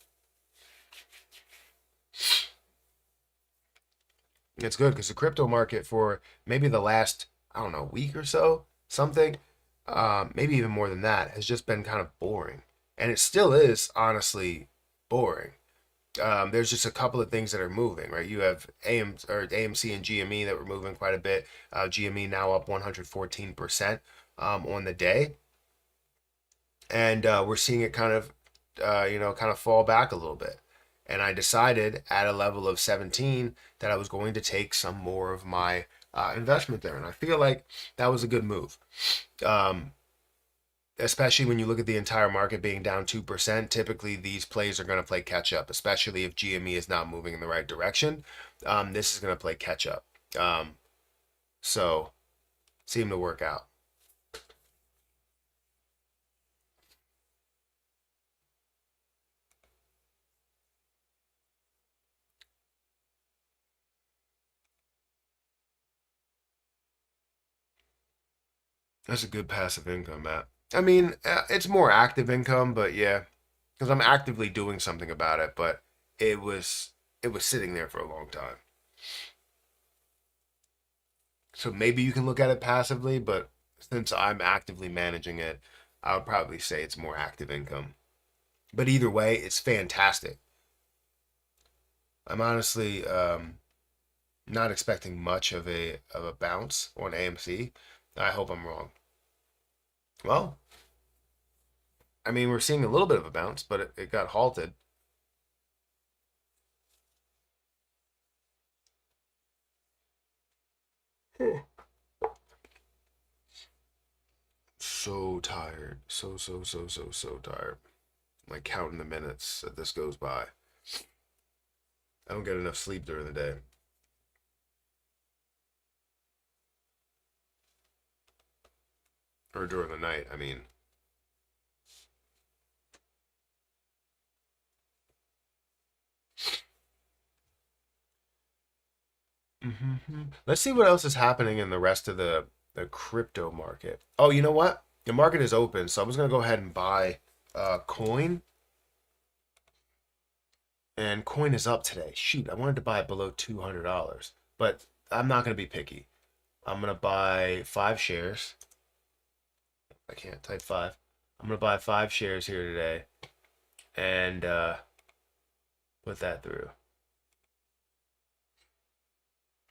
It's good because the crypto market, for maybe the last, I don't know, week or so, something, maybe even more than that, has just been kind of boring, and it still is honestly boring. There's just a couple of things that are moving, right? You have AMC and GME that were moving quite a bit. GME now up 114% on the day, and we're seeing it kind of fall back a little bit. And I decided at a level of 17 that I was going to take some more of my investment there, and I feel like that was a good move. Um, especially when you look at the entire market being down 2%, typically these plays are going to play catch up, especially if GME is not moving in the right direction. This is going to play catch up. So, seem to work out. That's a good passive income, Matt. I mean, it's more active income, but yeah, because I'm actively doing something about it, but it was it was sitting there for a long time. So maybe you can look at it passively, but since I'm actively managing it, I would probably say it's more active income. But either way, it's fantastic. I'm honestly not expecting much of a bounce on AMC. I hope I'm wrong. Well, I mean, we're seeing a little bit of a bounce, but it got halted. So tired. So tired. I'm like counting the minutes that this goes by. I don't get enough sleep during the day. Or during the night, I mean. Mm-hmm. Let's see what else is happening in the rest of the crypto market. Oh, you know what? The market is open, so I was gonna go ahead and buy coin, and coin is up today. Shoot, I wanted to buy it below $200, but I'm not gonna be picky. I'm gonna buy 5 shares. I can't type five. I'm gonna buy 5 shares here today, and put that through.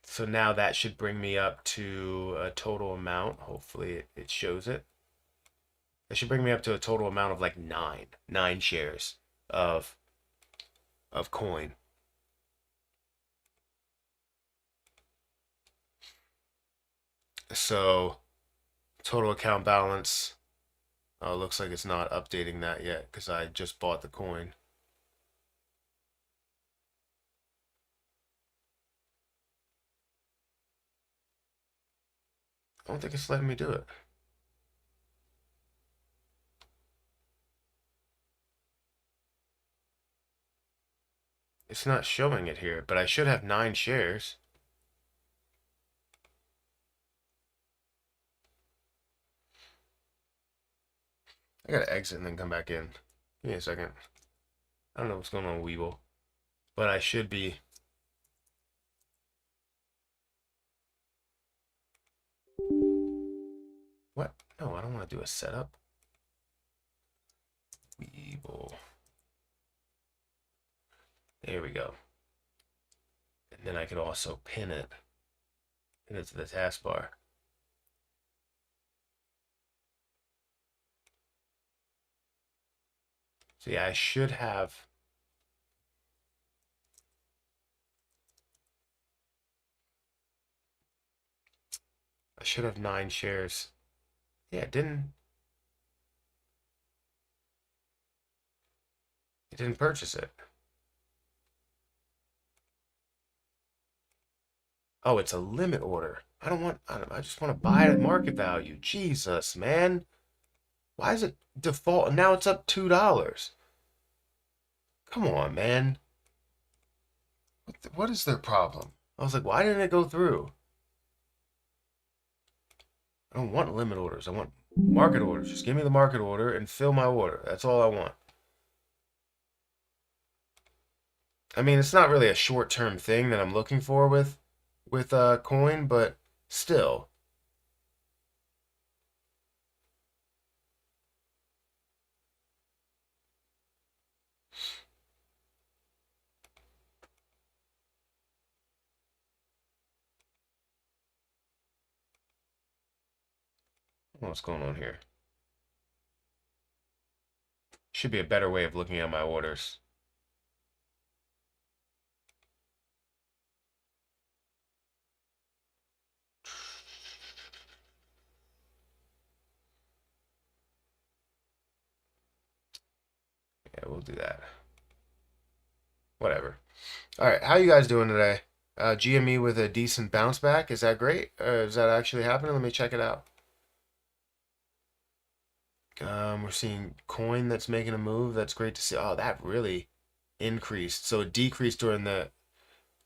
So now that should bring me up to a total amount. Hopefully it shows it. It should bring me up to a total amount of like nine shares of coin. So total account balance. Looks like it's not updating that yet because I just bought the coin. I don't think it's letting me do it. It's not showing it here, but I should have 9 shares. I gotta exit and then come back in. Give me a second. I don't know what's going on with Weeble, but I should be. What? No, I don't want to do a setup. Weeble. There we go. And then I could also pin it to the taskbar. So yeah, I should have. I should have 9 shares. Yeah, it didn't. It didn't purchase it. Oh, it's a limit order. I just want to buy it at market value. Jesus, man. Why is it default? Now it's up $2. Come on, man. What is their problem? I was like, why didn't it go through? I don't want limit orders. I want market orders. Just give me the market order and fill my order. That's all I want. I mean, it's not really a short-term thing that I'm looking for with coin, but still. What's going on here? Should be a better way of looking at my orders. we'll do that. Whatever. All right, how you guys doing today? GME with a decent bounce back. Is that great? Is that actually happening? Let me check it out. We're seeing coin that's making a move. That's great to see. Oh, that really increased. So it decreased during the.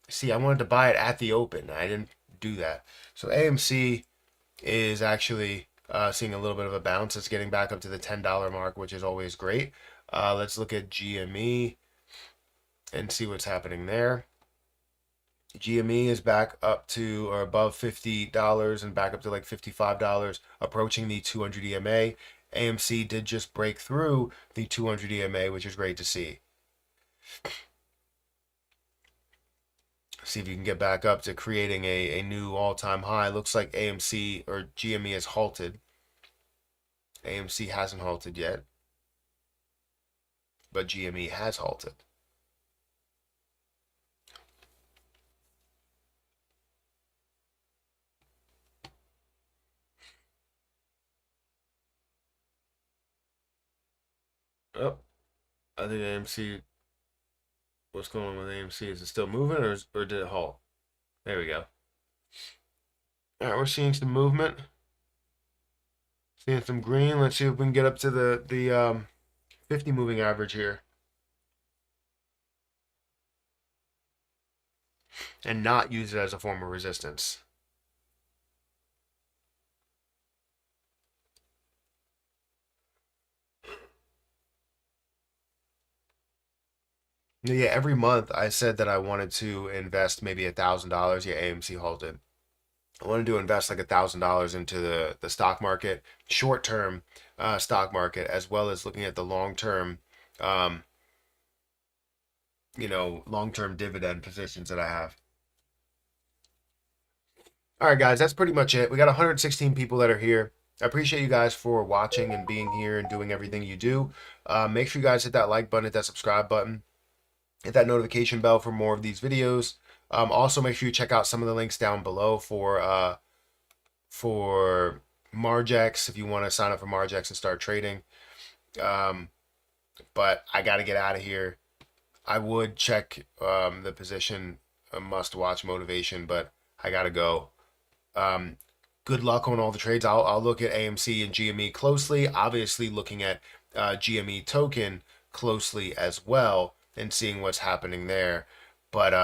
See, I wanted to buy it at the open. I didn't do that. So AMC is actually seeing a little bit of a bounce. It's getting back up to the $10 mark, which is always great. Let's look at GME and see what's happening there. GME is back up to or above $50 and back up to like $55, approaching the 200 EMA. AMC did just break through the 200 EMA, which is great to see. See if you can get back up to creating a new all-time high. Looks like AMC or GME has halted. AMC hasn't halted yet, but GME has halted. Oh, I think AMC. What's going on with AMC? Is it still moving or did it halt? There we go. All right, we're seeing some movement. Seeing some green. Let's see if we can get up to the 50 moving average here. And not use it as a form of resistance. Yeah, every month I said that I wanted to invest maybe $1,000. Yeah, AMC halted. I wanted to invest like $1,000 into the stock market, short term stock market, as well as looking at the long term, um, long term dividend positions that I have. All right, guys, that's pretty much it. We got 116 people that are here. I appreciate you guys for watching and being here and doing everything you do. Make sure you guys hit that like button, hit that subscribe button, hit that notification bell for more of these videos. Also, make sure you check out some of the links down below for Margex if you want to sign up for Margex and start trading. But I got to get out of here. I would check the position must watch motivation, but I got to go. Good luck on all the trades. I'll look at AMC and GME closely. Obviously, looking at GME token closely as well and seeing what's happening there. But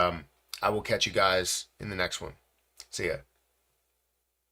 I will catch you guys in the next one. See ya.